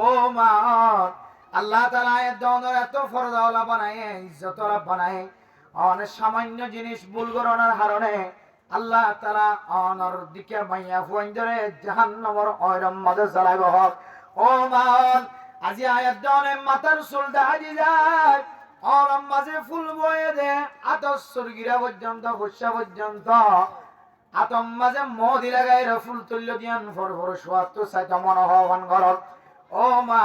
ও মা আল্লাহ তাআলা এত দনের এত ফরজওয়ালা বানায় ইজ্জতওয়ালা বানায় অনেক সামান্য জিনিস ভুল করার কারণে আল্লাহ তাআলা অনর দিকে মাইয়া ফুইন্দরে জাহান্নামের অয়রম মধ্যে জ্বালাইব ও মা আজি আয়াত দনে মাতার চুল দাহাজি যায় অরম মাঝে ফুল বয়ে দে আতর সুরগিরা পর্যন্ত বর্ষা পর্যন্ত আতম মাঝে মদি লাগাই ফুল তুল্য দিয়ান ফরফর সোয়াত্তর সাইতা মনোহন ঘরত ও মা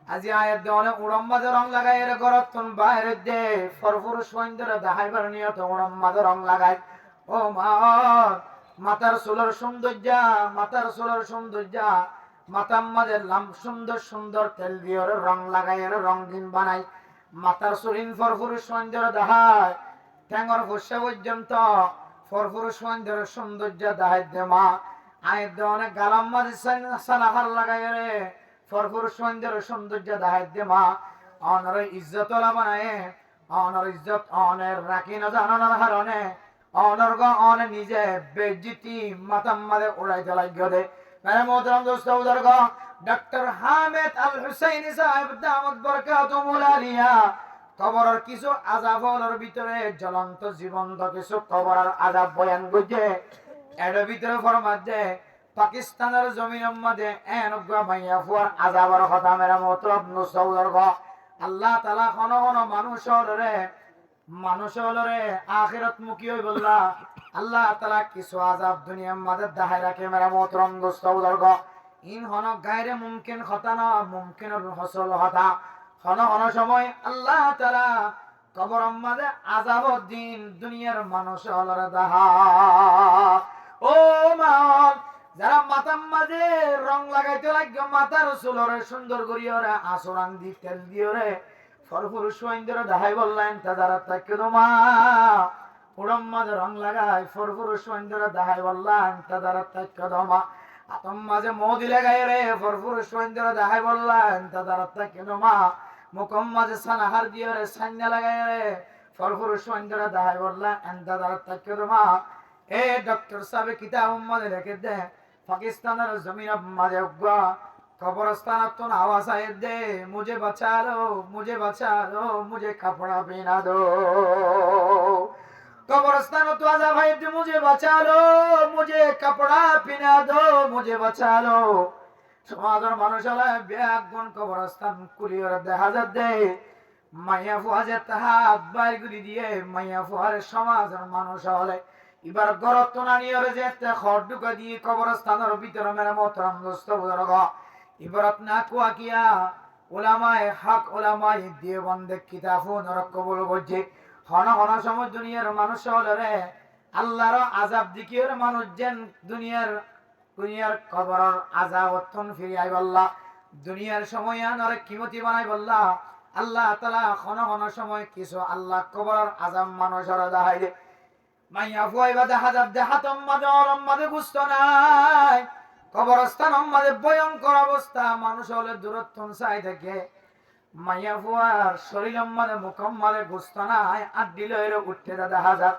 আজি আয়াত দনে উড়ম মাঝে রং লাগাই ঘরত তুন বাইরে দে ফরফর সৈন্দরে দাহাইবার নিয়ত উড়ম মাঝে রং লাগাই ও মা মাতার চুলের সৌন্দর্য মাতার মাঝে লাম সুন্দর সুন্দর তেল দিয়ে রং লাগাই রঙিন বানাই মাতার চুলিন ফরফর সৌন্দর্য দেখায় ঠ্যাঙর ফসা পর্যন্ত ফরফর সৌন্দর্য দেখাই দে মা আয়ের দে অনেক গালাম মাঝে সানাহার লাগাই রে ফরফর সৌন্দর্য দেখাই দে মা অনর ইজ্জত বানায় অনর ইজ্জত অনের রাখি না জানানোর কারণে অনর্গ অনে নিজে বেজিতি মাতাম মাঝে উড়াইতে লাগিয়ে দে মেরে মোহতরম দোস্ত বুজুর্গ ডক্টর হামিদ আল হুসাইনি সাহেব দামত বরকাতুহুল আলিয়া কবরের কিছু আযাবের ভিতরে জ্বলন্ত জীবন্ত কিছু কবরের আযাব বয়ান করছে এর ভিতরে ফরমাত যে পাকিস্তানের জমিনের মধ্যে এনগা মাইয়া ফুয়ার আযাবের কথা মেরে মোহতরম দোস্ত বুজুর্গ আল্লাহ তাআলা কোন মানুষ হলরে আখিরাত মুখী হই বললা আল্লাহ তাআলা কিছু আযাব দুনিয়ার মধ্যে দাহাই রাখে মেরা মোহতরম দোস্ত বুজুর্গ ইন হন গায়রে মুমকিন কথা না মুমকিন হসল হতা হন সময় আল্লাহ তাআলা কবরের মধ্যে আযাব দিন দুনিয়ার মানুষ হলরে দাহা ও মা যারা মাথার মাঝে রং লাগাইতে লাগবে মাথার চুলরে সুন্দর করিয়া আসরাং দি তেল দিয়ে ফরফর সৈন্দর দাহাই বললেন তারা তাকে মা উড়ম মাঝে রং লাগাই ফরফর সৈন্দর দাহাই বললেন তারা তাকে মা আতম মাঝে মোদি লাগাই রে ফরফর সৈন্দর দাহাই বললেন তারা তাকে মা মুকম মাঝে সানাহার দিয়ে রে সান্যা লাগাই রে ফরফর সৈন্দর দাহাই বললেন তারা তাকে মা এ ডক্টর সাহেব কিতাব মাঝে রেখে দে পাকিস্তানের জমিন মাঝে উগা कब्रिस्तान तो आवाज आए दे मुझे बचा लो मुझे कपड़ा पहना दो कब्रिस्तान तो आजा भाई दे मुझे बचा लो मुझे कपड़ा पहना दो मुझे बचा लो সমাজের মানুষেরা ব্যাগুন কবরস্থান কুলিয়র দেখা যাচ্ছে মাইয়া ফুয়াজে তাহা বাইর গুলি দিয়ে মাইয়া ফুয়ার সমাজের মানুষ হলে এবার গরত না নিয়ে যেতে খড় ঢুকা দিয়ে কবরস্থানের ভিতরে মেরে মোহতরম দোস্ত বুজুর্গ ইবারত না কুয়া কিয়া উলামায়ে হক উলামায়ে দেওবন্দ কিতাবুন রকবুল বজে হন সময় দুনিয়ার মানুষ হলরে আল্লাহর আযাব দিকির মানুষ যেন দুনিয়ার কবরের আযাব অতন ফিরিয়াই বল্লা দুনিয়ার সময় আনরে কিমতি বানাই বল্লা আল্লাহ তাআলা হন সময় কিছু আল্লাহ কবরের আযাব মানুষের দেখাই দে মাইয়া ফুয়াইবা দেখা যাব দেহাতম মাদে অরম মাদে গুস্ত নাই কবরস্থান আমাদের ভয়ঙ্কর অবস্থা মানুষ হলে দূরত্ব চাই থাকে মাইয়া ফুয়ার শরীর আমাদের মুখম মাঝে গুস্ত নাই আড্ডি লয়ের উঠতে দেখা যাক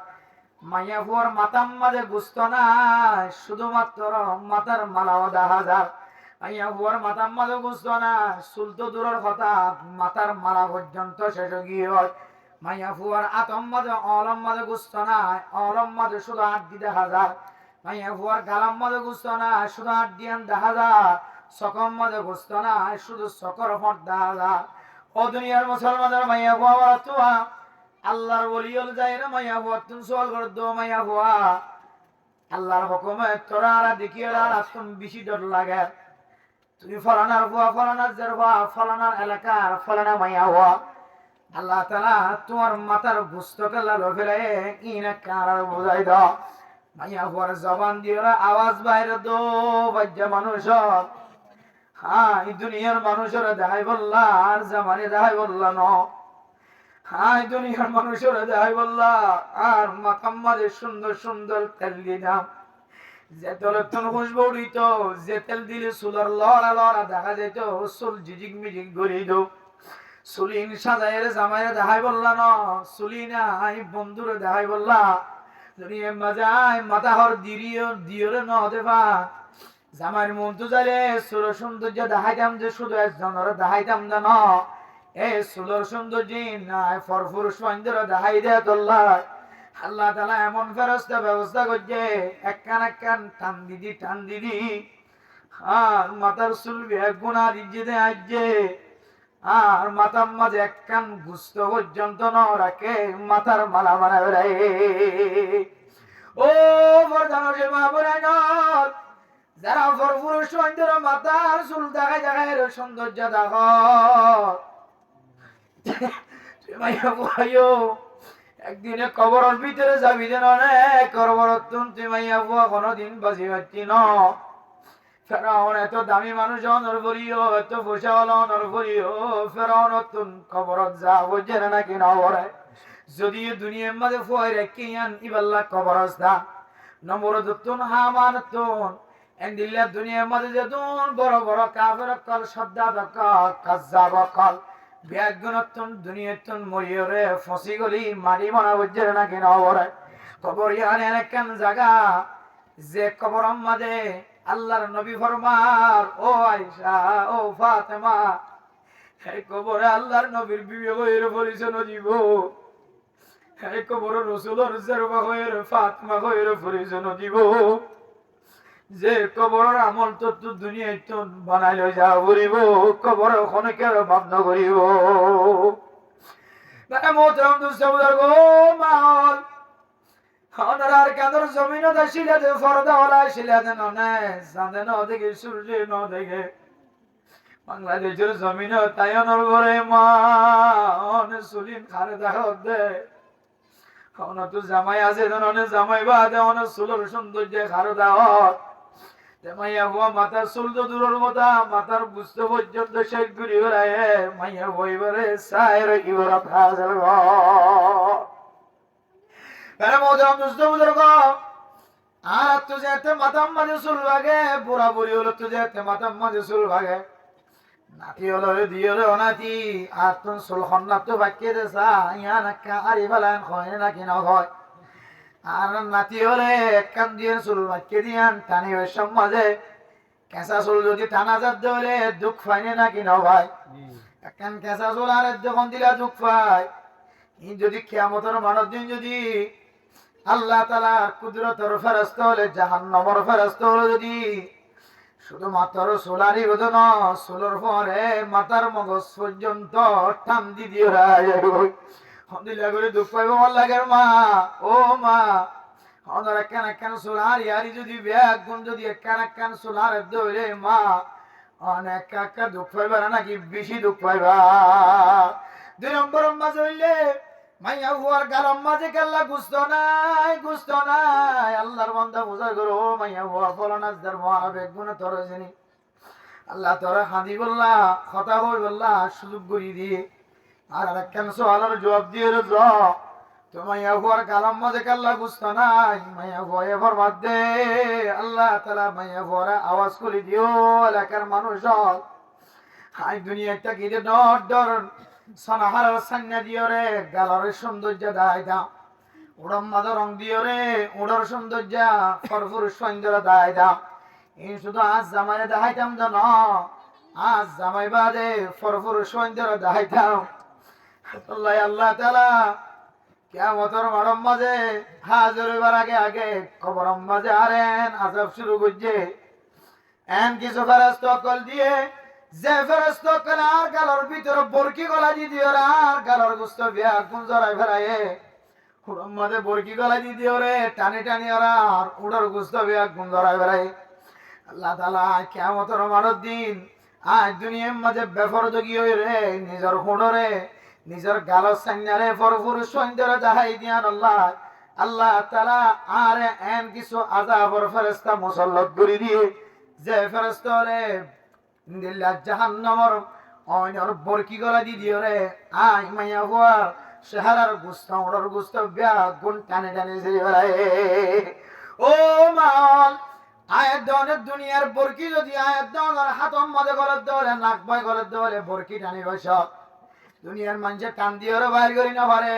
মাইয়া ফুয়ার মাথার মাঝে গুস্ত নাই শুধুমাত্র মাথার মালাও দেখা যাক মাইয়া ফুয়ার মাথার মাঝে গুস্ত নাই চুল তো দূরের কথা মাথার মালা পর্যন্ত শেষ গিয়ে হয় মাইয়া ফুয়ার আতম মাঝে অলম মাঝে গুস্ত নাই অলম মাঝে শুধু আড্ডি দেখা যাক মাইয়া ফুয়ার গালাম মাঝে গুস্ত না শুধু আড্ডিয়ান দেখা যায় সকম মাঝে গুস্ত না শুধু সকর ফট দেখা যায় ও দুনিয়ার মুসলমানের মাইয়া ফুয়া তুয়া আল্লাহর ওলিয়ল যায় রে মাইয়া ফুয়া তুমি সওয়াল কর দো মাইয়া ফুয়া আল্লাহর হুকুমে তোরা আর দেখিয়ে আর তুমি বেশি ডর লাগে তুমি ফলানার ফুয়া ফলানার জের ফুয়া ফলানার এলাকার ফলানা মাইয়া ফুয়া আল্লাহ তাআলা তোমার মাথার গুস্তকে লালো ফেলে ইনা কারার বুঝাই দাও মাইয়া ফুয়ার জবান দিয়ে আওয়াজ বাইরে দো বাজ্যা মানুষ হ্যাঁ এই দুনিয়ার মানুষেরা দেখাই বললা আর জামানে দেখাই বললা ন হ্যাঁ এই দুনিয়ার মানুষেরা দেখাই বললা আর মাথার মাঝে সুন্দর সুন্দর তেল দিলাম যে তেলের তন খুশবু উড়িত যে তেল দিলে চুলার লড়া দেখা যেত চুল ঝিঝিক মিঝিক গড়ি দো চুলিন সাজাইয়ের জামাইরে দেখাই বললা ন চুলি নাই বন্ধুরে দেখাই বললা দুনিয়ার মাঝায় মাথা হর দিরে ন দেবা জামাইর মন তো যারে সুর সৌন্দর্য দেখাইতাম যে শুধু একজনের দেখাইতাম যেন এই সুলর সৌন্দর্য নাই ফরফুর সুন্দর দেখাই দেয় তোল্লা আল্লাহ তাআলা এমন ফেরেশতা ব্যবস্থা করছে একখান একখান টান দিদি আর মাথার চুল বেগুনা দিতে আসছে আর মাথার মাঝে একখান গুস্ত পর্যন্ত ন রাখে মাথার মালা বানা বেড়ায় ও বরদানের মা বোনেরা যারা পুরুষ সুন্দর মাথার চুল দেখায় দেখায় সৌন্দর্য দেখো একদিনে কবরের ভিতরে যাবি যেন অনেক কবরত তুমি কোনদিন বাঁচি পাচ্ছি ন ফেরাউন এত দামি মানুষ অনর করিও এত পয়সা হলো অনর করিও ফেরাউন তুন কবরত যা বুঝে নাকি না বলে যদি দুনিয়ার মাঝে ফুয়াই রেখে আন ইবাল্লা কবরস্থান নম্বর তুন হামান তুন এন্দিল্লা দুনিয়ার মাঝে যে তুন বড় বড় কাফের কল শ্রদ্ধা দকাল কাজ্জাব কল ব্যাগুনতুন দুনিয়াতুন মরিয়রে ফসি গলি মাটি মনা বুঝে নাকি না বলে কবর ইয়ান একখান জায়গা যে কবরের মাঝে আল্লাহর নবী ফরমার ও আয়েশা ও ফাতেমা এই কবরে আল্লাহর নবীর বিয়ে হয়ে পরিচয় দিব এই কবরে রাসূলের জরবা হয়ে ফাতেমা হয়ে পরিচয় দিব যে কবরের আমল তো দুনিয়ায় তো বানাই লই যা বলিব কবর ওখানে কেন ভাবনা করিব মানে মোহতরম দোস্ত বুজুর্গ মাল ওনার কাঁদর জমিন শিলাতে ফরদা ওলা শিলাতে ননে চাঁদে ন দেখে সূর্য ন দেখে বাংলাদেশের জমিন তাই অনর ঘরে মা অনে সুলিন খারে দেখা দে অন তো জামাই আছে অনে জামাই বাদে অনে সুলর সৌন্দর্য খারে দাওয়াত মাইয়া হওয়া মাথার চুল তো দূরের কথা মাথার বুঝতে পর্যন্ত শেখ ঘুরি বেড়ায় মাইয়া বইবারে চায় কি বড় ফাজল আর তুঝে মাথার মাঝে চুল ভাগে বুড়া বুড়ি হলো তুঝে মাথার মাঝে চুল ভাগে নাতি হলো দিয়ে হলো নাতি আর তুন চুল খন্না তো বাকিয়ে দেছা ইয়া নাকা আরি ফেলান হয় নাকি না হয় আর নাতি হলে একখান দিয়ে চুল বাকিয়ে দিয়ান টানি সব মাঝে কেঁচা চুল যদি টানা যাতে হলে দুঃখ পাইনি নাকি না ভাই একখান কেঁচা চুল আর যখন দিলা দুঃখ পায় যদি কিয়ামতের মানব দিন যদি আল্লাহ তাআলা কুদরতের ফেরেশতা হলে জাহান্নামের ফেরেশতা হলে যদি শুধু মাথার চুলারই বোধ না চুলের পরে মাথার মগজ পর্যন্ত টান দি দিয়ে দিলা করে দুঃখ পাইব আমার লাগে মা ও মা আমাদের একখান একখান চুলার ইয়ারি যদি ব্যাগ গুণ যদি একখান একখান চুলার দৌড়ে মা অনেক একা দুঃখ পাইবা নাকি বেশি দুঃখ পাইবা দুই নম্বর মাঝে হইলে মাইয়া হুয়ার গালম মাঝে কাল্লা গুস্ত নাই আল্লাহর বান্দা বুঝা করো মাইয়া হুয়া ফলনাজদার মহাবেগ গুণে তোর জানি আল্লাহ তোরা হাঁদি বললা কথা হই বললা সুযোগ করি দিয়ে আর একখান সোয়ালের জবাব দিয়ে র তো মাইয়া হুয়ার গালম মাঝে কাল্লা গুস্ত নাই মাইয়া হুয়া এবার বাদ দে আল্লাহ তাআলা মাইয়া হুয়ারা আওয়াজ করে দিও এলাকার মানুষ হাই দুনিয়াটা কি ডর সনাহার সান্না দিও রে গালার সৌন্দর্য দায় দাও উড়ম মাদা রং দিও রে উড়র সৌন্দর্য ফরফুর সৌন্দর্য দায় দাও এই শুধু আজ জামাই দেখাইতাম যেন আজ জামাই বাদে ফরফুর সৌন্দর্য দেখাইতাম আল্লাহ আল্লাহ তাআলা কিয়ামতের মাঠের মাঝে হাজির হইবার আগে কবরের মাঝে আরেন আযাব শুরু করছে এন কিছু ফেরেশতা কল দিয়ে যে ফেরেশতা কল আর গালর ভিতরে বরকি গলা দি দিও আর গালর গোস্ত বিয়া কোন জরাই ফেরায়ে উড়ম মাঝে বরকি গলা দি দিও রে টানি টানি আর উড়র গোস্ত বিয়া কোন জরাই ফেরায়ে আল্লাহ তাআলা কিয়ামতের মাঠের দিন আজ দুনিয়ার মাঝে বেফরদগি হই রে নিজের হুঁড়রে নিজের গালর সাইনারে ফরফুর সৌন্দর্য দেখাই দিয়ান আল্লাহ তাআলা আর এন কিছু আযাবের ফেরেশতা মুসাল্লাত করে দিয়ে যে ফেরেশতা রে দিল্লা জাহান্নামের অনর বরকি গলা দি দিও রে আই মাইয়া হুয়া শহরের গুস্ত ওড়র গুস্ত বিয়া গুণ টানে টানে যেই বেড়ায় ও মাল আয়াত দনের দুনিয়ার বরকি যদি আয়াত দনের হাতম মাঝে করে দেওয়ালে নাক বাই করে দেওয়ালে বরকি টানি বস দুনিয়ার মানুষের টান দিয়ে বাইর করি না পারে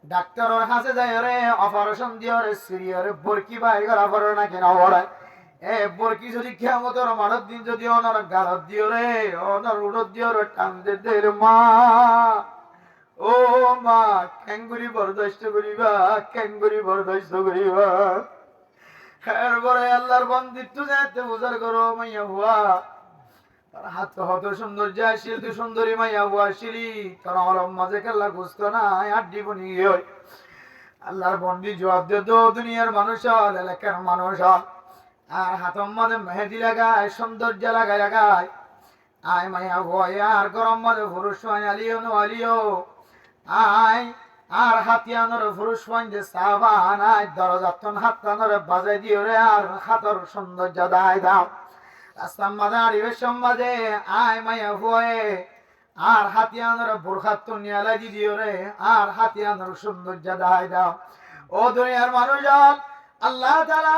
ডাক্তারের হাতে যায় রে অপারেশন দিয়ে রে সিরিয়ারে বরকি বাইর করা পারে না কেন পড়ে এ বরকি যদি কিয়ামতের মানত দিন যদি অনার গালত দিও রে অনার উড়ত দিও রে টান দে রে মা ও মা ক্যাঙ্গুরি বরদাস্ত করিবা ক্যাঙ্গুরি বরদাস্ত করিবা এরপরে আল্লাহর বন্দিত্ব যাতে উজার করো মাইয়া হুয়া তার হাত হত সৌন্দর্য আসিল তুই সুন্দরী মাইয়া হুয়া আসিলি তোর অলম মাঝে কেল্লা গুস্ত না আড্ডি বনি গিয়ে আল্লাহর বন্দি জবাব দে তো দুনিয়ার মানুষ হল এলাকার মানুষ হল আর হাতম মাঝে মেহেদি লাগায় সৌন্দর্য লাগায় আয় মাইয়া ভয় আর গরম মাঝে পুরুষ আলিও নো আলিও আয় আর হাতিয়ানোর পুরুষ যে সাবান আয় দরজাতন হাতানোর বাজাই দিও রে আর হাতর সৌন্দর্য দায় দাও রাস্তার মাঝে আড়িবের সমাজে আয় মাইয়া ভয়ে আর হাতিয়ানোর বোরখাত নিয়ালাই দিও রে আর হাতিয়ানোর সৌন্দর্য দায় দাও ও দুনিয়ার মানুষ আল্লাহ তাআলা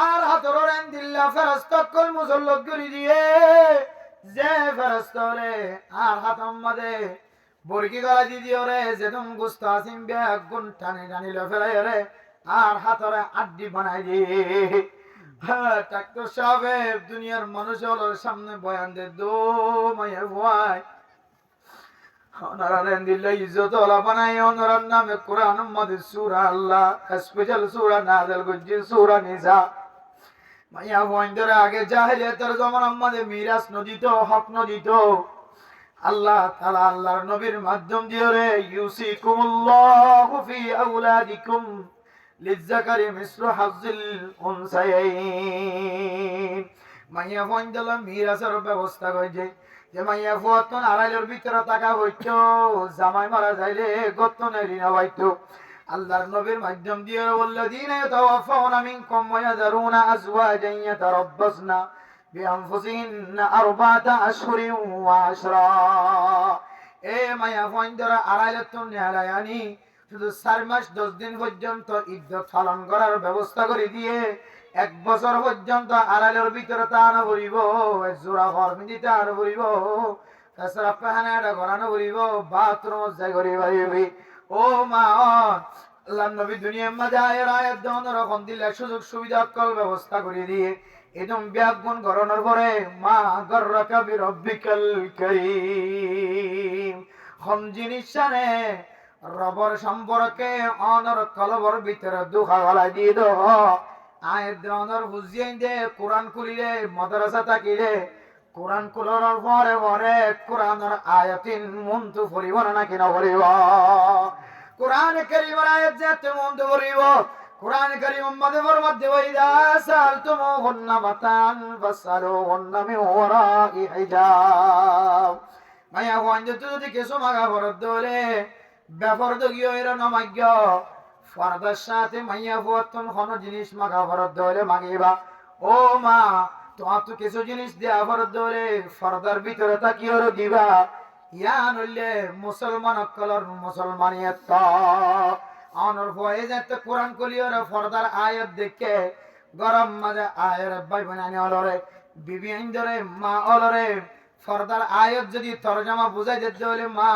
আর হাতর রেন দিল্লা ফেরেশতাকল মুসল্লক করে দিয়ে যে ফেরেশতারে আর হাতম মাঝে বরকি গলা দিও রে যেদম গুস্ত আসিম ব্যাগ গুণ টানি টানি ফেলাই রে আর হাতরে আড্ডি বানাই দি হ্যাঁ ডাক্তার সাহেব দুনিয়ার মানুষ হলোর সামনে বয়ান দে দো মাইয়া ভয় ওনারা দিল্লা ইজ্জত ওলা বানাই ওনার নামে কোরআন মধ্যে সূরা আল্লাহ স্পেশাল সূরা নাযিল করছে সূরা নিসা মাইয়া ভয়ন্তরে আগে জাহেলিয়াতের জমানার মধ্যে মিরাজ নদীত হক নদীত আল্লাহ তাআলা আল্লাহর নবীর মাধ্যম দিয়ে রে ইউসিকুমুল্লাহু ফি আওলাদিকুম লিযাকারি মিসলু হাজ্জিল উনসায়াইন মাইয়া ভয়ন্তর মিরাজের ব্যবস্থা কইছে যে মাইয়া ফুয়াতন আড়াইলের ভিতরে টাকা হইতো জামাই মারা যাইলে গতনে ঋণ হইতো আল্লাহর নবীর মাধ্যম দিয়ে ওয়াল্লাযীনা ইয়াতাওয়াফাউনা মিনকুম ওয়া ইয়াযারুনা আজওয়াজান ইয়াতারাব্বাসনা বিআনফুসিহিন্না আরবাআতা আশহুরিন ওয়া আশরা এ মাইয়া ফুয়াতন আড়াইলের তো নেহালায়ানি শুধু 4 মাস 10 দিন পর্যন্ত ইদ্যত পালন করার ব্যবস্থা করে দিয়ে 1 বছর পর্যন্ত আড়ালের ভিতরে টান ভরিব জোড়া ঘর মিদিতে আর ভরিব তাছাড়া পাহানাটা ঘরানো ভরিব বাথরুম যাই করি ভাইবি ও মা আল্লাহ নবী দুনিয়ার মাঝে আয়াত দেওয়ান রকম দিলে সুযোগ সুবিধা কল ব্যবস্থা করে দিয়ে একদম ব্যাগুন ঘরানোর পরে মা গর্রাকা বিরব্বিকাল কারীম হম জিনিস জানে রবর সম্পর্কে অনর কলবর ভিতরে দুখা গলায় দিয়ে দো আয়ের দেওয়ানোর বুঝিয়ে দে কোরআন খুলিলে মাদ্রাসা থাকিলে কোরআন খুলানোর পরে পরে কোরআনের আয়াতিন মন্তু পড়িব না কিনা পড়িব কোরআন কারীমের আয়াত যেতে মন্তু পড়িব কোরআন কারীম মধ্যে ওয়াইদা সালতুমুহুন্না মাতান ফাসালুহুন্না মিন ওয়ারাই হিজাব মায়া ওয়ানজে যদি কিছু মাগা বরদ দলে ব্যাপার তো গিয়ে এরা নমাজ্ঞ ফরদার সাথে মাইয়া ফুয়াতন কোনো জিনিস মাগা ফরদ দলে মাগিবা ও মা তোমার তো কিছু জিনিস দেয়া ফরদ দলে ফরদার ভিতরে তাকিয়ে দিবা ইয়া নইলে মুসলমান অকলর মুসলমানিয়ত অনর ভয়ে যাতে কোরআন কলিয়র ফরদার আয়াত দেখে গরম মাঝে আয়ের ভাই বানানি অলরে বিবি আইন্দরে মা অলরে ফরদার আয়াত যদি তরজমা বুঝাই দিতে হলে মা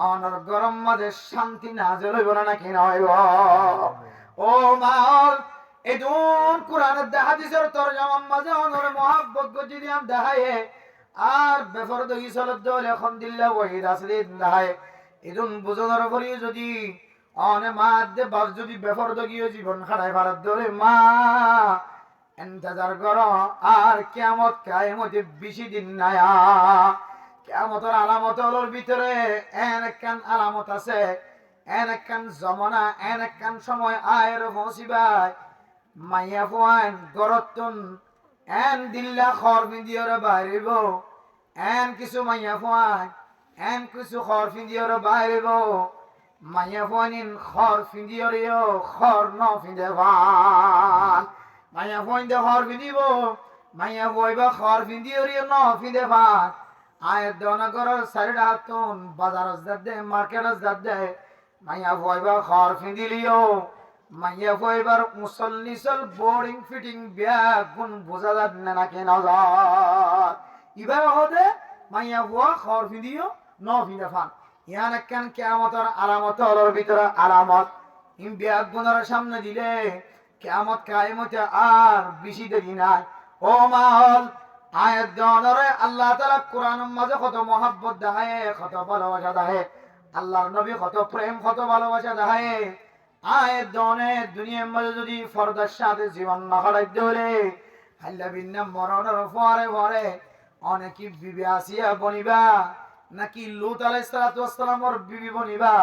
অনর গরম মাঝে শান্তি নাযিল হইব না কি না হইব ও মা এদুন কোরআনের হাদিসের তরজমা মাঝে অনর মহব্বত যদি আম দেখায় আর বেফরদ গিসলত দলে এখন দিল্লা ওয়াহিদ আসলিন দেখায় এদুন বুঝানোর পরে যদি অনে মা দে বাস যদি বেফরদ গিয়ে জীবন খাড়ায় ভারত দলে মা ইন্তজার করো আর কিয়ামত কায়েমতে বেশি দিন নাই কিয়ামতের আলামতের ভিতরে একখান আলামত আছে একখান জমানা একখান সময় আয়ের পৌঁছিবাই মাইয়া ফুয়ান গরতুন দিল্লা খর পিন্দিয়রে বাইরিব কিছু মাইয়া ফুয়ান কিছু খর পিন্দিয়রে বাইরিব মাইয়া ফুয়ানিন খর পিন্দিয়রেও খর ন পিন্দে ভান মাইয়া ফুয়ান দে খর পিন্দিব মাইয়া ফুয়াইবা খর পিন্দিয়রে ন পিন্দে ভান আয়ের দনগরের সাইড হাতুন বাজার দে মার্কেট দে মাইয়া ফুয়াইবা খর পিন্দিলিও মাইয়া ফুয়াইবার মুসল্লিসল বোর্ডিং ফিটিং ব্যাগ গুণ বোঝা যাবে না কেন এবার হদে মাইয়া ফুয়া খর পিন্দিও ন পিন্দে ফান ইয়ান একখান কিয়ামতের আলামতের ভিতরে আলামত ইম ব্যাগ গুণের সামনে দিলে কিয়ামত কায়েম হতে আর বেশি দেরি নাই। ও মাহল আয়াত দেওয়ারে আল্লাহ তাআলা কোরআনের মাঝে কত মহব্বত দেখায়, কত ভালোবাসা দেখায়, আল্লাহর নবী কত প্রেম কত ভালোবাসা দেখায়। আয়াত দেওয়ানে দুনিয়ার মাঝে যদি ফরদার সাথে জীবন না হারাইতে হলে হাল্লা বিন্না মরণের পরে পরে অনেক বিবি আসিয়া বনিবা, নাকি লূত আলাইহিস সালাতু ওয়াস সালামের বিবি বনিবা,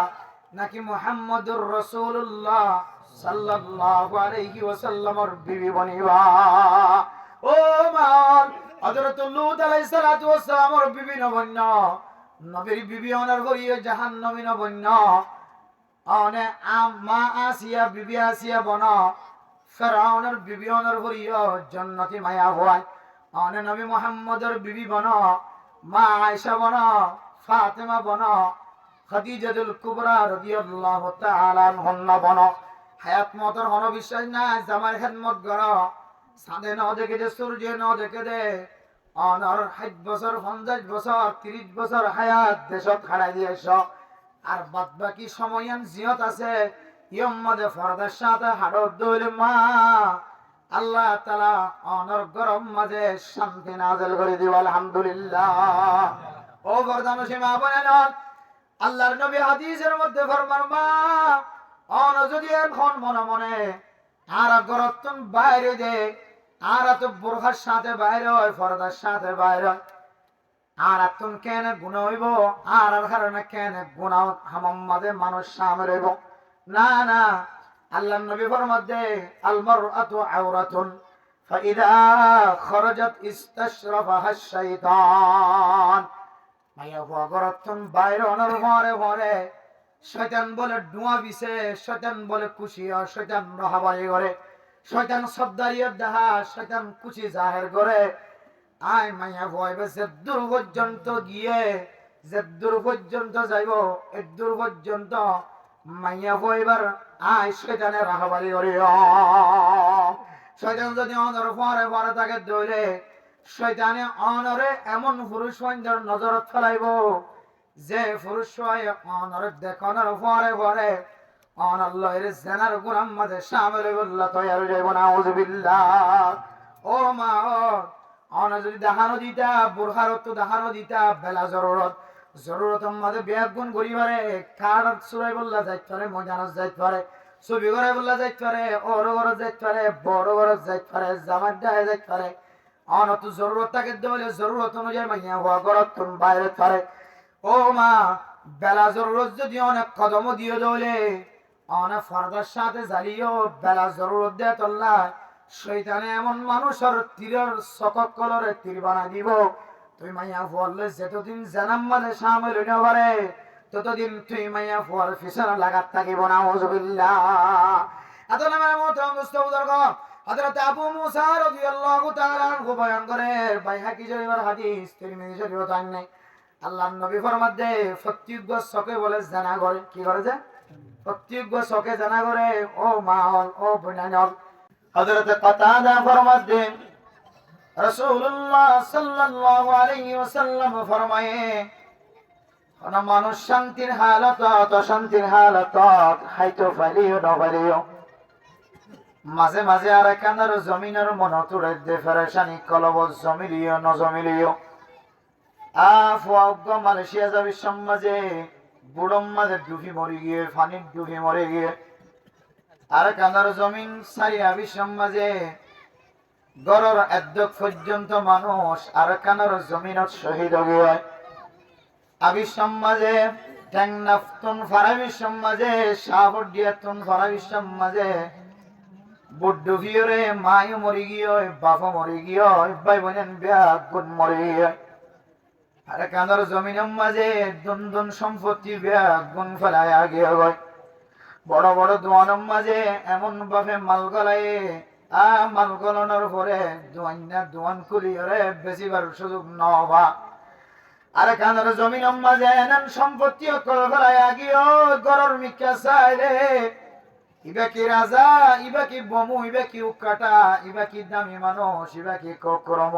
নাকি মুহাম্মদুর রাসূলুল্লাহ সাল্লাল্লাহু আলাইহি ওয়াসাল্লামের বিবি বনিবা। ও মান হযরত লূত আলাইহিস সালাতু ওয়াস সালামের বিবি নবন্য, নবীর বিবি অনার করিয়ে জাহান্নামী নবন্য, অনে আম্মা আসিয়া বিবি আসিয়া বন ফেরাউনের বিবি অনার করিয়ে জান্নাতি মায়া হয়। অনে নবী মুহাম্মদের বিবি বন মা আয়েশা বন, ফাতেমা বন, খাদিজাতুল কুবরা রাদিয়াল্লাহু তাআলা আনহা বন। হায়াত মতর হন বিশ্বাস না জামার খেদমত কর, সাদে ন দেখে দে সূর্য ন দেখে দে অনর 60 বছর 50 বছর 30 বছর হায়াত দেশত খাড়াই দিয়েছ, আর বাদ বাকি সময়ন জিয়ত আছে ইয়ম মধ্যে ফরদার সাথে হাড়ত দইল মা আল্লাহ তাআলা অনর গরম মাঝে শান্তি নাযিল করে দিও আলহামদুলিল্লাহ। ও বরদানসী মা বোনেরা, আল্লাহর নবী হাদিসের মধ্যে ফরমান মা অন যদি এখন মনে মনে আর গরতন বাইরে দে, আর তো বোরখার সাথে বাইরে হয় ফরদার সাথে বাইরে হয়, আর তুমি কেন গুণ হইব, আর কারণে কেন গুণ হামাম্মাদে মানুষ সামনে রইব না না। আল্লাহর নবী ফরমাতে আল মারআতু আওরাতুন ফাইদা খরাজাত ইস্তাশরাফাহা শাইতান। মাইয়া হওয়া গরতন বাইরে অনর ঘরে ঘরে শয়তান বলে ডুয়া বিছে, শয়তান বলে খুশি হয়, শয়তান রহাবাই করে, শয়তান সবদারিয়ত দেখা, শয়তান খুশি জাহের করে। আয় মাইয়া ভয়বে যে দূর পর্যন্ত গিয়ে যে দূর পর্যন্ত যাইব এ দূর পর্যন্ত মাইয়া ভয়বার আয় শয়তানের রাহাবারি করে। শয়তান যদি অনর পরে পরে তাকে দৌড়ে শয়তানে অনরে এমন পুরুষ সৈন্যের নজরত ফেলাইব যে পুরুষ অনর দেখানোর পরে পরে অনাল্লাহের জেনার গুনার মাঝে শামিল হইবল্লাহ তৈয়ার যাইব না আউযুবিল্লাহ। ও মা অনা যদি দেখানো দিতা বুরখারত তো দেখানো দিতা বেলা জরুরত জরুরত মাঝে বেগুন করিবারে কার সুরাই বললা যাইতে পারে, মজানত যাইতে পারে, ছবি করে বললা যাইতে পারে, ওর ঘরত যাইতে পারে, বড় ঘরত যাইতে পারে, জামাত দেয় যাইতে পারে। অনত জরুরত তাকে দেবলে জরুরত অনুযায়ী মাইয়া হওয়া ঘরত তুমি বাইরে পারে। ও মা বেলা জরুরত যদি অনেক কদম দিয়ে দৌলে অনেক ফরদার সাথে জ্বালিও বেলা জরুরত দেয় তোল্লা শয়তানে এমন মানুষের তীরের চকক কলরে তীর বানা দিব। তুই মাইয়া ফুয়ালে যতদিন জানাম মানে সামিল হইতে পারে ততদিন তুই মাইয়া ফুয়ার পিছনে লাগাত থাকিব না আউযুবিল্লাহ। এত নামের মতো মুস্তাফিজুর গো হযরত আবু মুসা রাদিয়াল্লাহু তাআলা আনহু বয়ান করে বাইহাকি শরীফের হাদিস তিরমিজি শরীফে তো নাই। আল্লাহর নবী ফরমাত দে প্রত্যেক চকে বলে জানা করে কি করে যে প্রত্যেক চকে জানা করে। ও মা ও বোনানল হযরত কাতাদা ফরমাত দেন রাসূলুল্লাহ সাল্লাল্লাহু আলাইহি ওয়াসাল্লাম ফরমায়ে কোন মানুষ শান্তির হালত অশান্তির হালত খাইতো ফালিও না ফালিও মাঝে মাঝে আর কানার জমিনের মন তুড়ে দে ফেরেশানি কলব জমিলিও ন জমিলিও আফওয়াগ মালয়েশিয়া যাবি সমাজে বুড়ম মাঝে ডুবি মরে গিয়ে পানির ডুবি মরে গিয়ে আর কানার জমিন সারিয়া বিশ্ব মাঝে গড়র একদক পর্যন্ত মানুষ আর কানার জমিনত শহীদ হয়ে আবি সমাজে ট্যাং নাফতুন ফারাবি সমাজে সাবর দিয়াতুন ফারাবি সমাজে বুড্ডু ভিয়রে মাই মরি গিয়ে বাপ মরি গিয়ে ভাই বোনেন বিয়া গুণ মরি গিয়ে আর কানার জমিনের মাঝে দুন দুন সম্পত্তি বিয়া গুণ ফেলায় আগে হয় বড় বড় দোয়ানের মাঝে এমন ভাবে মাল গলায় মাল গলানোর পরে দোয়ান কুলিয়ে বেশিবার সুযোগ নবা আর কানার জমিনের মাঝে এমন সম্পত্তি কল গলায় আগিও গরর মিকা চাইলে ইবা কি রাজা ইবা কি বমু ইবা কি উকাটা ইবা কি দামি মানুষ ইবা কি কক্রম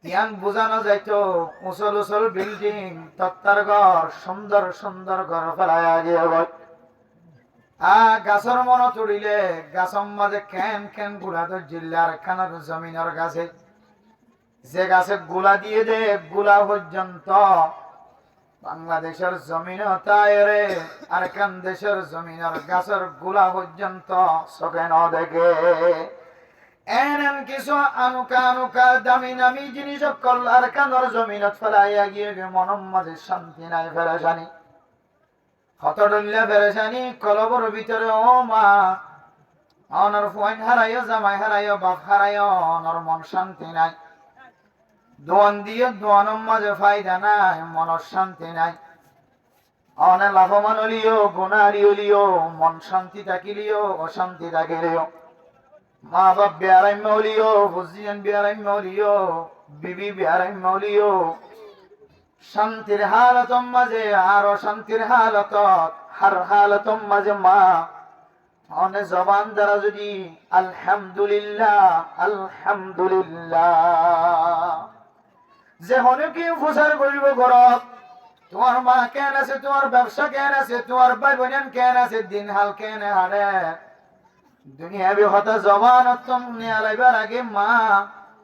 ইয়ান বোঝানো যাইতো উসল উসল বিল্ডিং তত্তার ঘর সুন্দর সুন্দর ঘর ফেলায় আগিয়ে গয় গাছর মন তুলিলে গাছর মাঝে কেন কেন গুলা তো জিল্লার খানার জমিনের গাছে যে গাছে গুলা দিয়ে দে গুলা পর্যন্ত বাংলাদেশের জমিন তাই রে আর কান দেশের জমিনের গাছের গুলা পর্যন্ত চোখে ন দেখে এন কিছু আনুকা আনুকা দামি নামি জিনিস কল আর কানর জমিনত ফেলাইয়া গিয়ে মনের মাঝে শান্তি নাই ফেরেশানি হতডল্লা ফেরেশানি কলবর ভিতরে ও মা অনর ফোন হারাইও জামাই হারাইও বাপ হারাইও অনর মন শান্তি নাই দোয়ান দিয়ে দোয়ানোর মাঝে ফায়দা নাই মনের শান্তি নাই অনে লাভবান হলিও গুণারি হলিও মন শান্তি থাকিলিও অশান্তি থাকিলিও মা বাপ বেয়ারাইম হলিও বুঝিয়ান বেয়ারাইম হলিও বিবি বেয়ারাইম হলিও শান্তির হালত মাঝে আর অশান্তির হালত হার হালত মাঝে মা অনে জবান দ্বারা যদি আলহামদুলিল্লাহ আলহামদুলিল্লাহ যে হনকে প্রচার করিব ঘরত তোমার মা কেন আছে তোমার ব্যবসা কেন আছে তোমার ভাই বোন কেন আছে দিন হাল কেন হারে দুনিয়া বিহতা জবান তুম নিয়ালাইবার আগে মা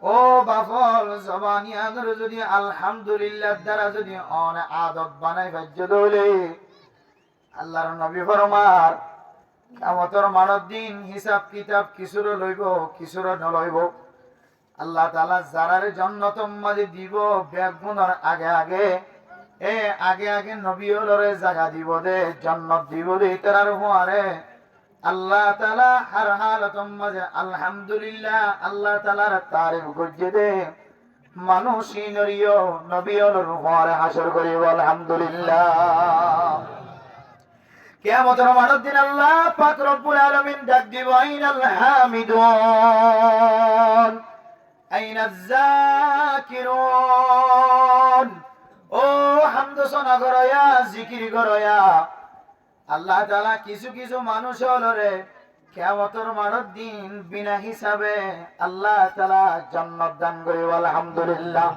ও বাফল জবানিয়া ধরে যদি আলহামদুলিল্লাহ দ্বারা যদি অনে আদত বানাই ভাজ্য দলে আল্লাহর নবী ফরমার কিয়ামতের মানব দিন হিসাব কিতাব কিছুর লইব কিছুর নলইব আল্লাহ তাআলা যারারে জান্নাতের মাঝে দিব বেগুনার আগে আগে আগে আগে নবী হলরে জায়গা দিব দে জান্নাত দিব দে তার হুয়ারে আল্লাহ তাআলা হর হালাতের মাঝে আলহামদুলিল্লাহ আল্লাহ তাআলার তারিফ করতে দে মানুষই নরিও নবী হলর হুয়ারে হাসর করিব আলহামদুলিল্লাহ কিয়ামতের মানব দিন আল্লাহ পাক রব্বুল আলামিন ডাক দিব আইনাল হামিদুন আইনা যাকিরুন ও হামদ সানা করয়া জিকির করয়া আল্লাহ তাআলা কিছু কিছু মানুষ হলরে কিয়ামতের মানব দিন বিনা হিসাবে আল্লাহ তাআলা জান্নাত দান করিব আলহামদুলিল্লাহ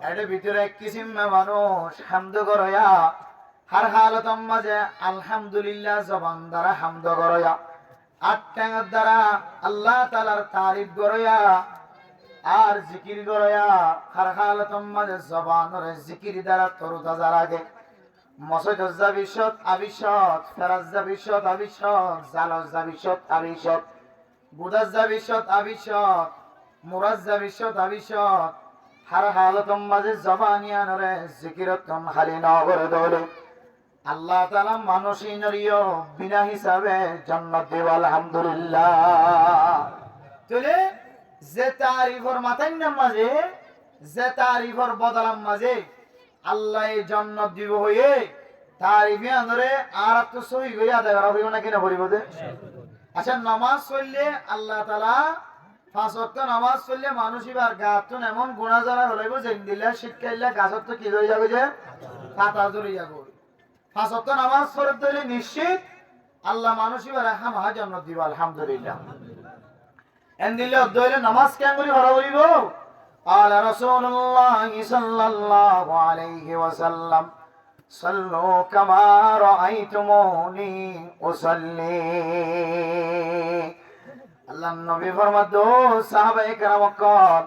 এর ভিতরে কিসিম মানুষ হামদ করয়া हर हालत मजे अल्हम्दुलिल्लाह जबान द्वारा हामद करया आत्मार द्वारा अल्लाह ताआलार तारीफ करया और जिकिर करया हर हालत मजे जबान और जिकिर द्वारा तरोताजा राखे मसजिद जाबिशत आबिशत फेराज जाबिशत आबिशत जालज जाबिशत आबिशत बुदाज जाबिशत आबिशत मुराज जाबिशत आबिशत हर हालत मजे जबानिया नरे जिकिरत तुम खाली न करे दोले আল্লাহ তাআলা মানুষই নরিও বিনা হিসাবে জান্নাত দেব আলহামদুলিল্লাহ চলে যে তারিফের মাথায় মাঝে যে তারিফের বদলাম মাঝে আল্লাহ জান্নাত দিব হয়ে তারিফে আনরে আর তো সহি হয়ে আদায় করা হইব না কিনা বলিব যে আচ্ছা নামাজ পড়লে আল্লাহ তাআলা পাঁচ ওয়াক্ত নামাজ পড়লে মানুষইবার গাতুন এমন গুনাহগার হইব যে দিল্লা শিক্ষাইলা গাছত তো কি হয়ে যাবে যে পাতা জড়ি যাবে পাঁচ ওয়াক্ত নামাজ পড়তে হলে নিশ্চিত আল্লাহ মানুষইবার হামা জান্নাত দিব আলহামদুলিল্লাহ এন দিলে অধ্যয়নে নামাজ কেন করি ভরা বলিব আলা রাসূলুল্লাহ সাল্লাল্লাহু আলাইহি ওয়াসাল্লাম সাল্লু কামা রাআইতুমুনি উসাল্লি আল্লাহর নবী ফরমাতো সাহাবায়ে কেরামকল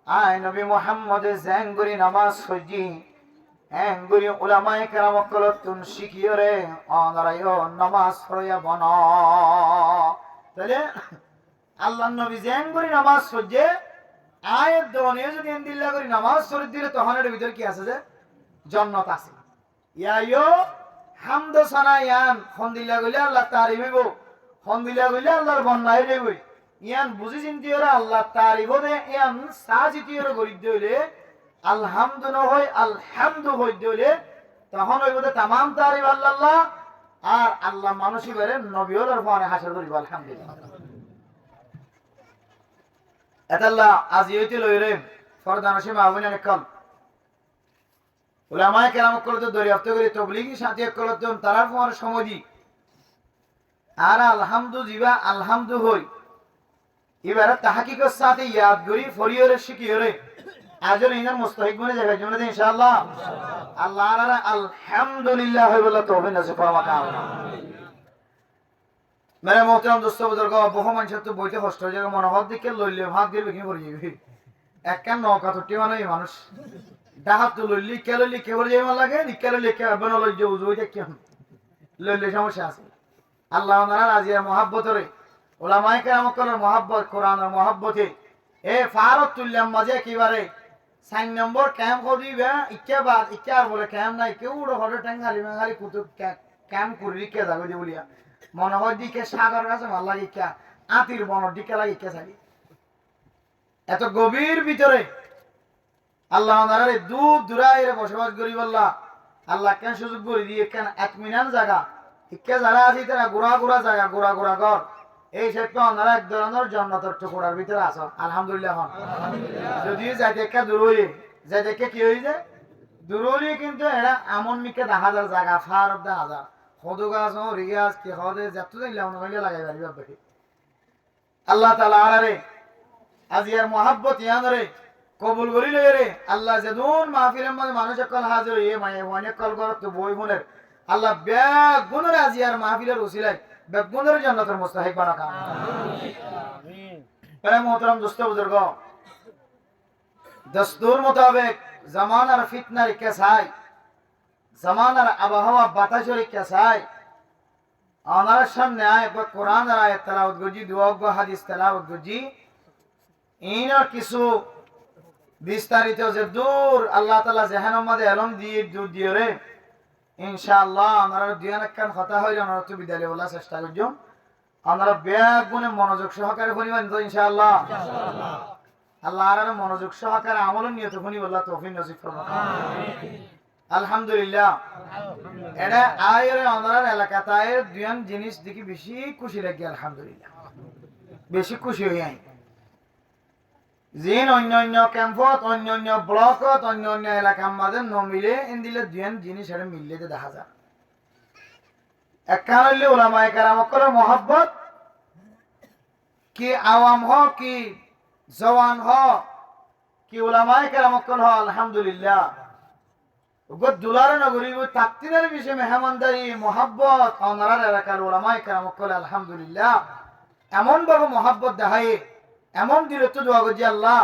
আয় নবী মুহাম্মদ জেঙ্গুরি নামাজ পড়ি এঙ্গুরি উলামায়ে কেরামকল তুন শিখিয়রে অনরায়ো নামাজ পড়িয়া বন তাহলে আল্লাহর নবী জেঙ্গুরি নামাজ পড়ে আয়াত দনে যদি এন্দিল্লা করি নামাজ পড়ে দিলে তখন এর ভিতর কি আছে যে জান্নাত আছে ইয়ায়ো হামদ সানায়ান খন্দিলা গলে আল্লাহ তারিফ হইব খন্দিলা গলে আল্লাহর বন্নাই হইব ইয়ান বুঝি চিন্তি ওরা আল্লাহ তারিফ দে ইয়ান সাজিতি ওরা গরি দিলে আলহামদু ন হয় আলহামদু হই দিলে তখন হইব যে तमाम তারিফ আল্লাহ আর আল্লাহ মানুষই বেরে নবী ওর পরে হাসর করিব আলহামদুলিল্লাহ আল্লাহ আজিয়তি লইরে ফরদানশি মাহবুবিন কাল উলামায়ে কেরাম করতে দরিয়াফত করে তাবলীগী সাথী করতে তারার পর সমজি আর আলহামদু জিবা আলহামদু হই এবারে তাহকিকের সাথে ইয়াদ করি ফরিয়রে শিকিয়রে আজর ইনার মুস্তাহিক বনে যাবে জন্য ইনশাআল্লাহ আল্লাহ আলহামদুলিল্লাহ হয় বলে তৌফিক নসিব ফরমাক আমিন মেরে মোহতরম দোস্ত বুজুর্গ বহু মানুষের তো বইতে কষ্ট হয়ে যাবে মনোভাব দিকে লইলে ভাগ দিয়ে ভেঙে পড়ে যাবে একখান নৌকা তুটি মানে মানুষ ডাহাত তো লইলি কে বলে যাই লাগে নিকে লইলে কে হবে না লই যে উজুইতে কি লইলে সমস্যা আছে আল্লাহ ওনারা রাজিয়া মহাব্বতরে ওলামায়ে কেরাম কলের মহাব্বত কোরআনের মহাব্বতে এ ফারত তুল্লাম মাঝে একেবারে 4 নম্বর ক্যাম্প দিবে ইকে বাদ ইকে আর বলে ক্যাম্প নাই কেউ উড়ো হরে ট্যাং খালি কুতুব ক্যাম্প করি কে যাবে যে বলিয়া মনে হয় দিকে সাগর কাছে ভাল লাগে কে আতির বনর দিকে লাগে কে থাকি এত গভীর ভিতরে আল্লাহ ওনারে দূর দূরাইরে বসবাস করি বললা আল্লাহ কেন সুযোগ করে দিয়ে কেন এতমিনান জায়গা ইকে যারা আছে তারা গোড়া জায়গা গোড়া ঘর এই সেটা ওনারা এক ধরনের জান্নাতের টুকরার ভিতরে আছে আলহামদুলিল্লাহ যদিও যাই দেখে দূর হয়ে যাই দেখে কি হয়ে যায় দূর হলে কিন্তু এরা এমন মিকে 10,000 জায়গা ফার 10,000 হদু গাছ রিগাছ কি হদে যত যাইলে অন্য লাগাই পারি বাপকে আল্লাহ তাআলা আরে আজিয়ার মোহাব্বত ইয়ানরে কবুল করিল রে আল্লাহ যেদুন মাহফিলের মধ্যে মানুষ কল হাজির হয়ে মায়ে অনেক কল করত তো বই গুণের আল্লাহ ব্যাগ গুণের আজিয়ার মাহফিলের ওসিলায় ব্যাগ গুণের জান্নাতের মুস্তাহিক বানাকা আমিন প্রেম মোহতরম দোস্ত বুজুর্গ দস্তুর মোতাবেক জামানার ফিতনার কেসাই জামানার আবহাওয়া বাতাসের কেসাই আমার সামনে আয় বা কোরআনের আয়াত তেলাওয়াত করছি দুয়া হাদিস তেলাওয়াত করছি ইনার কিছু বিস্তারিত যে দূর আল্লাহ তাআলা জাহান্নাম মধ্যে এলম দিয়ে দূর দিয়ে রে ইনশাআল্লাহ আমরা দুয়ান একখান কথা হইলে আমরা তো বিদায় বলার চেষ্টা করছি আমরা ব্যাগ গুণে মনোযোগ সহকারে শুনিবেন তো ইনশাআল্লাহ আল্লাহ আর মনোযোগ সহকারে আমল নিয়ত শুনিব আল্লাহ তৌফিক নসিব করুন আমিন আলহামদুলিল্লাহ এটা আয়ের আমরা এলাকাতে আয়ের দুয়ান জিনিস দেখি বেশি খুশি লাগে আলহামদুলিল্লাহ বেশি খুশি হই আই জিন অন্য ক্যাম্পত অন্য ব্লকত অন্য এলাকার মাঝে নমিলে ইন্দিলে দুয়ান জিনিস এটা মিললে দেখা যায় একখান হইলে উলামায়ে কেরাম কলের মহব্বত কি আওয়াম হ কি জওয়ান হ কি উলামায়ে কেরাম কল হ আলহামদুলিল্লাহ দুলারে নগরী তাকতিনের বিষয়ে মেহমানদারি মহব্বত ওনার এলাকার উলামায়ে কেরাম কল আলহামদুলিল্লাহ এমন ভাবে মহব্বত দেখায় এমন দূরত্ব দোয়া করছি আল্লাহ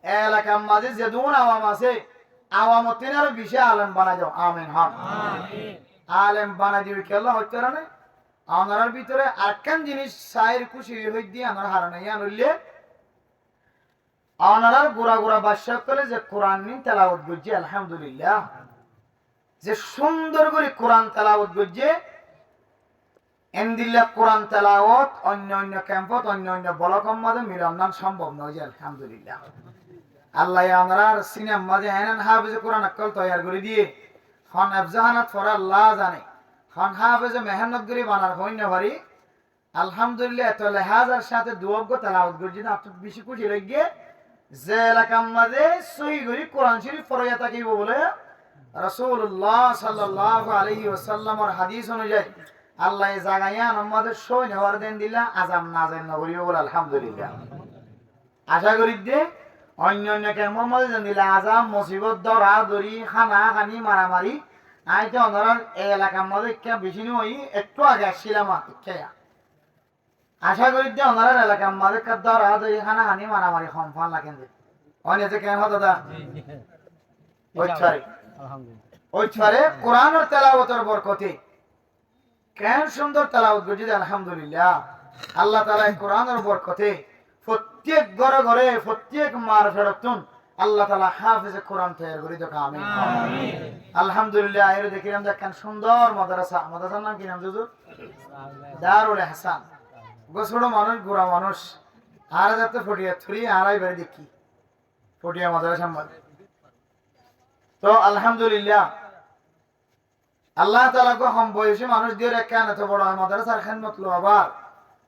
এলাকার মাঝে যেদুন আওয়াম আছে আওয়ামতিন আরো বিষয়ে আলেম বানা যাও আমিন হন আলেম বানা দিবে কি আল্লাহ হইতে রানে ওনার ভিতরে আটকান জিনিস সাইর খুশি হই দিয়ে আমার হারানো ইয়া নইলে ওনার গোড়া বাদশা করে যে কোরআন নিন তেলাওয়াত করছি আলহামদুলিল্লাহ যে সুন্দর করে কোরআন তেলাওয়াত করছে এন্দিল্লাহ কোরআন তেলাওয়াত অন্য ক্যাম্পত অন্য ব্লকের মাঝে মিলন সম্ভব নয় আলহামদুলিল্লাহ আল্লাহ আমরা সিনেমা মাঝে এনান হাফেজ কোরআন আকল তৈয়ার করে দিয়ে খন আফজাহানাত ফরা আল্লাহ জানে খন হাফেজ মেহনত করে বানার হই না পারি আলহামদুলিল্লাহ এত লেহাজার সাথে দুয়াগ্য তেলাওয়াত করছি না আপনি বেশি খুশি লাগিয়ে যে এলাকার মাঝে সহি করে কোরআন শরীফ পড়াইয়া থাকিব বলে রাসূলুল্লাহ সাল্লাল্লাহু আলাইহি ওয়াসাল্লামের হাদিস অনুযায়ী আল্লাহ জাগাইয়া আমাদের সই নেওয়ার দেন দিলা আজাম নাজেল নগরী বলে আলহামদুলিল্লাহ আশা করি যে অন্য কেমন মধ্যে দেন দিলা আজাম মুসিবত দরা দরি খানা খানি মারামারি আইতে অন্যরা এই এলাকার মধ্যে কে বেশি নই একটু আগে আসছিলাম আশা করি যে অন্যরা এলাকার মধ্যে দরা দরি খানা খানি মারামারি সম্পান লাগেন যে অনেকে কেন হতো দা ওই ছাড়ে কোরআনের তেলাওয়াতের বরকতে কেন সুন্দর তেলাওয়াত করছি আলহামদুলিল্লাহ আল্লাহ তাআলা কোরআনের বরকতে প্রত্যেক ঘরে প্রত্যেক মার ফেরতুন আল্লাহ তাআলা হাফেজে কোরআন তৈরি করে দেখ আমিন আলহামদুলিল্লাহ এর দেখিলাম দেখেন সুন্দর মাদ্রাসার নাম কি নাম হুজুর দারুল ইহসান গোছড়ো মানুষ গোড়া মানুষ আর যাতে ফটিয়া থুরি আড়াই বাড়ি দেখি ফটিয়া মাদ্রাসা মধ্যে তো আলহামদুলিল্লাহ আল্লাহ তাআলা কো কম বয়সী মানুষ দিয়ে কেন এত বড় মাদ্রাসার খেদমত লো আবার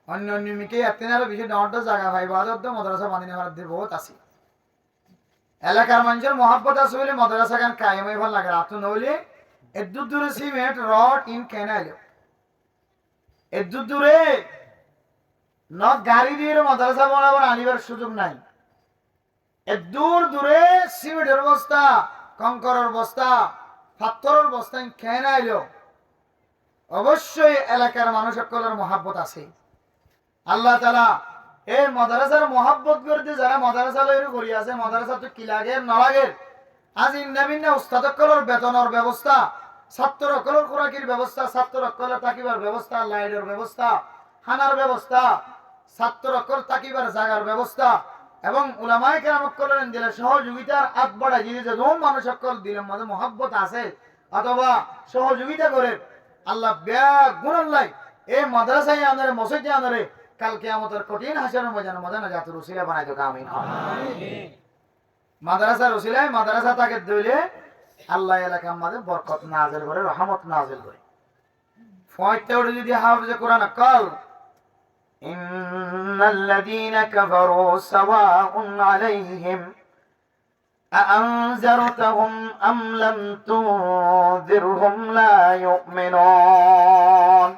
অন্য মিকে এতনারও বেশি ডাউনটা জায়গা ভাই বাজার তো মাদ্রাসা বানিয়ে নেওয়ার দিয়ে বহুত আছে এলাকার মানুষের মহব্বত আছে বলে মাদ্রাসা গান কায়েম হয়ে ভালো লাগে রাতু নইলে এদুর দূরে সিমেন্ট রড ইন কেনাইল এদুর দূরে ন গাড়ি দিয়ে মাদ্রাসা বানাবার আনিবার সুযোগ নাই এদুর দূরে সিমেন্টের বস্তা কঙ্করের বস্তা পাথরের বস্তা কেনাইল অবশ্যই এলাকার মানুষ সকলের মহাব্বত আছে। আল্লাহ তাআলা এই মাদ্রাসার মহাব্বত করতে যারা মাদ্রাসা লইরে করি আছে, মাদ্রাসা তো কি লাগে না লাগে, আজ ইন্নাবিন্না উস্তাদকলের বেতনের ব্যবস্থা, ছাত্রসকলের খোরাকির ব্যবস্থা, ছাত্রসকলের থাকিবার ব্যবস্থা, লাইটের ব্যবস্থা, খানার ব্যবস্থা, ছাত্রসকল থাকিবার জায়গার ব্যবস্থা এবং উলামায়ে কেরামসকলের দিলে সহযোগিতার হাত বাড়াই দিয়ে যে মানুষ সকল দিলের মধ্যে মহাব্বত আছে অথবা সহযোগিতা করে আল্লাহ গুণাল্লাহ এই মাদ্রাসায় আনারে মসজিদে আনারে কালকে আমাদের কঠিন হাসরের ময়দানে জাতুর উসিলা বানাই দেব। আমিন। মাদ্রাসার উসিলায় মাদ্রাসা তাকে দইলে আল্লাহ এলাকার মধ্যে বরকত নাযিল করে, রহমত নাযিল করে। ফয়তে ওরে যদি হাফেজে কোরআন কল ইন্নাল্লাযীনা কাফারু সাওয়াউন আলাইহিম আআনজারতাহুম আম লাম তুনযিরহুম লা ইউমিনুন।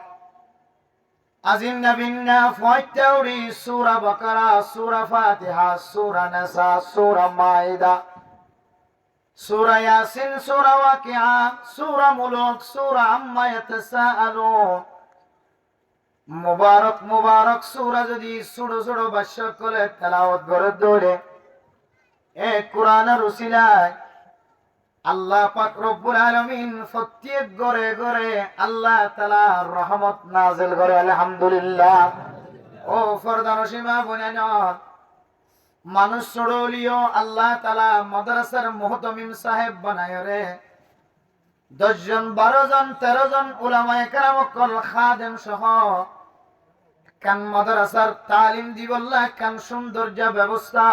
আজিম নবিন্না ফয়তাউরি সূরা বাকারা, সূরা ফাতিহা, সূরা নিসা, সূরা মাইদা, সূরা ইয়াসিন, সূরা ওয়াকিআ, সূরা মুলক, সূরা আম্মা ইয়াতাসাআলুন, মুবারক মুবারক সূরা যদি ছোট ছোট ভাষ্য করে তেলাওয়াত করে দৌড়ে এ কোরআনের উসিলায় আল্লাহ পাক রব্বুল আলামিন প্রত্যেক ঘরে ঘরে আল্লাহ তাআলা রহমত নাযিল করে। আলহামদুলিল্লাহ। ও ফরদান সীমা বনেন মানুষ ছড়লিও আল্লাহ তাআলা মাদ্রাসার মুহতামিম সাহেব বানায় রে 10 জন 12 জন 13 জন উলামায়ে কেরাম কল খাদেম সহ কান মাদ্রাসার তালিম দিবল্লাহ কান সৌন্দর্য ব্যবস্থা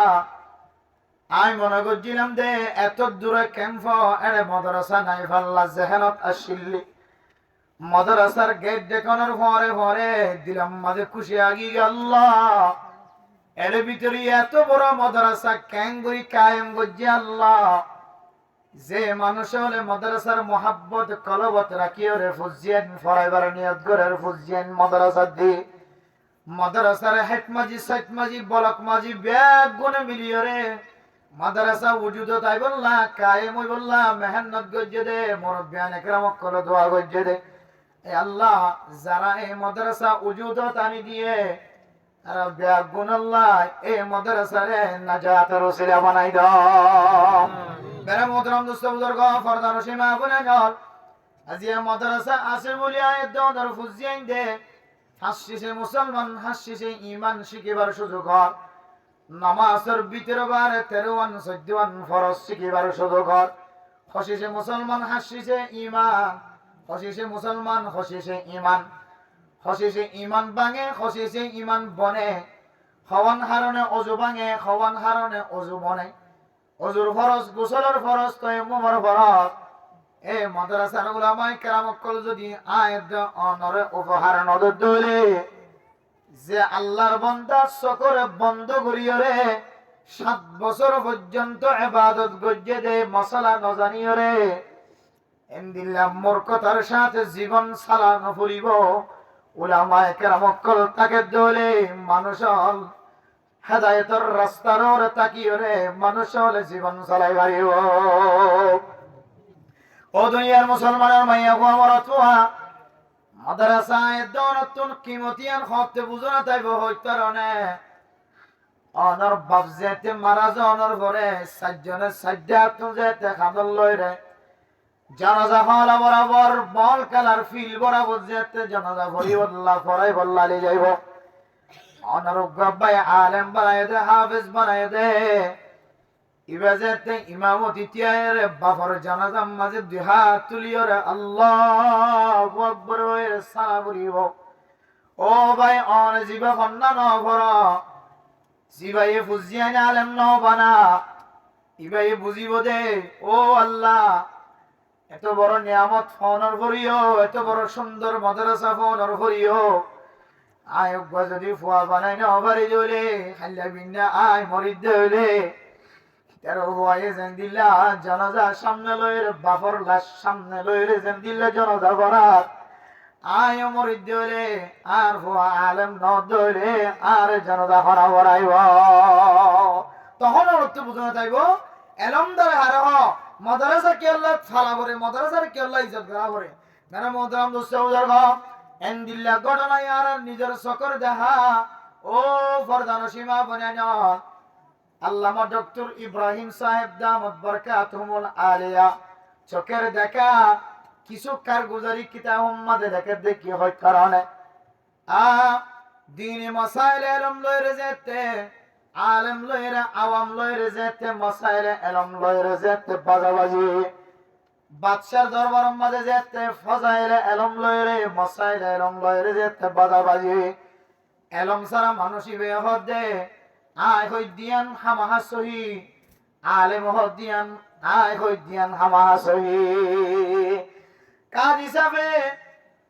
আমি মনে করছিলাম দে এত দূরে ক্যাম্প এর মাদ্রাসা নাই ফাল্লা জেহেনত আসিল্লি মাদ্রাসার গেট দেখানোর পরে পরে দিলাম মাঝে খুশি আগি আল্লাহ এর ভিতরে এত বড় মাদ্রাসা ক্যাঙ্গুই কায়েম গজ্জি আল্লাহ যে মানুষ হলে মাদ্রাসার মোহাব্বত কলবত রাখিও রে ফুজিয়েন ফরাইবার নিয়ত করে ফুজিয়েন মাদ্রাসা দি মাদ্রাসার হেড মাজি সাইট মাজি বলক মাজি ব্যাগ গুনে মিলিও রে মাদ্রাসা উজুদ তাই বললা কায়েম হই বললা মেহনত গজ্জে দে মুরব্বিয়ান একরাম কল দোয়া গজ্জে দে এ আল্লাহ যারা এই মাদ্রাসা উজুদ তানি দিয়ে আর ব্যাগ গুণ আল্লাহ এই মাদ্রাসারে নাজাতের ওসিলা বানাই দাও। মেরে মোহতরম দোস্ত বুজুর্গ ফরদান সীমা গুনে জল আজিয়া মাদ্রাসা আছে বলি আয়াত দর ফুজিয়াইন দে হাসিসে মুসলমান হাসিসে ঈমান শিখিবার সুযোগ হয় নামাজের ভিতরে বারে 13 14 ফরজ শিখিবার সুযোগ হয় হাসিসে মুসলমান হাসিসে ঈমান হাসিসে মুসলমান হাসিসে ঈমান হাসিসে ঈমান ভাঙে হাসিসে ঈমান বনে খাওয়ান হারনে ওযু ভাঙে খাওয়ান হারনে ওযু বনে ওযুর ফরজ গোসলের ফরজ তায়াম্মুমের ফরজ এ মাদ্রাসার উলামায়ে কেরাম কল যদি আয়াত অনরে উপহার নদর দলে যে আল্লাহর বান্দা সকরে বন্ধ করিও রে 7 বছর পর্যন্ত ইবাদত গজ্জে দে মশলা ন জানিও রে ইনদিল্লাহ মরকতার সাথে জীবন চালানো ফুরিব উলামায়ে কেরাম কল তাকে দলে মানুষল হেদায়েতের রাস্তার ওরে তাকিও রে মানুষল জীবন চালাই পারিব। ও দুনিয়ার মুসলমানের মাইয়া গো আমার তোয়া মাদ্রাসায় দনতুন কিমতিয়ান হতে বুঝনা তাইব হইতারনে অনর বাপ যেতে মারা জনের ঘরে সাজ্জনে সাজ্জা তুন যেতে খাদল লইরে জানাজা হলা বরাবর বল কালার ফিল বরাবর যেতে জানাজা ভরি আল্লাহ ফরাই বল্লালি যাইব অনর গব্বাই আলেম বানায় দে হাফেজ বানায় দে ইবাজতে ইমামতি তিয়ারে বাফর জানাজা মাঝে দুই হাত তুলিও রে আল্লাহু আকবার ওরে সালাম করিব। ও ভাই অন জিবা ফন্না ন ভর জিবায়ে ফুজিয়ান আলেম ন বানা ইবায়ে বুঝিব দে ও আল্লাহ এত বড় নিয়ামত ফোনর করিও এত বড় সুন্দর মাদ্রাসা ফোনর করিও আয় যদি ফুয়া বানাই ন বাড়ি জলে খাল্লা বিন্না আয় মরিদ দেলে 13 ভয়ে জেন্দিল্লা জানাজা সামনে লইরে বাফর লাশ সামনে লইরে জেন্দিল্লা জানাজা করার আয় মরিদ দেলে আর ফুয়া আলেম ন দলে আর জানাজা করা বরাইব তখন অর্থ বুঝনা তাইব এলম দ্বারা হার মাদ্রাসা কে আল্লাহ ফালা করে মাদ্রাসার কে আল্লাহ ইজ্জত করা করে মেরা মোহতারাম দোস্ত বুজুর্গ এন্দিল্লা ঘটনা আর নিজের চকর দেখা ও ফরদান সীমা বনান আল্লামা ডক্টর ইব্রাহিম সাহেব দামত বরকাতুহুল আলিয়া চোখের দেখা কিছু কারগুজারি কিতাব উম্মাদে দেখি হয় কারণে দীনি মাসাইল ইলম লইরে যেতে আলেম লইরে আওয়াম লইরে যেতে মাসাইল ইলম লইরে যেতে বাজাবাজি বাদশার দরবার মাঝে যেতে ফজাইল ইলম লইরে মাসাইল ইলম লইরে যেতে বাজাবাজি ইলম সারা মানুষই বেহদ দে আয় হই দিয়ান হামাহা সহি আলেম হদিয়ান আয় হই দিয়ান হামাহা সহি কাজ হিসাবে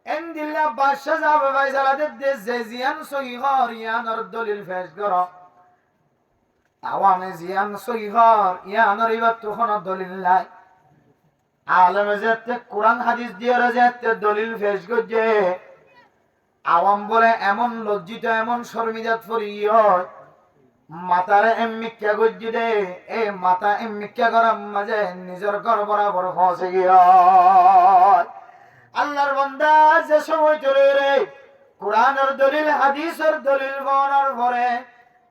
এন্দিল্লা বাদশা যাবে ভাই জালাদের দেশ যে জিয়ান সহি হর ইয়ানর দলিল পেশ করো আওয়ামে জিয়ান সহি হর ইয়ানর ইবার তখন দলিল নাই আলেমে যেতে কোরআন হাদিস দিয়ে যেতে দলিল পেশ করছে আওয়াম বলে এমন লজ্জিত এমন শর্মিজাত ফরি হয় মাতারে এমনিকা গজ্জি দে এ মাতা এমনিকা গরম মাঝে নিজের ঘর বরাবর পৌঁছে গিয়ে আল্লাহর বান্দা যে সময় চলে রে কোরআনের দলিল হাদিসের দলিল বর্ণনার পরে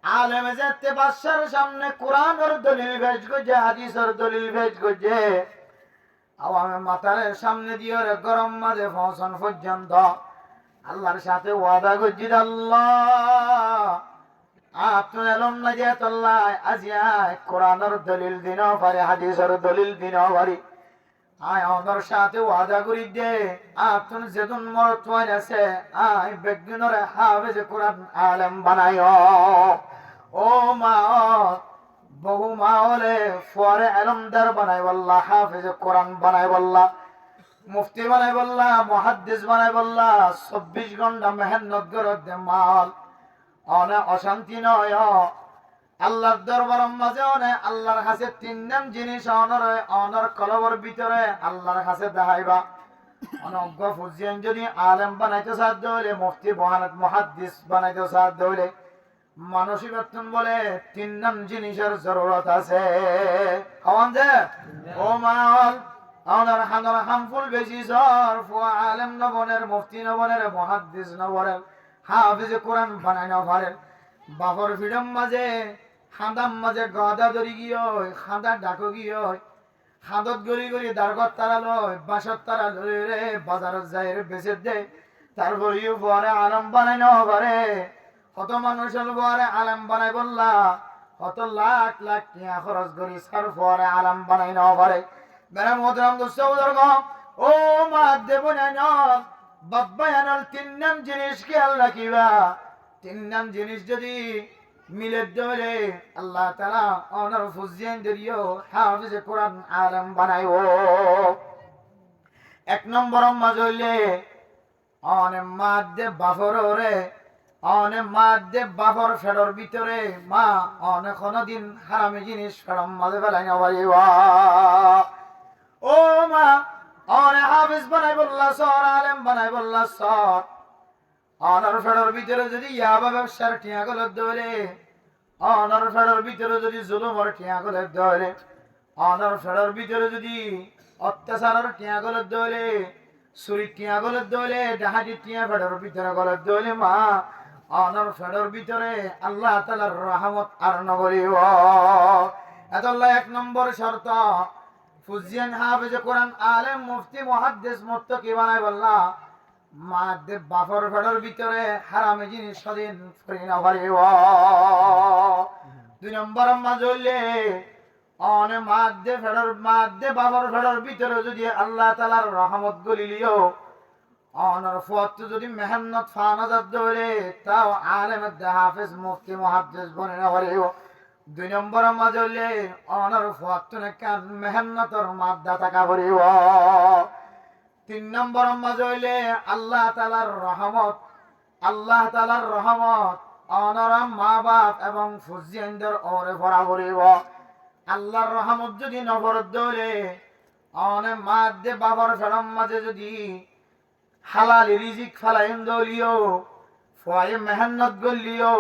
আলেমে যেতে বাদশার সামনে কোরআনের দলিল পেশ করছে হাদিসের দলিল পেশ করছে আওয়ামে মাতারে সামনে দিয়ে গরম মাঝে পৌঁছান পর্যন্ত আল্লাহর সাথে ওয়াদা করছি আল্লাহ আপনার এলম না যে আল্লাহ আজিয়ায় কোরআনের দলিল দিন পারে হাদিসের দলিল দিন পারি আয় আমার সাথে ওয়াদা করি দে আপনি যেদিন মরত আছে আয় বেগুনের হাফেজ কোরআন আলেম বানায় ও মা বহু মা হলে পরে এলমদার বানাই বললা হাফেজ কোরআন বানাই বললা মুফতি বানাই বললা মুহাদ্দিস বানাই বললা 24 ঘন্টা মেহনত করে দে মাল অনে অশান্তি নয় আল্লাহর দরবার মাঝে অনে আল্লাহর কাছে তিন নাম জিনিস অনর কলবর ভিতরে আল্লাহর কাছে দেখাইবা অনজ্ঞ ফুজিয়ান যদি আলেম বানাইতে সাধ্য হইলে মুফতি বহানত মুহাদ্দিস বানাইতে সাধ্য হইলে মানসিক বেতন বলে তিন নাম জিনিসের জরুরত আছে হওয়ান যে ও মাল অনর হানর হামফুল বেশি সর ফুয়া আলেম নবনের মুফতি নবনের মুহাদ্দিস নবনের হাফিজ কোরআন বানাই না পারেন বাপর ফিডম মাঝে খাঁদাম মাঝে গদা ধরি গিয়ে খাঁদা ডাকো গিয়ে খাঁদত গড়ি গড়ি দারগত তারা লয় বাসত তারা লই রে বাজারত যায় রে বেচে দে তারপরেও বরে আলম বানাই না পারে কত মানুষের বরে আলম বানাই বললা কত লাখ লাখ টিয়া খরচ করি সার বরে আলম বানাই না পারে মেরা মোহতারাম দোস্ত বুজুর্গ ও মা দেব না বাব্বায়ানাল তিন নাম জিনিস খেয়াল রাখিবা তিন নাম জিনিস যদি মিলে ধরে আল্লাহ তাআলা অনার ফুজিয়ান দিও হাফেজ কোরআন আলেম বানাইও এক নম্বর মাজলে অনে মাদে বাফররে অনে মাদে বাফর ফেডর ভিতরে মা অনে কোনদিন হারামি জিনিস ফেরম মাঝে ফেলাই না পারিবা ও মা অনে হাফেজ বানাই বললা সর আলেম বানাই বললা সর অনার ফেডর ভিতরে যদি ইয়াবা ব্যবসার টিয়া গলত ধরে অনার ফেডর ভিতরে যদি জুলুমর টিয়া গলত ধরে অনার ফেডর ভিতরে যদি অত্যাচারের টিয়া গলত ধরে চুরি টিয়া গলত ধরে ডাহাতি টিয়া ফেডর ভিতরে গলত ধরে মা অনার ফেডর ভিতরে আল্লাহ তাআলার রহমত আর নগরিব এতল্লাহ এক নম্বর শর্ত ফুজিয়ান হাফেজ কোরআন আলেম মুফতি মুহাদ্দিস মুত্তাকি বানাই বললা মাদে বাফর ফেডর ভিতরে হারামে জিনিস স্বাধীন করি না পারিব দুই নম্বর মাজলে অনে মাদে বাফর ফেডর ভিতরে যদি আল্লাহ তাআলার রহমত গলিলিও অনর ফত যদি মেহনত ফানাজাত ধরে তাও আলেম হাফেজ মুফতি মুহাদ্দিস বনে না পারিব দুই নম্বর মাজলে অনর ফত কান মেহনতর মাদ্দা টাকা পারিব তিন নম্বর মাজলে আল্লাহ তাআলার রহমত অনর মা বাপ এবং ফুজিয়ানদের ওরে ভরা পড়িব আল্লাহর রহমত যদি নবর দলে অনে মাদে বাবার ফেরম মাঝে যদি হালাল রিজিক ফালাইন দলিও ফয়ে মেহনত গলিও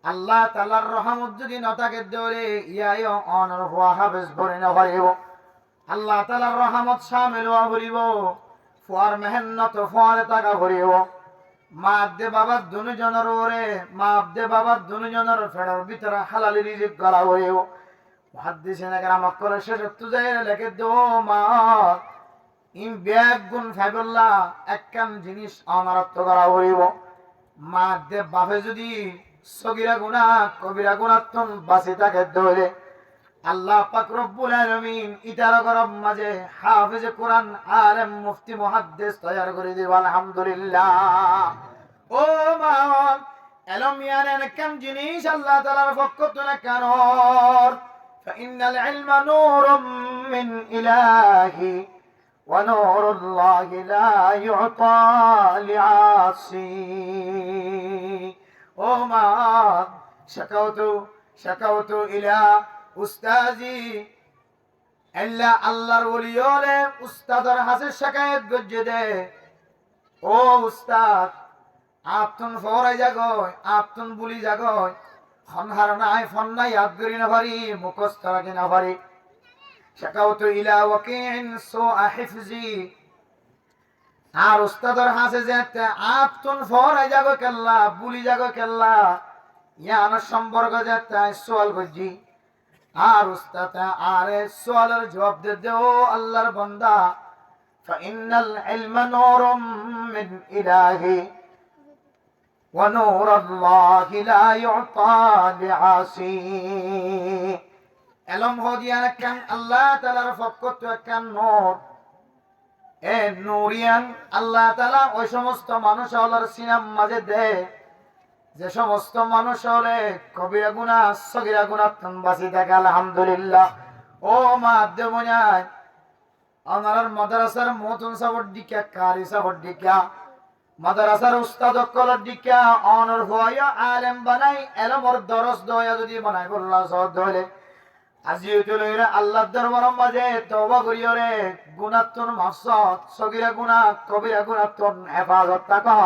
আল্লাহ তাআলার রহমত যদি নতাকে দলে ইয়াই অনর হওয়া হাফেজ ভরে না পারিব আল্লাহ তাআলার রহমত শামিল হওয়া বলিব ফুয়ার মেহনত ফুয়ারে টাকা ভরিব মা দে বাবার দুজনের ওরে মা দে বাবার দুজনের ফেরার ভিতরে হালালি রিজিক গলা ভরিব মুহাদ্দিসিন একরাম করে শেষ তুজাই লেখে দো মা ইম ব্যাগ গুণ ফাইবুল্লাহ একখান জিনিস অনারত্ব করা হইব মা দে বাপে যদি সগিরা গুনাহ কবিরা গুনাহ বাঁচি থাকে ধরে আল্লাহ পাক রব্বুল আলামিন ইতারা গরব মাঝে হাফেজে কোরআন আলেম মুফতি মুহাদ্দিস তৈয়ার করে দিব আলহামদুলিল্লাহ। ও মা এলম ইয়ানেন কেন জিনিস আল্লাহ তাআলার পক্ষ থেকে কানর ফাইনাল ইলমা নূরুম মিন ইলাহি ওয়া নূরুল্লাহি লা ইউতা লিআসি। ও মা শাকাউতু ইলা উস্তাজি আল্লাহ আল্লাহর ওলি হলে উস্তাদের হাতে শিকায়ত গজ্জে দে ও উস্তাদ আপতুন ফরাই জাগয় আপতুন বুলি জাগয় ফনহার নাই ফন্নাই আদগরি না পারি মুখস্থ রাখি না পারি শাকাউতু ইলা ওয়াকিন সুআ হিফজি আর উস্তাদের হাতে যেতে আপতুন ফরাই জাগয় কেল্লা বুলি জাগয় কেল্লা ইয়ান সম্পর্ক যেতে সওয়াল গজ্জি আর উস্তাদ আরে সওয়ালের জবাব দে দেও আল্লাহর বান্দা ফাইনাল ইলমা নূরুম মিন ইলাহি ওয়া নূরুল্লাহি লা ইউতা লিআসি। ইলম হদিয়ান কান আল্লাহ তাআলার পক্ষ থেকে কান নূর এ নূরিয়ান আল্লাহ তাআলা ওই সমস্ত মানুষ হলার সিনাম মাঝে দে যে সমস্ত মানুষ হলে কবিরা গুনাহ সগীরা গুনাহ বাঁচি থাকে আলহামদুলিল্লাহ। ও মা দেবনায় আমার মাদ্রাসার মতন সাবর দিকা কারি সাবর দিকা মাদ্রাসার উস্তাদ কলর দিকা অনর হইয়া আলেম বানাই এলমর দরস দয়া যদি বানাই বললা সদ ধরে আজিও চলইরা আল্লাহর দরবার মাঝে তওবা করিও রে গুনাহতন মাফসাদ সগীরা গুনাহ কবিরা গুনাহতন হেফাজত থাকো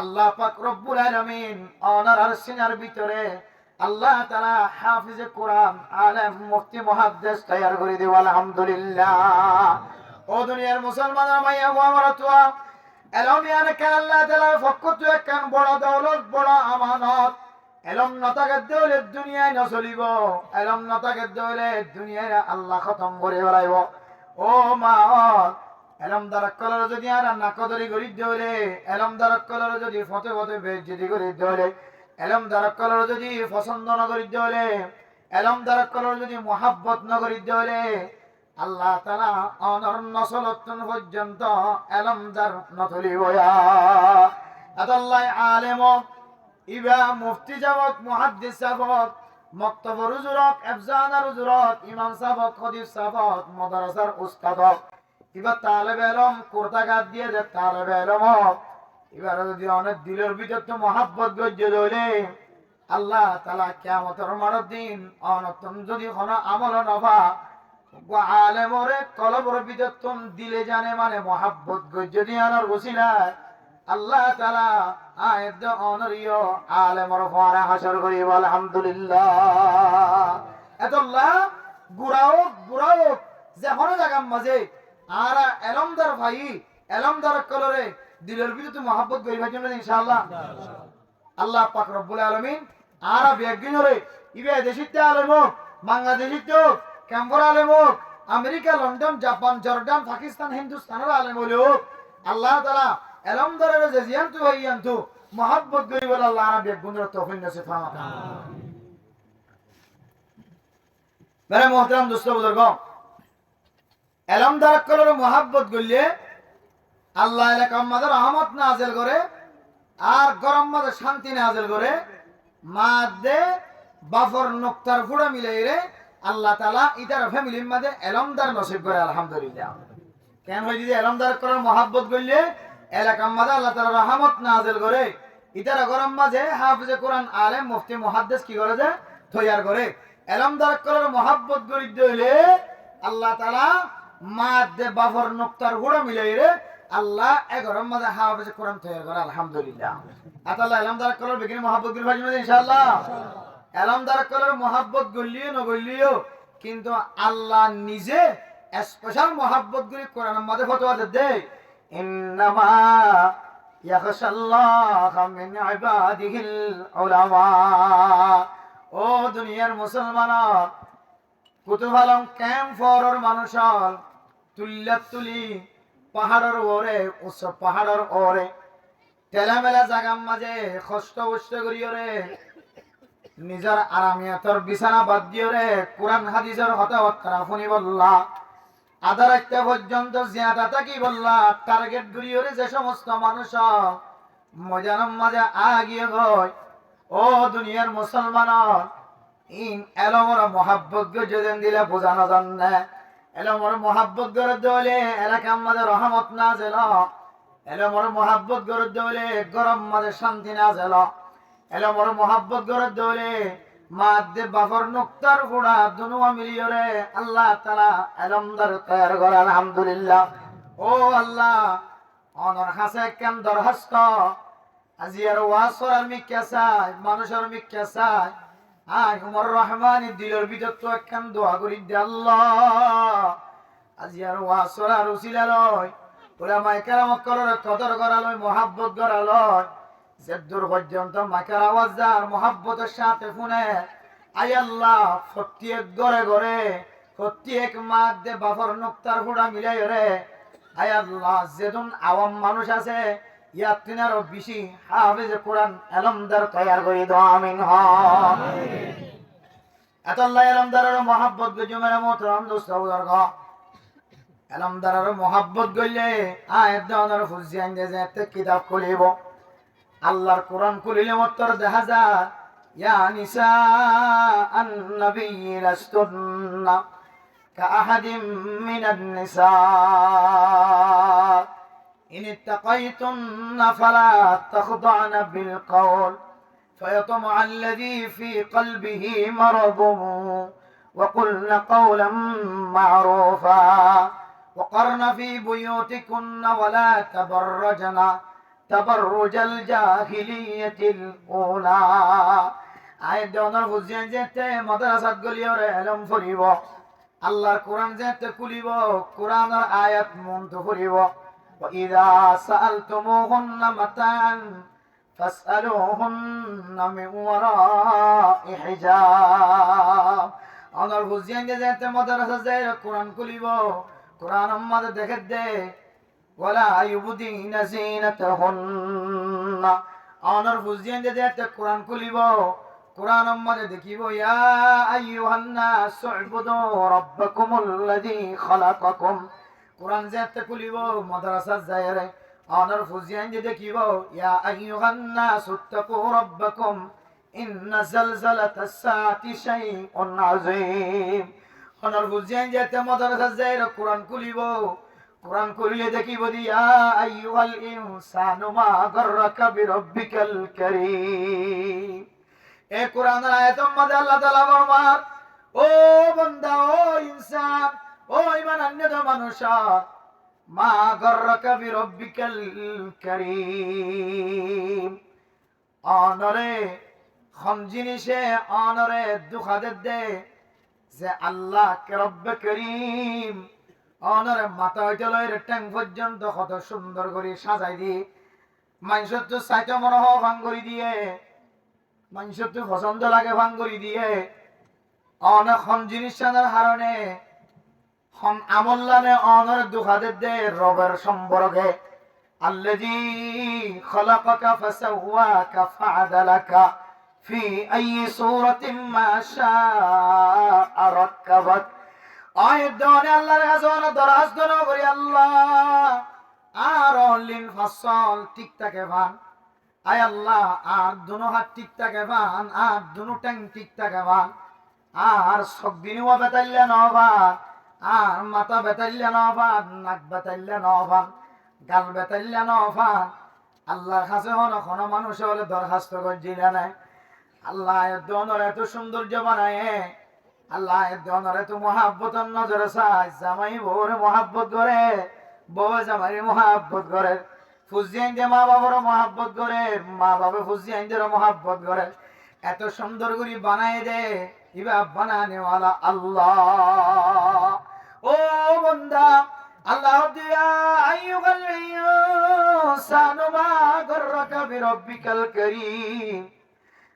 আল্লাহ পাক রব্বুল আলামিন ওনার আরশিনার ভিতরে আল্লাহ তাআলা হাফিজে কোরআন আলেম মুফতি মুহাদ্দিস তৈয়ার করে দিব আলহামদুলিল্লাহ। ও দুনিয়ার মুসলমানরা মাইয়া ও আমার তোয়া এলম ইয়ানে কেন আল্লাহ তাআলার পক্ষ থেকে কেন বড় দৌলত বড় আমানত এলম নতাকে দৌলে দুনিয়ায় না চলিব এলম নতাকে দৌলে দুনিয়ায় আল্লাহ খতম করে বেড়াইব। ও মা এলম দ্বারা কলর যদি আর নাকদরি করি দৌলে এলম দ্বারা কলর যদি ফতে ফতে বেজ্জতি করি দৌলে এলম দ্বারা কলর যদি পছন্দ ন করি দৌলে এলম দ্বারা কলর যদি মোহাব্বত ন করি দৌলে আল্লাহ তাআলা অনর নসলতন পর্যন্ত এলম দ্বার নথলিব আদাল্লাহ আলেম ইবা মুফতি যাবত মুহাদ্দিস যাবত মক্তবর হুজুরত আফজানার হুজুরত ইমাম সাহেব খতিব সাহেব মাদ্রাসার উস্তাদ এবার তালেবে এলম কোরতাঘাত দিয়ে যে তালেবে এলম এবার যদি অনেক দিলের ভিতর তো মহাব্বত গজ্জে ধরে আল্লাহ তাআলা কিয়ামতের মাঠের দিন অনতন যদি কোনো আমল নবা আলেমরে কলবর ভিতর তুম দিলে জানে মানে মহাব্বত গজ্জে দিয়ে আনার বসিলায় আল্লাহ তাআলা আয়াত অনরিয় আলেমর ফারা হাসর করি আলহামদুলিল্লাহ। এতল্লাহ গুড়াও যে হন জায়গার মাঝে আর এলমদার ভাই এলমদার কলরে দিলের ভিতরে মহাব্বত গরিবার জন্য ইনশাআল্লাহ আল্লাহ পাক রব্বুল আলামিন আর বেগিনরে ইবে দেশিতে আলেম বাংলাদেশিত ক্যাম্বর আলেম America London Japan Jordan Pakistan হিন্দুস্তানের আলেম হলো আল্লাহ তাআলা এলমদারের যে জিয়ান্তু হইয়ান্তু মহাব্বত গরিবার আল্লাহ আর বেগুনর তৌফিক নসিব ফরমাতা আমিন। মেরে মোহতারাম দোস্ত বুজুর্গ এলমদার কলর মোহাব্বত গলিয়ে আল্লাহ এলাকা মাদের রহমত নাযিল করে আর গরম মাঝে শান্তি নাযিল করে মাদে বাফর নক্তার ফুড়া মিলাই রে আল্লাহ তাআলা ইতার ফ্যামিলির মাঝে এলমদার নসিব করে আলহামদুলিল্লাহ। কেন হই দিদি এলমদার কলর মোহাব্বত গলিয়ে এলাকা মাঝে আল্লাহ তাআলা রহমত নাযিল করে ইতার গরম মাঝে হাফিজে কোরআন আলেম মুফতি মুহাদ্দিস কি করে যে তৈয়ার করে এলমদার কলর মোহাব্বত গরি দিলে আল্লাহ তাআলা মাদে বাফর নক্তার ফুড়া মিলাই রে আল্লাহ এগরম মাঝে হাফিজে কোরআন তৈয়ার করে আলহামদুলিল্লাহ। আতাল্লাহ এলমদার কলর বিকিনি মোহাব্বত গরি ভাজি মাঝে ইনশাআল্লাহ এলমদার কলর মোহাব্বত গলিও ন গলিও কিন্তু আল্লাহ নিজে স্পেশাল মোহাব্বত গরি কোরআন মাঝে ফতোয়া দেয় ইন্নামা ইয়াখশাল্লাহা মিন ইবাদিহিল উলামা। ও দুনিয়ার মুসলমান, কুতুবালং ক্যাম্প ফরর মানুষল তুল্লি পাহাড়ের ওরে, উচ্চ পাহাড়ের ওরে তেলামেলা জাগার মাঝে কষ্ট কষ্ট করিয়রে নিজের আরামিয়াতর বিছানা বাদ দিয়রে কোরআন হাদিসের হতাহত শুনি বললা আধা রাখতে পর্যন্ত জিয়াদা থাকি বললা টার্গেট করিয়রে যে সমস্ত মানুষ মজার মাঝে আগিয়ে গয়। ও দুনিয়ার মুসলমান, ইন এলমর মহাব্বত যেদিন দিলে বোঝানো যান না, এলমর মহাব্বত গড়ে দলে এলাকার মাঝে রহমত না জেল, এলমর মহাব্বত গড়ে দলে গরম মাঝে শান্তি না জেল, এলমর মহাব্বত গড়ে দলে মাদ্দে বাফর নুক্তার গুড়া দুনুয়া মিলিয়রে আল্লাহ তাআলা এলমদার তৈয়ার করে। আলহামদুলিল্লাহ। ও আল্লাহ, অনর হাসে কেন দরখাস্ত আজি আর ওয়াসর মিক্কা চাই, মানুষের মিক্কা চাই, আয় উমর রহমানি দিলের ভিতর তো একখান দোয়া করি দে আল্লাহ। আজি আর ওয়াসর আর উসিলা লয় উলামায়ে কেরামত করার কদর করা লয়, মহাব্বত করা লয়, যে দূর পর্যন্ত মাকের আওয়াজ যার মহাব্বতের সাথে শুনে আয় আল্লাহ প্রত্যেক ঘরে ঘরে প্রত্যেক মাঠ দে বাফর নুক্তার ফুড়া মিলাই রে আয় আল্লাহ যেদিন আওয়াম মানুষ আছে ইয়ার তিনারও বেশি হাফেজ কোরআন এলমদার তৈয়ার করে দাও। আমিন। এত আল্লাহ এলমদারের মহাব্বত গজু মেরে মোহতরম দোস্ত বুজুর্গ, এলমদারের মহাব্বত গইলে আয়াত দেওয়ার ফুজি আইন যে একটা কিতাব খুলিব, আল্লাহর কোরআন খুলিলে মত্তর দেখা যায় ইয়া নিসা আন নবী লাস্তুন্না কাআহাদিম মিনান নিসা ইন ইত্তাকাইতুন্না ফালা তাখদা'না বিল কওল فيطمع الذي في قلبه مرض وقلن قولا معروفا وقرن في بيوتكن ولا تبرجن تبرج الجاهلية الأولى। আয়াত দেওয়ার বুঝিয়ে যেতে মাদ্রাসাত গলিয়র এলম ফুরিব, আল্লাহর কোরআন যেতে কুলিব, কোরআনের আয়াত মন্ত ফুরিব। وإذا سألتموهن متاعا فاسألوهن من وراء حجاب। আমার বুঝিয়ে যেতে মাদ্রাসা যায় কোরআন কুলিব, কোরআন আমাদের দেখে দে ওয়ালা ইউবদিনা জিনাতাহুন্না। আমার বুঝিয়ে যেতে কোরআন কুলিব, কোরআন আমাদের দেখিব ইয়া আইয়ুহান নাস উবুদু রাব্বাকুমুল্লাযী খালাকাকুম। কোরআন যেতে কুলিব মাদ্রাসা যায় রে আমার বুঝিয়ে দেখিব ইয়া আইয়ুহান নাস ইত্তাকু রাব্বাকুম ইন্না জালজালাতাস সাআতি শাইউন আযীম। আমার বুঝিয়ে যেতে মাদ্রাসা যায় রে কোরআন কুলিব, কোরআন করিলে দেখিব দিয়া আইয়ুহাল ইনসানু মা গাররাকা বিরাব্বিকাল কারীম। এ কোরআনের আয়াতের মধ্যে আল্লাহ তাআলা ফরমান ও বান্দা, ও ইনসান, ও ঈমানান্বিত মানুষ, মা গাররাকা বিরাব্বিকাল কারীম, অনরে কোন জিনিসে অনরে দুঃখা দে যে আল্লাহ কে রব্বে করিম অনার মাথা হইতে লয়ের ট্যাং পর্যন্ত কত সুন্দর করে সাজাই দিয়ে মানুষের তো সাইতে মনে হয় ভাঙ্গরি দিয়ে, মানুষের তো পছন্দ লাগে ভাঙ্গরি দিয়ে অনেক হন জিনিস জানার হারণে হন আমল্লানে অনার দুঃখাদের দে রবের সম্পর্কে আল্লাযী খালাকাকা ফাসাওয়াকা ফাআদালাকা ফি আইয়ি সূরাতিন মা শাআ রাক্কাবাক। আয়াত দেওয়ানে আল্লাহর কাছে দরখাস্ত করি আল্লাহ আর লিন ফাসল ঠিক থাকে ভান, আয় আল্লাহ আর দুনো হাত ঠিক থাকে ভান, আর দুনো ট্যাং ঠিক থাকে ভান, আর সব দিনও বেতাইলে নবান, আর মাথা বেতাইলে নবান, নাক বেতাইলে নবান, গাল বেতাইলে নবান। আল্লাহর কাছে কোন মানুষ হলে দরখাস্ত করছিলেন না আল্লাহ দোনোর এত সৌন্দর্য বানায়, আল্লাহ দোনোর এত মহাব্বতের নজরে চায়, জামাই বউর মহাব্বত করে, বউ জামাই মহাব্বত করে, ফুজিয়ান দিয়ে মা বাবার মহাব্বত করে, মা বাবা ফুজিয়ানদের মহাব্বত করে, এত সুন্দর করে বানায় দে ইবা বানানেওয়ালা আল্লাহ। ও বান্দা, আল্লাহ দিয়া আইয়ুহাল ইনসানু মা গররাকা বিরাব্বিকাল কারীম,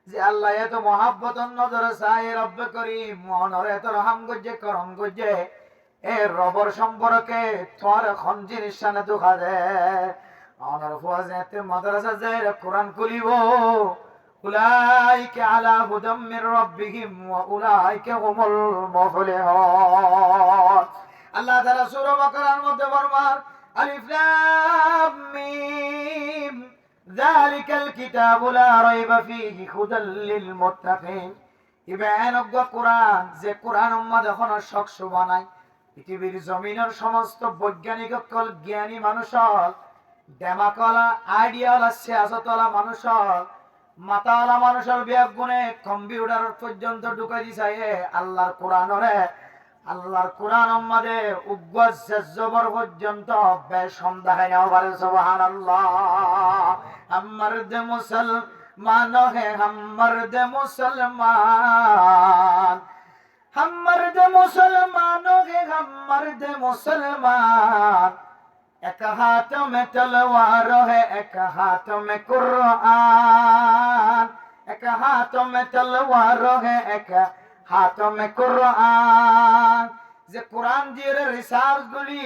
যে আল্লাহ এত মহাব্বতন নজর চাই রব্বে করিম মনের এত রহম গজ্জে করম গজ্জে এ রবর সম্পর্কে তোমার খঞ্জির সানে দুঃখা দে অনর ফুয়াজেতে মাদ্রাসা যায় কোরআন খুলিব উলাইকা আলা হুদাম মির রাব্বিহিম ওয়া উলাইকা হুমুল মুফলিহুন। আল্লাহ তাআলা সূরা বাকারার মধ্যে ফরমান আলিফ লাম মিম যালিকাল কিতাবু লা রাইবা ফীহি হুদাল লিল মুত্তাকিন। ইবানজ্ঞ কোরআন, যে কোরআন উম্মাহ যখন শখস বানায় পৃথিবীর জমিনের সমস্ত বৈজ্ঞানিক অকল জ্ঞানী মানুষ ডেমাকলা আইডিয়ালা সিয়াসতলা মানুষ মাতাওয়ালা মানুষের বিয়াক গুণে কম্পিউটার পর্যন্ত ঢুকাই দিছে আল্লাহর কোরআনরে। আল্লাহর কোরআন আমাদের উগ্র জবর পর্যন্ত বেশম দেখায় না পারে। সুবহানাল্লাহ। আমার দে মুসলমান হে আমার দে মুসলমান, हमर दे मुसलमानों के हमर दे मुसलमान, एक हाथ में तलवार है एक हाथ में कुरान, एक हाथ में तलवार है एक हाथ में कुरान। যে কোরআন দিয়ে রিসার্চ গুলি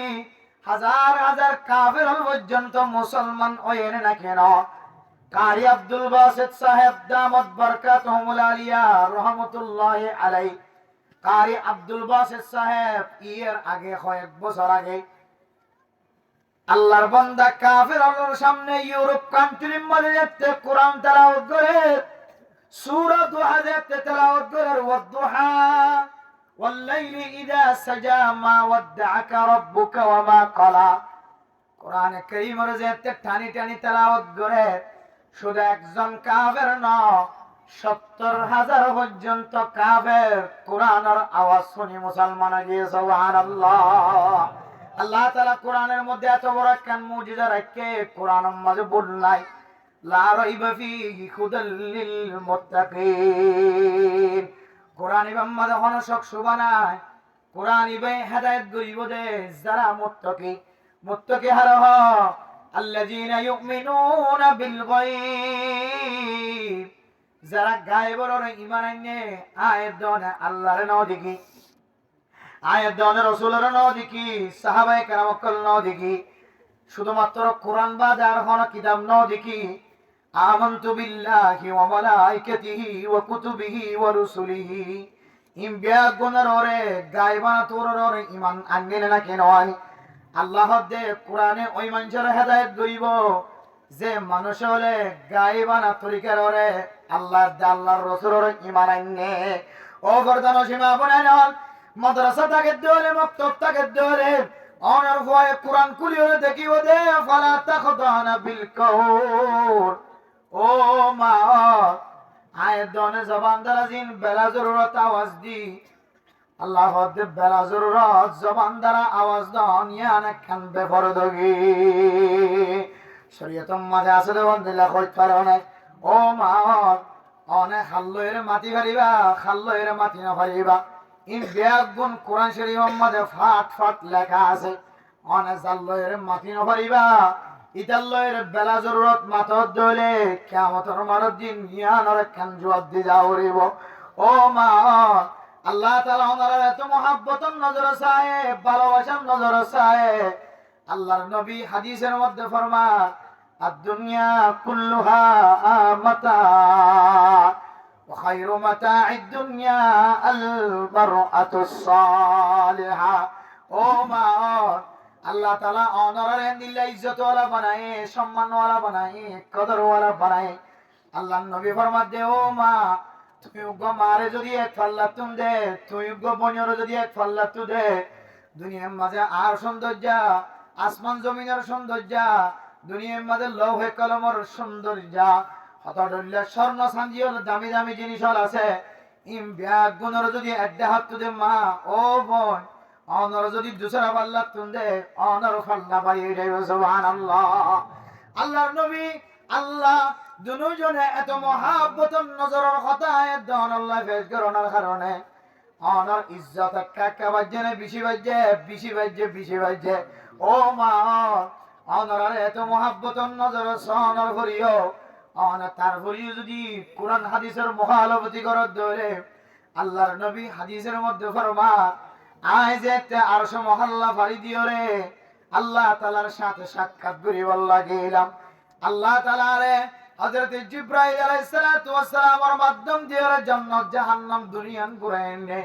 হাজার হাজার কাফের পর্যন্ত মুসলমান হয়েন না কেন, কারি আব্দুল বাসিত সাহেব দামত বরকাতুহুল আলিয়া রহমাতুল্লাহি আলাইহি, কারি আব্দুল বাসিত সাহেব এর আগে কয়েক বছর আগে আল্লাহর বান্দা কাফেরদের সামনে ইউরোপ কান্ট্রির মধ্যে কোরআন তেলাওয়াত করে সূরা দুহা তেলাওয়াত করে ওয়াদুহা ওয়াল্লাইলি ইযা সাজা মা ওয়াদআকা রাব্বুকা ওয়া মা ক্বালা। কোরআনে কারীমের যে টানি টানি তেলাওয়াত করে শুধু একজন কাফের না ৭০,০০০ পর্যন্ত কাফের কোরআনের আওয়াজ শুনি মুসলমান গিয়ে। সুবহানাল্লাহ। আল্লাহ তাআলা কোরআনের মধ্যে এত বড় একটা মুজিজা রাখে কোরআনের মাঝে বললাই লা রাইবা ফীহি হুদাল লিল মুত্তাকিন। কোরআন ইবাম মাঝে কোন শক সুবানায় কোরআন ইবে হেদায়েত গরিব দে যারা মুত্তাকি, মুত্তাকি হারা হ আল্লাযীনা ইউমিনুনা বিল গায়ব, যারা গায়েবের ঈমান আনে আয়াত দনে আল্লাহর নাম দেখি, আয়াত দনে রাসূলের নাম দেখি, সাহাবায়ে কেরামকল নাম দেখি, শুধুমাত্র কোরআন বাদ আর কোন কিতাব নাম দেখি আমানতু বিল্লাহি ওয়া মালাইকাতিহি ওয়া কুতুবিহি ওয়া রুসুলিহি। ইমবিয়া গুনার ওরে গায়বান তোরর ওরে ঈমান আনবে না কেন? আল্লাহ দে কোরআনে ওই মানুষের হেদায়েত করিব যে মানুষ হলে গায়বান তরিকার ওরে আল্লাহর রাসূলের ঈমান আনে। ও বর্দান সীমা বনাইল মাদ্রাসা তাকে দলে মক্তব তাকে দলে অনার ভয়ে কোরআন কুলিও দেখিও দে ফালা তাখদানা বিল কওল। ও মা আয়াত দনে জবান দারাজিন বেলা জরুরত আওয়াজ দি আল্লাহ দে বেলা জরুরত জবান দ্বারা আওয়াজ দন ইয়ান খান বেফরদগি শরীয়তম মাঝে আসলে বন্দিলা কই কারণে। ও মা অনেক খাল্লয়ের মাটি ফারিবা খাল্লয়ের মাটি না ফারিবা ইন বেগুন কোরআন শরীফের মধ্যে ফাট ফাট লেখা আছে অনেক জাল্লয়ের মাটি না ফারিবা ইতাল্লয়ের বেলা জরুরত মাতত দলে কিয়ামতের মারত দিন ইয়ানর খান জবাব দি যাওরিব। ও মা আল্লাহ তাআলা ওনার এত মহব্বতন নজর চায় ভালোবাসার নজর চায়। আল্লাহর নবী হাদিসের মধ্যে ফরমান আদ-দুনিয়া কুল্লুহা মাতা ওয়া খায়রু মাতা'id দুনিয়া আল মারআতুস সালিহা। ও মা আল্লাহ তাআলা অনরের দিলে ইজ্জত ওয়ালা বানায়, সম্মান ওয়ালা বানায়, কদর ওয়ালা বানায়। আল্লাহর নবী ফরমান দে ও মা তুমি উগ্র মারে যদি এক ফাল্লা তুম দে, তুই উগ্র বনিয়র যদি এক ফাল্লা তু দে, দুনিয়ার মাঝে আর সৌন্দর্য আসমান জমিনের সৌন্দর্য, দুনিয়ার মাঝে লৌহে কলমর সৌন্দর্য, হতডল্য স্বর্ণ চান্দি দামি দামি জিনিস আছে ইম ব্যাগ গুণর যদি একটা হাত তু দে মা ও বোন অনর যদি দুসরা পাল্লা তুম দে অনর ফাল্লা পাইয়ে যাইব। সুবহানাল্লাহ। আল্লাহর নবী আল্লাহ দুজনে এত মহাব্বতন নজরের কথা দন আল্লাহ ফেজ করোনার কারণে অনর ইজ্জত কাকা বাজে না বেশি বাজে বেশি বাজে বেশি বাজে। ও মা অনরার এত মহাব্বতন নজর সনর করিও অন তার করিও যদি কোরআন হাদিসের মুখালফতি করত ধরে আল্লাহর নবী হাদিসের মধ্যে ফরমা আয় যেতে আরশ মহল্লা ফাড়ি দিও রে আল্লাহ তাআলার সাথে সাক্ষাৎ করিব গেলাম। আল্লাহ তাআলা রে হযরত জিবরাইল আলাইহিস সালাতু ওয়াস সালামের মাধ্যম দিয়ে জান্নাত জাহান্নাম দুনিয়ান ঘুরায় নে।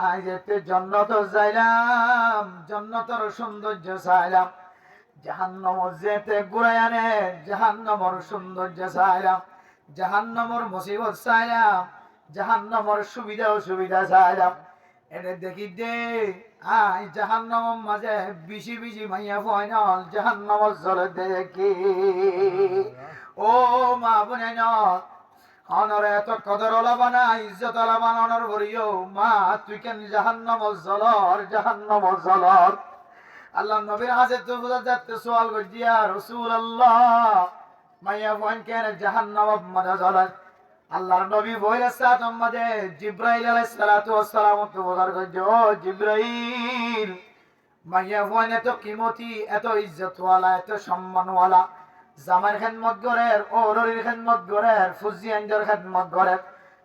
আয় যেতে জান্নাত যাইলাম, জান্নাতের সৌন্দর্য চাইলাম, জাহান্নাম যেতে ঘুরায় আনে জাহান্নামের সৌন্দর্য চাইলাম, জাহান্নামের মুসিবত চাইলাম, জাহান্নামের সুবিধা অসুবিধা চাইলাম। এটা দেখি দে আয় জাহান্নামের মাঝে বিশি বিশি মাইয়া ফাইনাল জাহান্নামের জলে দেখি। ও মা বোনে অনর এত কদর ওলা বানা ইজ্জত ওলা বানানোর ভরিও মা তুই কেন জাহান্নামের জলর জাহান্নামের জলর। আল্লাহ নবীর হাজে তো বুঝা যাচ্ছে সোয়াল গজিয়া রাসূলুল্লাহ মাইয়া ফাইন কেন জাহান্নামের মাঝে জলর। আল্লাহর নবী বইলে সাত উম্মতে জিবরাইল আলাইহিস সালাতু ওয়াস সালাম তো বলার গজ ও জিবরাইল মাইয়া ফাইন এত কিমতি এত ইজ্জত ওয়ালা এত সম্মান ওয়ালা জামার খেদমত গরের ওররির খেদমত গরের ফুজিয়ানদের খেদমত গরের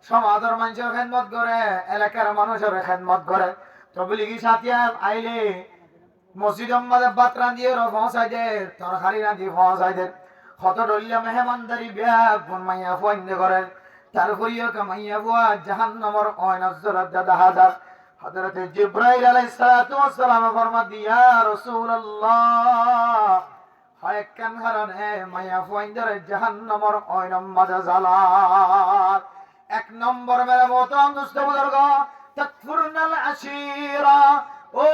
সমাজের মানুষের খেদমত করে এলাকার মানুষের খেদমত করে তবলিগি সাথিয়ার আইলে মসজিদ মাঝে ভাত রাঁধিয়ে পৌঁছাই দে তরকারি রাঁধি পৌঁছাই দে কত ডলিয়া মেহমানদারি বিয়া গুন মাইয়া ফুয়াইন্দে করেন তারপরিও কামাইয়া বুয়া জাহান্নামের অয়নজরত দাদা হাজার। হযরত জিবরাইল আলাইহিস সালাতু ওয়াস সালাম ফরমা দিয়া রাসূলুল্লাহ হয় কেন কারণে মাইয়া ফুয়াইন্দরে জাহান্নামের অয়নম মাঝে জ্বালার। এক নম্বর মেরে মতন দুষ্ট বুজুর্গ তাকফুরনাল আশিরা। ও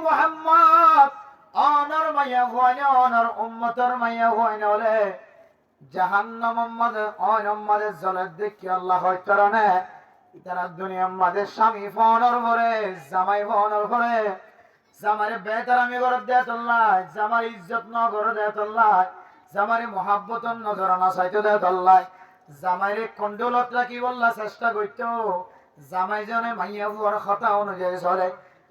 মুহাম্মদ অনর মাইয়া ফুয়াইনে অনর উম্মতর মাইয়া ফুয়াইনে হলে জাহান্নামের মাঝে অয়নম মাঝে জ্বলে দেখি আল্লাহ কারণে তারা দুনিয়ার মাঝে স্বামী ফোনর ভরে জামাই ফোনর ভরে জামারে বেতারামি করে দেয় তোল্লাহ জামার ইজ্জত ন করে দেয় তোল্লাহ জামারে মহাব্বত নজর না চাইতে দেয় তোল্লাহ জামাইরে কন্ডলত রাখি বললা চেষ্টা করতো জামাই জনে মাইয়া বুয়ার কথা অনুযায়ী চলে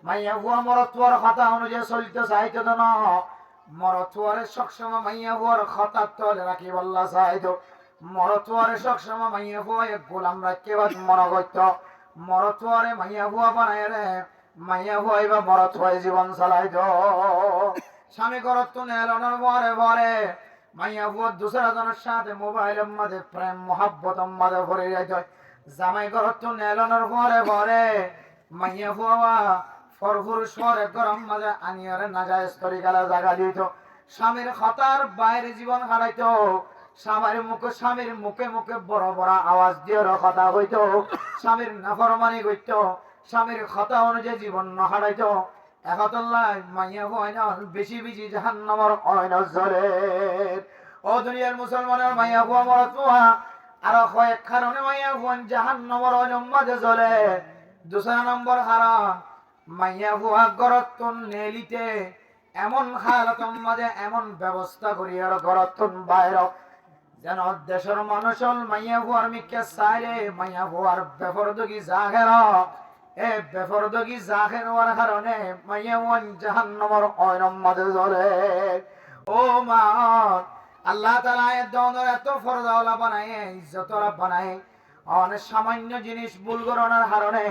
মাইয়া বুয়া মরতুয়ার কথা অনুযায়ী চলিতে চাইতো তো না মরতুয়ারে সবসময় মাইয়া বুয়ার কথা তলে রাখি বললা চাইতো মরতুয়ারে সবসময় মাইয়া বুয়া গোলাম রাখতে বাদ মনে করতো মরতুয়ারে মাইয়া বুয়া বানায় রে মাইয়া বুয়াই বা মরতুয়াই জীবন চালাইতো স্বামী করত নেলনের বরে বরে মাইয়া বুয়া দুসরা জনের সাথে মোবাইলের মাঝে প্রেম মহাব্বত মাঝে ভরে যাইত জামাই করত নেলনের বরে বরে মাইয়া বুয়া ফরফুরুষ পরে গরম মাঝে আনিয়ারে নাজায়েজ তরিকালা জায়গা দিত স্বামীর খতার বাইরে জীবন হারাইতো স্বামীর মুখে মুখে বড় বড় আওয়াজ দিয়ে কথা হইতো স্বামীর নাফরমানি করত স্বামীর কথা অনুযায়ী জীবন না হারাইতো একতল্লাহ মাইয়া হয়না বেশি বেশি জাহান্নামের অয়না জ্বলে। ও দুনিয়ার মুসলমানের মাইয়া হুয়া মরতুয়া আর কয়েক কারণে মাইয়া হুয়ান জাহান্নামের অয়না মাঝে জ্বলে। দুসরা নম্বর কারণ মাইয়া হুয়া গরতুন নেলিতে এমন হালতন মাঝে এমন ব্যবস্থা করি আর গরতুন বাইরে যেন দেশের মানুষ মাইয়া হুয়ার মিকে চাইলে মাইয়া হুয়ার বেফরদগি জাহের এ বেফরদগি জাহের হওয়ার কারণে মাইয়া হুয়ান জাহান্নামের অয়নম মাঝে জ্বলে। ও মা আল্লাহ তাআলা এত ফরজাওয়ালা বানায় ইজ্জতওয়ালা বানায় অনেক সামান্য জিনিস ভুল করার কারণে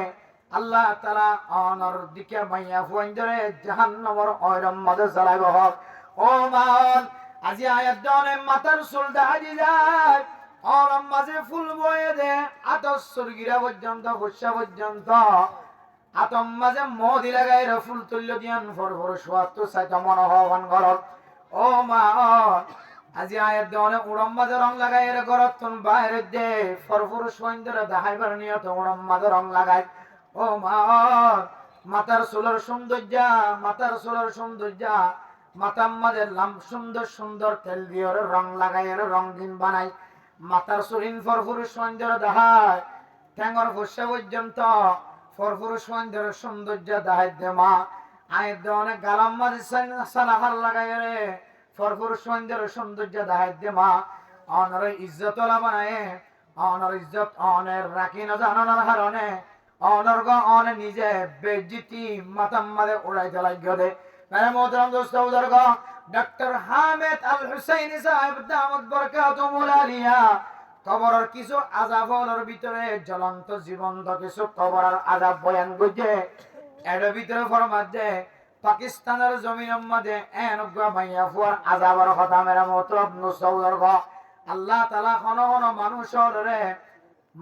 আল্লাহ তাআলা অনর দিকে মাইয়া হুয়ান ধরে জাহান্নামের অয়নম মাঝে জ্বালাইব। ও মা আজি আয়াত দনে মাথার চুল দাহাজি যায় আর মাঝে ফুল বয়ে দে আতস সুরগিরা পর্যন্ত ফুসা পর্যন্ত আতম মাঝে মদি লাগাই ফুল তুল্য দিয়ান ফরফর সোয়াত্তর সাইতা মনোহন ঘরত। ও মা আজি আয়াত দনে উড়ম মাঝে রং লাগাই ঘরত তুন বাইরে দে ফরফর সৈন্দরে দাহাইবার নিয়ত উড়ম মাঝে রং লাগাই। ও মা মাথার চুলের সৌন্দর্য মাথার চুলের সৌন্দর্য মাথার মাঝে সুন্দর সুন্দর তেল দিয়ে রং লাগাই রঙিন বানাই মাথার চুরিন ফরফুরুষ সৌন্দর্য দেখায় ঠ্যাঙর ফুসা পর্যন্ত ফরফুরুষ সৌন্দর্য সৌন্দর্য দেখায় দে মা আয়ের দে অনেক গালাম মাঝে সালাহার লাগাই রে ফরফুরুষ সৌন্দর্য সৌন্দর্য দেখায় দে মা অনর ইজ্জত বানায় অনর ইজ্জত অনের রাখি না জানানোর কারণে অনর্গ অনে নিজে বেজ্জিতি মাথার মাঝে উড়াইতে লাগিয়ে দে। মেরে মোহতরম দোস্ত বুজুর্গ ডক্টর হামেদ আল হুসাইনি সাহেব দামাত বরকাতুহুল আলিয়া কবরের কিছু আযাবের ভিতরে জ্বলন্ত জীবন্ত কিছু কবরের আযাব বয়ান করছে। এর ভিতরে ফরমাচ্ছে পাকিস্তানের জমিনের মধ্যে এনগা মাইয়া ফুয়ার আযাবের কথা মেরা মতলব নুসৌলর গ আল্লাহ তাআলা কোন কোন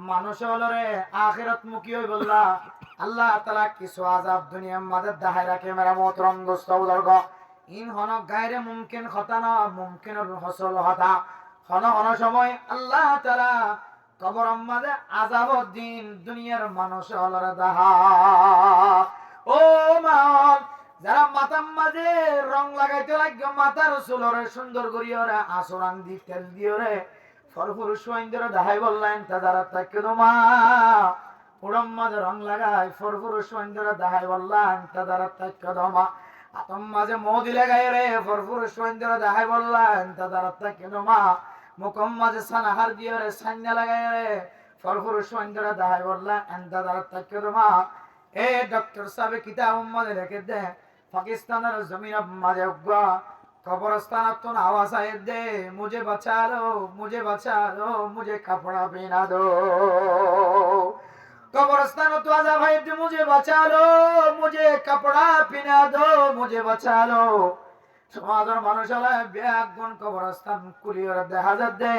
মানুষ হলরে আখিরাত মুখী হই বললা আল্লাহ তাআলা কিছু আযাব দুনিয়ার মধ্যে দাহাই রাখে মেরা মতরম নুসৌলর গ ইন হন গায়রে মুমকিন কথা না মুমকিন হসল হতা হন হন সময় আল্লাহ তাআলা কবরের মধ্যে আযাবের দিন দুনিয়ার মানুষ হলরে দাহা ও মাল যারা মাথার মাঝে রং লাগাইতে লাগে মাথার চুলরে সুন্দর করিয়া রে আসরাং দি তেল দিয়ে রে ফরফুর সুইন্দর দাহাই বললেন তা যারা তাকে মা পুরম মাঝে রং লাগাই ফরফুর সুইন্দর দাহাই বললেন তা যারা তাকে দমা আতম মাঝে মোদি লাগাই রে ফরফুর সুইন্দর দাহাই বললেন তা যারা তাকে মা মুকম মাঝে সানাহার দিয়ে রে সান্না লাগাই রে ফরফুর সুইন্দর দাহাই বললেন তা যারা তাকে দমা এ ডক্টর সাহেব কিতাব মধ্যে রেখে দে পাকিস্তানের জমিন মাঝে উগা কবরস্থান তো আওয়াজ আয়ে দে মুঝে বাঁচা লো মুঝে কাপড়া পিনা দো কবরস্থান তো আজা ভাই দে মুঝে বাঁচা লো মুঝে কাপড়া পিনা দো মুঝে বাঁচা লো সমাজের মানুষরা ব্যাগুন কবরস্থান কুলিয়র দেখা যাচ্ছে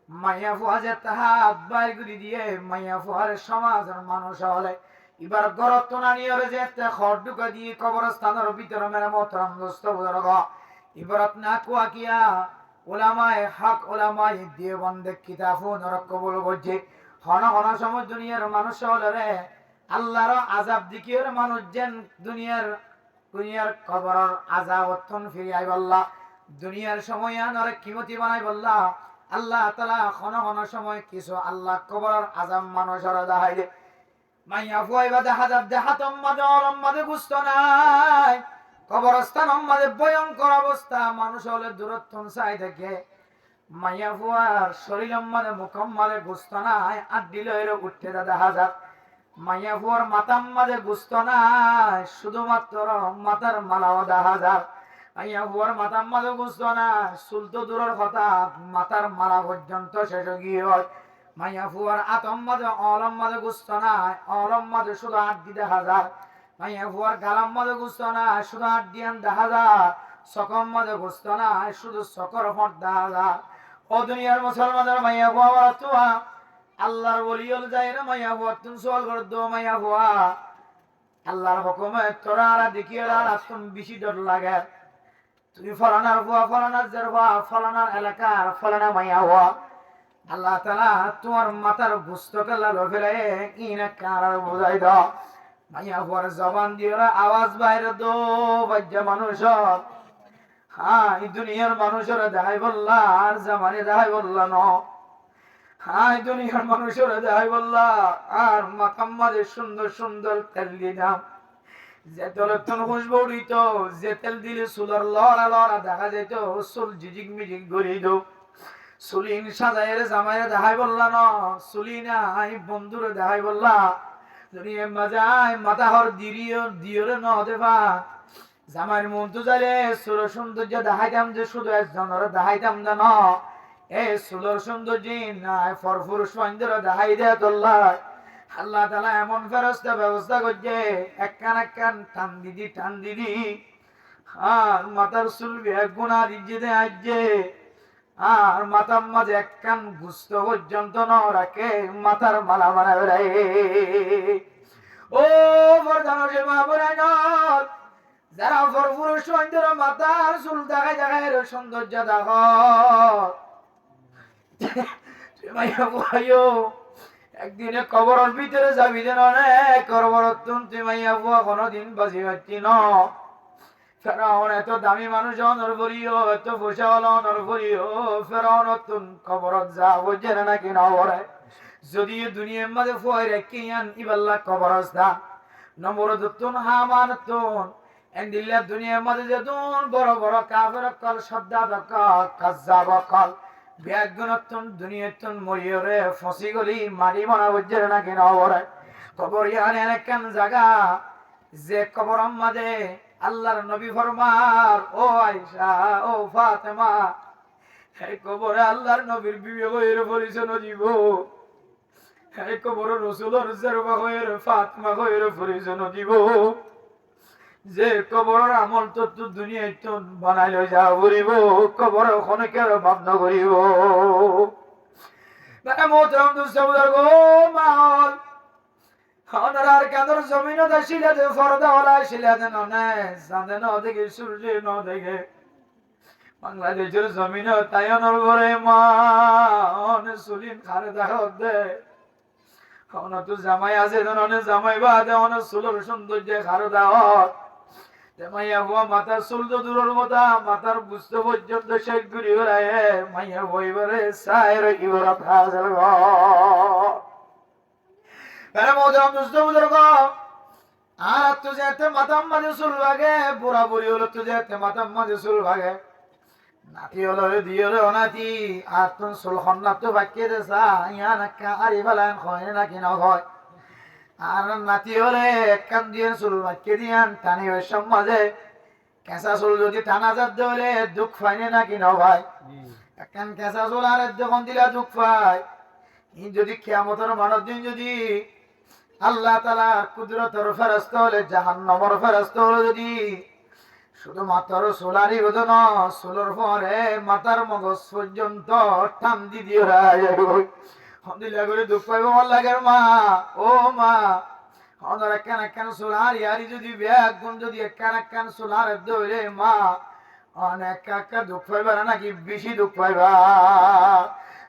মাইয়া ফুয়াজে তাহা বাইর গুলি দিয়ে মাইয়া ফুয়ার সমাজের মানুষ হলে এবার গরত নানিয়র যে খড় ঢুকা দিয়ে কবরস্থানের ভিতরে মেরে মোহতরম দোস্ত বুজুর্গ এবার না কুয়া কিয়া ওলামায়ে হক ওলামায়ে দেওবন্দ কিতাবুন কবুল করছে হন হন সময় দুনিয়ার মানুষ হলে রে আল্লাহর আযাব দিকির মানুষ যেন দুনিয়ার কবরের আযাব অত্যন ফিরিয়াই বল্লা দুনিয়ার সময় আনরে কিমতি বানাই বল্লা আল্লাহ তাআলা হন হন সময় কিছু আল্লাহ কবরের আযাব মানুষের দেখাই দে মাইয়া ফুয়াই বা দেখা যাব দেহাতম মাঝে অরম মাঝে গুস্ত নাই কবরস্থান মাঝে ভয়ঙ্কর অবস্থা মানুষ হলে দূরত্ব চাই দেখে মাইয়া ফুয়ার শরীর মাঝে মুখম মাঝে গুস্ত নাই আড্ডি লইরে উঠতে দেখা যাক মাইয়া ফুয়ার মাথার মাঝে গুস্ত নাই শুধুমাত্র মাথার মালাও দেখা যাক মাইয়া ফুয়ার মাথার মাঝে গুস্ত নাই চুল তো দূরের কথা মাথার মালা পর্যন্ত শেষ গিয়ে হয় মাইয়া ফুয়ার আতম মাঝে অলম মাঝে গুস্ত নাই অলম মাঝে শুধু আড্ডি দেখা যায় মাইয়া ফুয়ার গালাম মাঝে গুস্ত নাই শুধু আড্ডিয়ান দেখা যায় সকম মাঝে গুস্ত নাই শুধু সকর ফট দেখা যায় ও দুনিয়ার মুসলমানের মাইয়া ফুয়া তুয়া আল্লাহর ওলিয়ল যায় রে মাইয়া ফুয়া তুমি সোয়াল করে দো মাইয়া ফুয়া আল্লাহর হুকুমে তোরা দেখিয়ে রাস্তুন বেশি ডর লাগে তুমি ফলানার ফুয়া ফলানার জের ফুয়া ফলানার এলাকার ফলানা মাইয়া ফুয়া আল্লাহ তাআলা তোমার মাথার গুস্তকে লাল ফেলে ইনা কারার বুঝাই দাও মাইয়া ফুয়ার জবান দিয়ে আওয়াজ বাইরে দো বাজ্যা মানুষ হ্যাঁ এই দুনিয়ার মানুষের দেখাই বললা আর জামানে দেখাই বললা ন হ্যাঁ এই দুনিয়ার মানুষের দেখাই বললা আর মাথার মাঝে সুন্দর সুন্দর তেল দিলাম যে তেলের তন খুশবু উড়িত যে তেল দিলে চুলার লড়া লড়া দেখা যেত চুল ঝিঝিক মিঝিক গড়িয়ে দো সুলিন সাজাইরে জামাইরে দেখাই বললা ন সুলিনা আই বন্ধুরে দেখাই বললা দুনিয়া মাজাই মাথা হর দিয়রে ন দেবা জামাইর মন তো যাইলে সুর সৌন্দর্য দেখাইতাম যে শুধু একজনের দেখাইতাম না ন এ সুলর সৌন্দর্য নাই ফরফুর সুন্দর দেখাই দে তোল্লা আল্লাহ তাআলা এমন ফেরেশতা ব্যবস্থা করছে একখান টান দিদি আর মাথার চুল বেগুনা দিতে আইছে আর মাথার মাঝে একখান গুস্ত পর্যন্ত ন রাখে মাথার মালা বানাবে রে ও বর্ধমানের মা বোনেরা যারা ভরপুর সুন্দর মাথার চুল দেখায় দেখায় সৌন্দর্য দেখো একদিনে কবরের ভিতরে যাবি যেন অনেক কবরতুন তুই মাইয়া বুয়া কোনোদিন বাঁচি পাচ্ছি ন ফেরাউন এত দামি মানুষ অনর্বরীয় এত পোষাওয়ালা অনর্বরীয় ফেরাউন তুন কবরত যা বুঝে নাকি না বলে যদি দুনিয়ার মাঝে ফুয়াই রেখে আন ইবাল্লা কবরস্থান নমরুদতুন হামানতুন এন্দিল্লা দুনিয়ার মাঝে যেতুন বড় বড় কাফের কল সাদ্দাত কল কাজ্জাব কল ব্যাগুনতুন দুনিয়াতুন মরিয়রে ফসি গলি মাটি মনা বুঝে নাকি না বলে কবর ইয়ান একখান জায়গা যে কবরের মাঝে আল্লাহর নবী ফরমান, ও আয়েশা, ও ফাতেমা, এই কবরে আল্লাহর নবীর বিবে হইরে পরিচয় দিব, এই কবরে রাসূলের জরবা হইরে ফাতেমা হইরে পরিচয় দিব, যে কবরের আমল তো দুনিয়ায় তো বানাই লই যা করিব, কবর খনকের ভাবনা করিব। মানে মোহতরম দুস্থ বুজুর্গ মাল হনরার কাঁদর জমিন শিলা দে ফরদা ওলা শিলা দে ননে চাঁদে ন দেখে সূর্য ন দেখে বাংলাদেশের জমিন তাইয়নর ঘরে মা অনে সুলিন খারে দেখা দে অন তো জামাই আছে অনে জামাই বাদে অনে সুলর সৌন্দর্য খারে দাওয়াত মাইয়া হওয়া মাথার চুল তো দূরের কথা, মাথার বুঝতে পর্যন্ত শেখ ঘুরি বেড়ায় মাইয়া বইবারে চায় রাখিবার ফাজল আর তো যেতে মাথার মাঝে চুল ভাগে, বুড়া বুড়ি হলো তো যেতে মাথার মাঝে চুল ভাগে, নাতি হলো দিয়ে হলো অনাতি আর তো চুল খন্না তো বাকিয়ে দেছা ইয়া নাকা আরি ফেলান হয় নাকি না হয়। আর নাতি হলে এক কান দিয়ে চুল বাকিয়ে দিয়ান টানি ওইসব মাঝে কেঁচা চুল যদি টানা যাতে হলে দুঃখ পাইনি নাকি না ভাই। একখান কেঁচা চুল আর যখন দিলা দুঃখ পায়, যদি কিয়ামতের মানব দিন যদি আল্লাহ তাআলা কুদরতের ফেরেশতা হলে জাহান্নামের ফেরেশতা হলে যদি শুধুমাত্র চুলারই বোধন চুলের পরে মাথার মগজ পর্যন্ত টান দি দিয়ে দিলা করে দুঃখ পাইব আমার লাগে মা, ও মা আমাদের একখান একখান চুলার ইয়ারি যদি ব্যাগ গুণ যদি একখান চুলার দৌড়ে মা অনেক একা দুঃখ পাইবা নাকি বেশি দুঃখ পাইবা।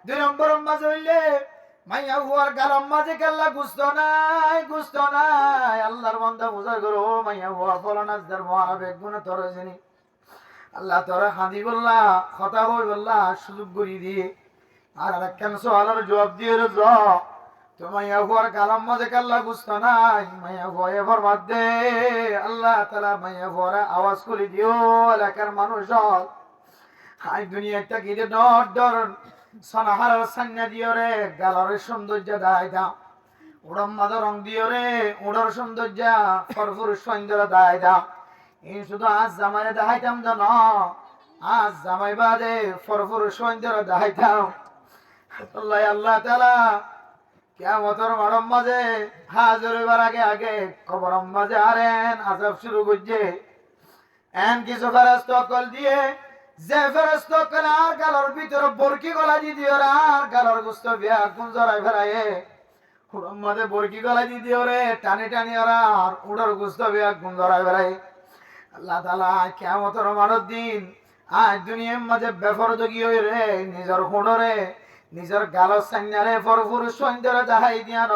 2 নম্বর মাঝে হইলে মাইয়া হুয়ার গালম মাঝে কেল্লা গুস্ত নাই আল্লাহর বান্দা বুঝা করো মাইয়া হুয়া ফলানাজদার মহাবেগ গুণে তোর জানি আল্লাহ তোরা হাঁদি বললা কথা হই বললা সুযোগ করি দিয়ে আর একখান সোয়ালের জবাব দিয়ে র তো মাইয়া হুয়ার গালম মাঝে কেল্লা গুস্ত নাই মাইয়া হুয়া এবার মধ্যে আল্লাহ তাআলা মাইয়া হুয়ারা আওয়াজ করে দিও এলাকার মানুষ হাই দুনিয়াটা গিয়ে ডর সনাহার সান্না দিও রে গালার সৌন্দর্য দায় দাও উড়ম মাদা রং দিও রে উড়ার সৌন্দর্য ফরফুর সৌন্দর্য দায় দাও এই শুধু আজ জামাই দেখাইতাম জান আজ জামাই বাদে ফরফুর সৌন্দর্য দেখাইতাম আল্লাহ আল্লাহ তাআলা কিয়ামতের মাঠের মাঝে হাজির হইবার আগে কবরের মাঝে আরেন আযাব শুরু করছে এন কিছু ফেরেশতা কল দিয়ে যে ফেরেশতা কলার গালর ভিতরে বরকি গলা দি দিও আর গালর গোস্ত বিয়া কোন জরাই ফেরায়ে উড়ম মাঝে বরকি গলা দি দিও রে টানি টানি আর উড়র গোস্ত বিয়া কোন জরাই ফেরায়ে আল্লাহ তাআলা কিয়ামতের মাঠের দিন আজ দুনিয়ার মাঝে বেফরদগি হই রে নিজের হুড়রে নিজের গালর সাইনারে ফরফুর সৌন্দর্য দেখাই দিয়ান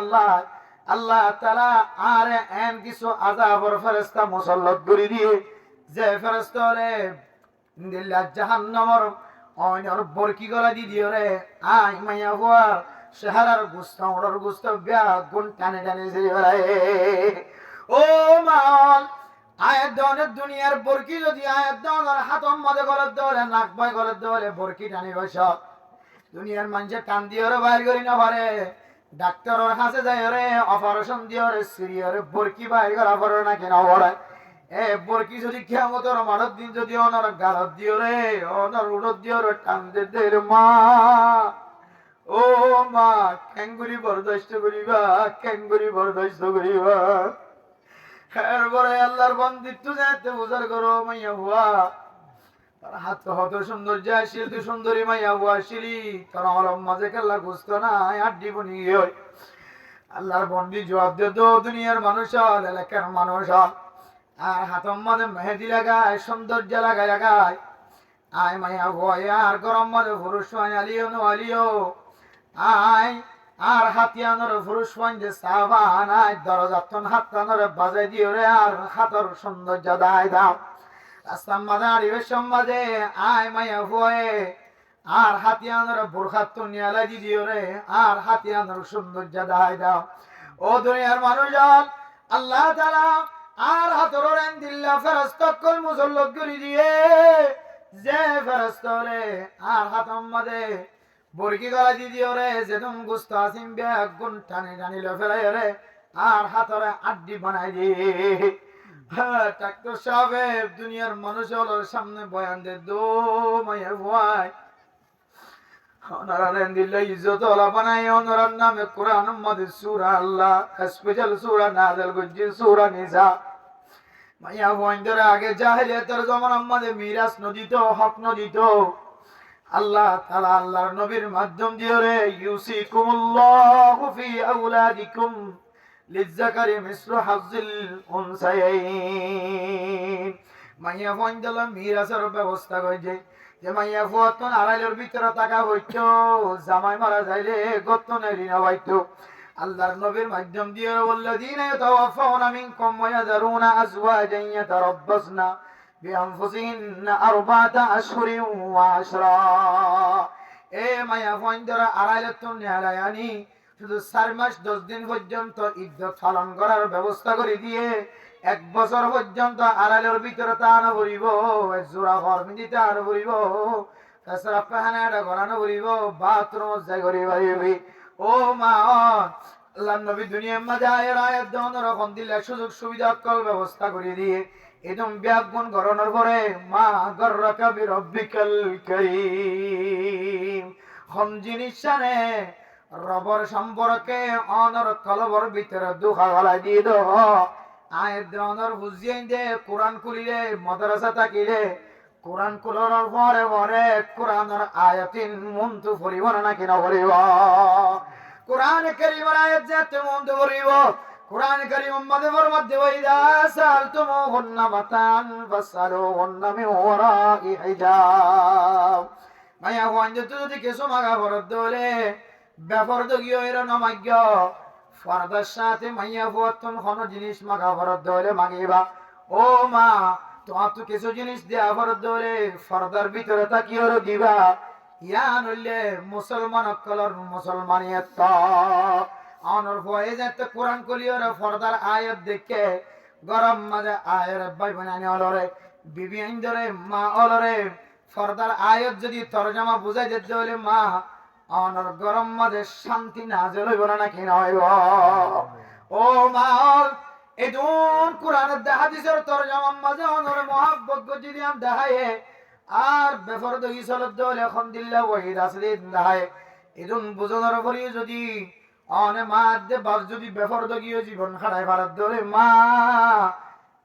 আল্লাহ তাআলা আর এন কিছু আযাবের ফেরেশতা মুসাল্লাত করে দিয়ে যে ফেরেশতা রে দিল্লা জাহান্নামের অনর বরকি গলা দি দিও রে আই মাইয়া হুয়া শহরের গুস্ত ওড়র গুস্ত বিয়া গুণ টানে টানে যাই ও মাল আয়াত দনের দুনিয়ার বরকি যদি আয়াত দনের হাতম মাঝে করে দেওয়ালে নাক বাই করে দেওয়ালে বরকি টানি বস দুনিয়ার মানুষে টান দিয়ে বাইর করি না পারে ডাক্তারের কাছে যায় রে অপারেশন দিয়ে রে সিরিয়ারে বরকি বাইর করা পারে না কেন পড়ে এ বরকি যদি কিয়ামতের মাঠের দিন যদি অনার গালত দিও রে অনার উড়ত দিও রে টান দে রে মা, ও মা ক্যাঙ্গুরি বরদাস্ত করিবা এরপরে আল্লাহর বন্দিত্ব যাতে উজার করো মাইয়া হুয়া তার হাত হত সৌন্দর্য আসিল তুই সুন্দরী মাইয়া হুয়া আসিলি তার অলম মাঝে কেল্লা গুস্ত না আড্ডি বনি আল্লাহর বন্দি জবাব দে তো দুনিয়ার মানুষ হল এলাকার মানুষ হল আর হাতম মাঝে মেহেদি লাগায় সৌন্দর্য লাগায় আয় মাইয়া ভয় আর গরম মাঝে পুরুষ আলিও আয় আর হাতিয়ানোর পুরুষ যে সাবান আয় দরজাতন হাতানোর বাজাই দিও রে আর হাতর সৌন্দর্য দায় দাও রাস্তার মাঝে আড়িবের মাঝে আয় মাইয়া ভয়ে আর হাতিয়ানোর বোরখাত নিয়ালা দি দিও রে আর হাতিয়ানোর সৌন্দর্য দায় দাও ও দুনিয়ার মানুষ আল্লাহ তাআলা আর হাতর রেন দিল্লা ফেরেশতা কল মুসল্লত করে দিয়ে যে ফেরেশতা রে আর হাতম মাঝে বরকি গলা দি দিও রে যেদম গুস্ত আসিম ব্যাগ গুণ টানি টানি ফেলাই রে আর হাতরে আড্ডি বানাই দি হ্যাঁ, ডাক্তার সাহেব দুনিয়ার মানুষ হলোর সামনে বয়ান দে দো মাইয়া ভয় ওনারা দিল্লা ইজ্জত ওলা বানাই ওনার নামে কোরআন মধ্যে সূরা আল্লাহ স্পেশাল সূরা নাযিল করছে সূরা নিসা মাইয়া ভয়দের আগে জাহেলিয়াতের জমানার মধ্যে মিরাজ নদী তো হক নদী তো আল্লাহ তাআলা আল্লাহর নবীর মাধ্যম দিয়ে রে ইউসিকুমুল্লাহু ফি আওলাদিকুম লিজ্জাকারি মিসলু হাজ্জিল উনসায়াইন মাইয়া ভয়দের মিরাজের ব্যবস্থা করেছে যে মাইয়া ফুয়াতন আড়াইলের ভিতরে টাকা হইতো জামাই মারা যাইলে গতনের ঋণ হইতো আল্লাহর নবীর মাধ্যম দিয়ে ওয়াল্লাযীনা ইয়াতাওয়াফাউনা মিনকুম ওয়া ইয়াযারুনা আজওয়াজান ইয়াতারাব্বাসনা বিআনফুসিহিন্না আরবাআতা আশহুরিন ওয়া আশরা এ মাইয়া ফুয়াতন আড়াইলের তো নেহালায়ানি শুধু 4 মাস 10 দিন পর্যন্ত ইদ্যত পালন করার ব্যবস্থা করে দিয়ে 1 বছর পর্যন্ত আড়ালের ভিতরে টান ভরিব জোড়া ফর্মি দিতে আর ভরিব তাছাড়া পাহানাটা করানো ভরিব বাথরুম যাই করি ভাবি ও মা আল্লাহ নবী দুনিয়ার মাঝে আয়ের আয়াত দেওয়ান রকম দিলে সুযোগ সুবিধা কল ব্যবস্থা করে দিয়ে একদম ব্যাগুন গরনের পরে মা গর্রাকা বিরব্বিকাল কারীম হম জিনিস জানে রবর সম্পর্কে অনর কলবর ভিতরে দুখা গলা দিয়ে দো আয়ের দেওয়ানোর বুঝিয়ে দে কোরআন খুলিলে মাদ্রাসা থাকিলে কোরআন খুলানোর পরে পরে কোরআনের আয়াতিন মন্তু পড়িব না কিনা পড়িব কোরআন কারীমের আয়াত যাতে মন্তু পড়িব কোরআন কারীম মধ্যে ওয়াইদা সালতুমুহুন্না মাতান ফাসালুহুন্না মিন ওয়ারাই হিজাব মায়া ওয়ানজে যদি কিছু মাগা বরদ দলে ব্যাপার তো গিয়ে এরা নমাজ্ঞ ফরদার সাথে মাইয়া ফুয়াতন কোনো জিনিস মাগা ফরদ দলে মাগিবা ও মা তোমার তো কিছু জিনিস দেয়া ফরদ দলে ফরদার ভিতরে তাকি ওর দিবা ইয়া নইলে মুসলমান কলর মুসলমানিয়ত অনর ভয়ে যাতে কোরআন কলিয়র ফরদার আয়াত দেখে গরম মাঝে আয়ের ভাই বানানি অলরে বিবি আইন্দরে মা অলরে ফরদার আয়াত যদি তরজমা বুঝাই যেতে হলে মা অনর গরম মাঝে শান্তি নাজেল হইব না কি নয় ও মা এদুন কোরআনের হাদিসের তরজমা মাঝে অনর মহাব্বত যদি আম দেখায় আর বেফরদ ইসলত দলে এখন দিল্লা ওয়াহিদ আসলিন দেখায় এদুন বুঝানোর পরে যদি অনে মা দে বাপ যদি বেফরদ গিয়ে জীবন খাড়ায় ভারত ধরে মা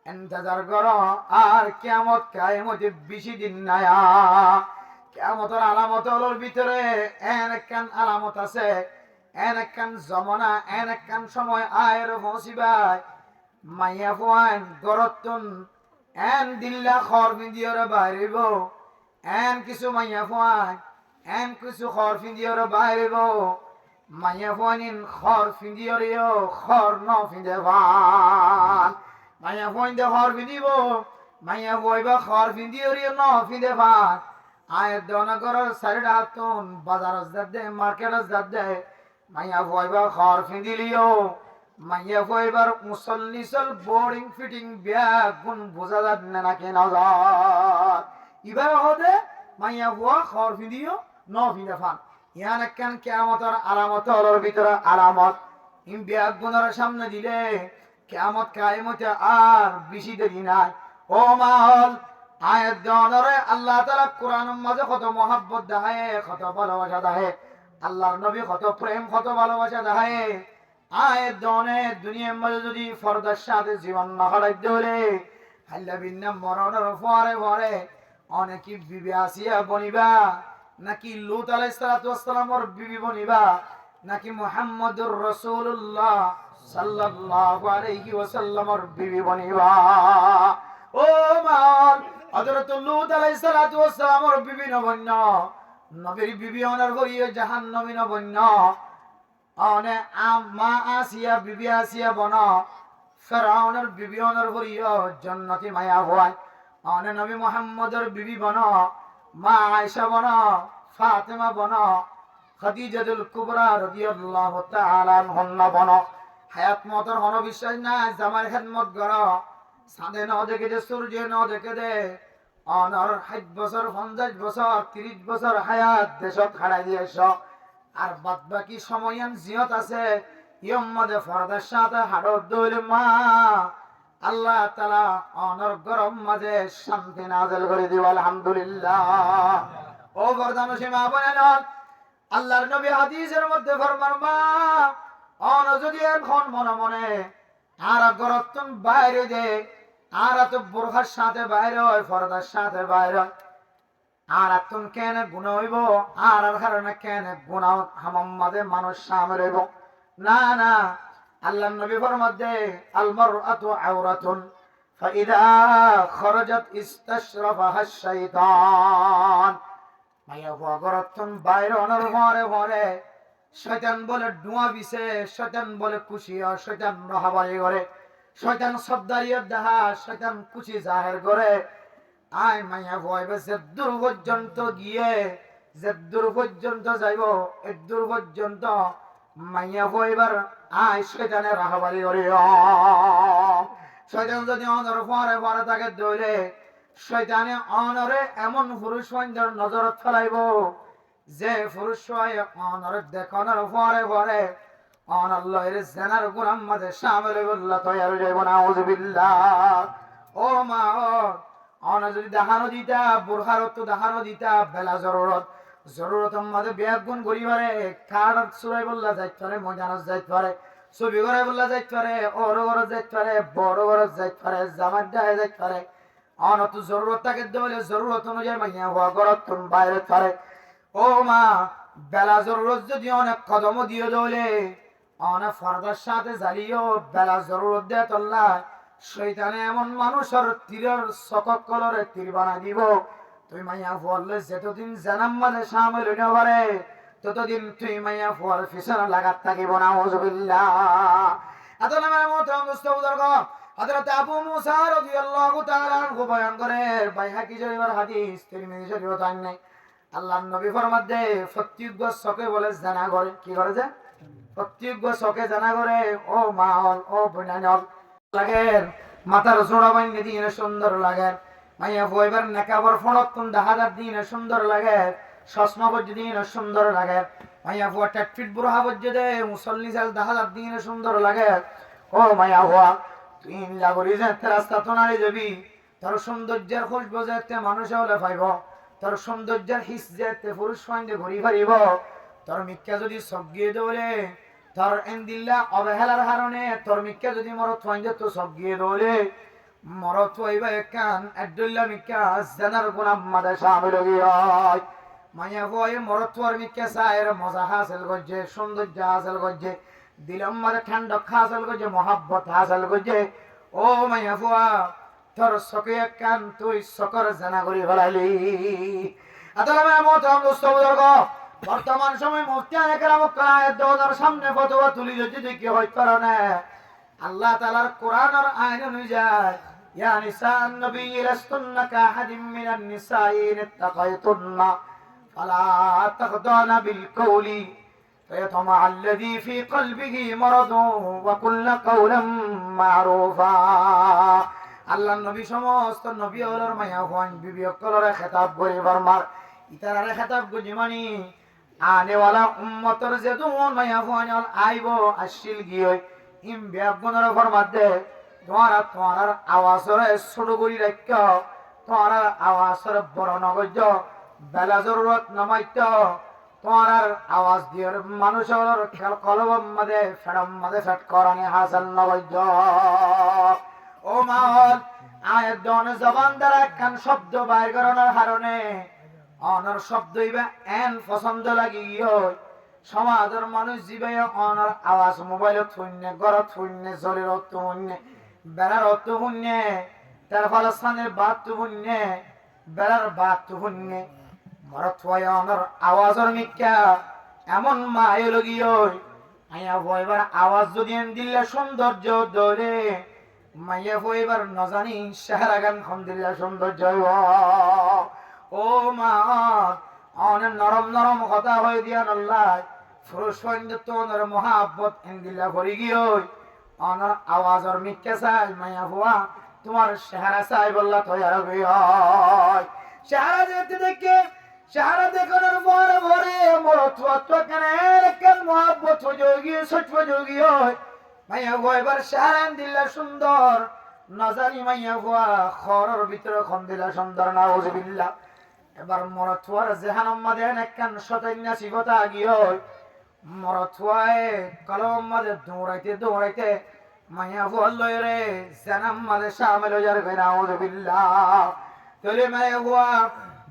ইন্তজার করো আর কিয়ামত কায়েমতে বেশি দিন নাই কিয়ামতের আলামত হলোর ভিতরে একখান আলামত আছে একখান জমানা একখান সময় আয়ের পৌঁছিবাই মাইয়া ফুয়ান গরতুন এন দিল্লা খর পিন্দিয়রে বাইরিব এন কিছু মাইয়া ফুয়ান এন কিছু খর পিন্দিয়রে বাইরিব মাইয়া ফুয়ানিন খর পিন্দিয়রেও খর ন পিন্দে ভান মাইয়া ফুয়ান দে খর পিন্দিব মাইয়া ফুয়াইবা খর পিন্দিয়রেও ন পিন্দে ভান আয়ের দনগরের সাইড হাতুন বাজার যাত দে মার্কেট যাত দে মাইয়া ফুয়াইবা খর পিন্দিলিও মাইয়া ফুয়াইবার মুসল্লিসল বোর্ডিং ফিটিং ব্যাগ গুণ বোঝা যাত না কেন যাত ইবার হদে মাইয়া ফুয়া খর পিন্দিও ন পিন্দে ভান ইয়ান একখান কিয়ামতের আলামত হলোর ভিতরে আলামত ইম ব্যাগ গুণের সামনে দিলে কিয়ামত কায়েমতে আর বেশি দেরি নাই ও মাহল আয়াত দনরে আল্লাহ তাআলা কোরআনের মাঝে কত মহব্বত দেখায় কত ভালোবাসা দেখায় আল্লাহর নবী কত প্রেম কত ভালোবাসা দেখায় আয়াত দনে দুনিয়ার মাঝে যদি ফরদার সাথে জীবন না হারাইতে হলে আল্লাহ বিন্না মরণের পরে পরে অনেকে বিবি আসিয়া বনিবা নাকি লূত আলাইহিস সালাতু ওয়াস সালামের বিবি বনিবা নাকি মুহাম্মদুর রাসূলুল্লাহ সাল্লাল্লাহু আলাইহি ওয়াসাল্লামের বিবি বনিবা ও মান হযরত লূত আলাইহিস সালাতু ওয়াস সালামের বিবি নবন্য নবীর বিবি ওনার গরিয়ে জাহান্নামী নবন্য অনে আম্মা আসিয়া বিবি আসিয়া বনা ফেরাউনের বিবি ওনার গরিয়ে জান্নাতি মায়া হয় অনে নবী মুহাম্মদের বিবি বনা মা আয়েশা বনা ফাতেমা বনা খাদিজাতুল কুবরা রাদিয়াল্লাহু তাআলা আনহা বনা হায়াত মতর হন বিশ্বাস না জামার খেদমত করো সাদে ন দেখে দে সূর্য ন দেখে দে অনর 60 বছর 50 বছর 30 বছর হায়াত দেশত খাড়াই দিয়েছ আর বাদ বাকি সময়ান জিয়ত আছে ইয়ম মধ্যে ফরদার সাথে হাড়ত দইলে মা আল্লাহ তাআলা অনর গরম মাঝে শান্তি নাযিল করে দিব আলহামদুলিল্লাহ। ও বর্দানসী মা বোনেরা, আল্লাহর নবী হাদিসের মধ্যে ফরমান, মা অন যদি এখন মনে মনে আর গরতন বাইরে দে, আর তো বোরখার সাথে বাইরে হয়, পর্দার সাথে বাইরে হয়, আর তুমি কেন গুণ হইব, আর কারণে কেন গুণ হামাম্মাদে মানুষ সামনে হইব? না না, আল্লাহ নবী ফরমাতে আল মারআতু আওরাতুন ফাইদা খরাজাত ইস্তাশরাফাহা শাইতান। মাইয়া গরতন বাইরে অনর ঘরে ঘরে শয়তান বলে ডুয়া বিছে, শয়তান বলে কুশিয়া, শয়তান রহাবাই করে, শয়তান সবদারিয়ত দেখা, শয়তান কুচি জাহের করে। আয় মাইয়া ভয়বে যে দূর পর্যন্ত গিয়ে, যে দূর পর্যন্ত যাইব, এ দূর পর্যন্ত মাইয়া ভয়বার আয় শয়তানের রাহাবারি করে। শয়তান যদি অনর পরে পরে তাকে দৌড়ে, শয়তানে অনরে এমন পুরুষ নজরত ফেলাইব যে পুরুষ অনরে দেখানোর পরে পরে অনাল্লাহের জেনার গুনার মাঝে শামিল হইবল্লাহ তৈয়ার যাইব না। আউযুবিল্লাহ। ও মা, অনা যদি দেখানো দিতা, বুরখার তো দেখানো দিতা, বেলা জরুরত মাঝে ব্যাগ গুণ করিবারে কার সুরাই বললা যাইতে পারে, মজানাস যাইতে পারে, ছবি করে বললা যাইতে পারে, ওর ঘর যাইতে পারে, বড় ঘর যাইতে পারে, জামাত দেয় যাইতে পারে। অনত জরুরত তাকে দেওয়ালে জরুরত অনুযায়ী মাইয়া হওয়া ঘরত তুমি বাইরে পারে। ও মা, বেলা জরুরত যদি অনেক কদম দিয়ে দৌলে, অনেক ফরদার সাথে জ্বালিও বেলা জরুরত দেয় তল্লা, শয়তানে এমন মানুষের তীরের চকক কলরে তীর বানাই দিব, তুই মাইয়া ফুয়ালে যতদিন জানাম মানে সামিল হইতে পারে ততদিন তুই মাইয়া ফুয়ার পিছনে লাগাত থাকিব না। আউযুবিল্লাহ। এত নামের মতো মুস্তাফিজুর গো হযরত আবু মুসা রাদিয়াল্লাহু তাআলা আনহু বয়ান করে, বাইহাকি শরীফের হাদিস, তিরমিজি শরীফের নাই। আল্লাহর নবী ফরমাতে প্রত্যেক চোখে বলে জানা করে, কি করে যে প্রত্যেক চোখে জানা করে। ও মা হল, ও বোনান হল, লাগে মাথার জোড়া বাইনে দিনে সুন্দর লাগে, মাইয়া বইবার নেকাবর ফলত তুমি দেখাদার দিনে সুন্দর লাগে, চশমা বজ্য দিনে সুন্দর লাগে, মাইয়া বুয়া টেটফিট বুড়া বজ্য দে মুসল্লি চাল দেখাদার দিনে সুন্দর লাগে। ও মাইয়া বুয়া, তুই লাগরি যে রাস্তা তো নাড়ি যাবি, তোর সৌন্দর্যের খুশবু যেতে মানুষে হলে পাইব, তোর সৌন্দর্যের হিস যেতে পুরুষ ফাইন্দে ঘুরি ফারিব, তোর মিথ্যা যদি সগিয়ে দৌড়ে, তোর এন্দিল্লা অবহেলার কারণে তোর মিথ্যা যদি মরত ফাইন্দে তো সগিয়ে দৌড়ে, মরত হইবা কান আব্দুল্লাহ মিকা জানার গুনাম মাদে শামিল হয়। মাইয়া বয়ে মরত হওয়ার মিকা সায়ের মজা হাসিল করছে, সৌন্দর্য হাসিল করছে, দিলম মাদে ঠান্ডা হাসিল করছে, মহাব্বত হাসিল করছে। ও মাইয়া ফুয়া, তোর চকে কান তুই চকর জানা করি ফেলাইলি। আদালামের মতো মুস্তাফিজুর গো বর্তমান সময় মুফতি একরাম দরজার সামনে ফতোয়া তুলি যদি কি হয় কারণে আল্লাহ তাআলার কোরআনের আইন অনুযায়ী, ইয়া নিসান নবী লাস্তুন্না কাহাদিম মিনান নিসাই ইত্তাকাইতুন্না ফালা তাখদানা বিল কওলি ফায়াতমা আল্লাযী ফি কলবিহি মারাদু ওয়া কুল্লা কাওলাম মারুফা। আল্লাহর নবী সমস্ত নবী হলোর মায়া হন বিবি অকলরে খেতাব করে ফরমার, ইতারারে খেতাব গুজি মানি আনেওয়ালা উম্মতর যে দুন মায়া হন আইবো আসিল গিয়ে ইম ব্যাগুনের ফরমাতে তোমার আওয়াজরে ছোট করি রাখ, তোমার আওয়াজরে বড় নগজ, বেলা জরুরত নামাইত, তোমার আওয়াজ দিয়ে মানুষের কলব মাঝে ফেড়ম মাঝে ফেট করানি হাসাল নগজ। ও মাহল আয়ের দনে জবান দ্বারা একখান শব্দ বাইর করানোর কারণে অনার শব্দ ইবা এন পছন্দ লাগি সমাজের মানুষ জীবে অনার আওয়াজ মোবাইল শুননে, ঘরত শুননে, জলের অর্থ শুননে, বেড়ার অর্থ শুননে, তার ফলস্থানের বাদ তো শুননে, বেড়ার বাদ তো শুননে, মরত হয় অনার আওয়াজের মিক্কা এমন মায় লগিয়ে আইয়া বইবার আওয়াজ যদি দিলে সৌন্দর্য ধরে মাইয়া বইবার নজানি সাহারা গান খন দিলে সৌন্দর্য। ও মা, অনেক নরম নরম কথা হয়ে দিয়া নল্লাই পুরুষ তোর মহাব্বত এন্দিল্লা ভরি গিয়ে অনার আওয়াজর মিক্কে চাই মাইয়া ভুয়া তোমার চেহারা চাই বললা তৈয়ার হয়। চেহারা যেতে দেখে চেহারা দেখানোর পরে ভরে মরত কেন মহাব্বত যোগী সত্য যোগী হয় মাইয়া ভুয়া এবার চেহারা দিল্লা সুন্দর নাজানি মাইয়া হুয়া খরর ভিতরে খন্দিলা সুন্দর নাউজুবিল্লাহ এবার মরথুয়ার জাহান্নাম মাদে একখান শতাইনা সিবতা গিয়ে মরথুয়ায় কলম মাদে দৌড়াইতে দৌড়াইতে মাইয়া হুয়া লয়রে জাহান্নাম মাদে শামিল হয়ে যাবে নাউজুবিল্লাহ তলে মাইয়া হুয়া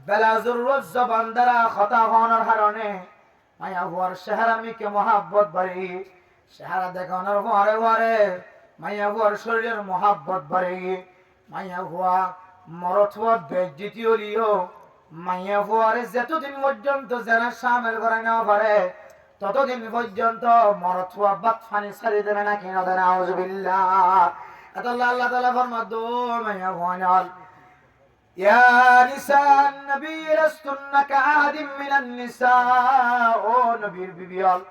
বেলাজুর রোজ জবান দ্বারা খতা হওয়ার কারণে মাইয়া হুয়ার চেহারামিকে মহাব্বত বাড়ি চেহারা দেখানোর পরে পরে মাইয়া হুয়ার শরীরের মহাব্বত বাড়ি মাইয়া হুয়া মরত হুয়া বেজ্জিতি হলিও মাইয়া হুয়ারে যতদিন পর্যন্ত যেনা সামেল করে না পারে ততদিন পর্যন্ত মরত হুয়া বাত ফানি ছাড়ি দেবে না কেন দেন আউযুবিল্লাহ আল্লাহ আল্লাহ তাআলা ফরমাদো মাইয়া হুয়া يا نساء النبي لستن كأحد من النساء ও নবীর বিবিয়াল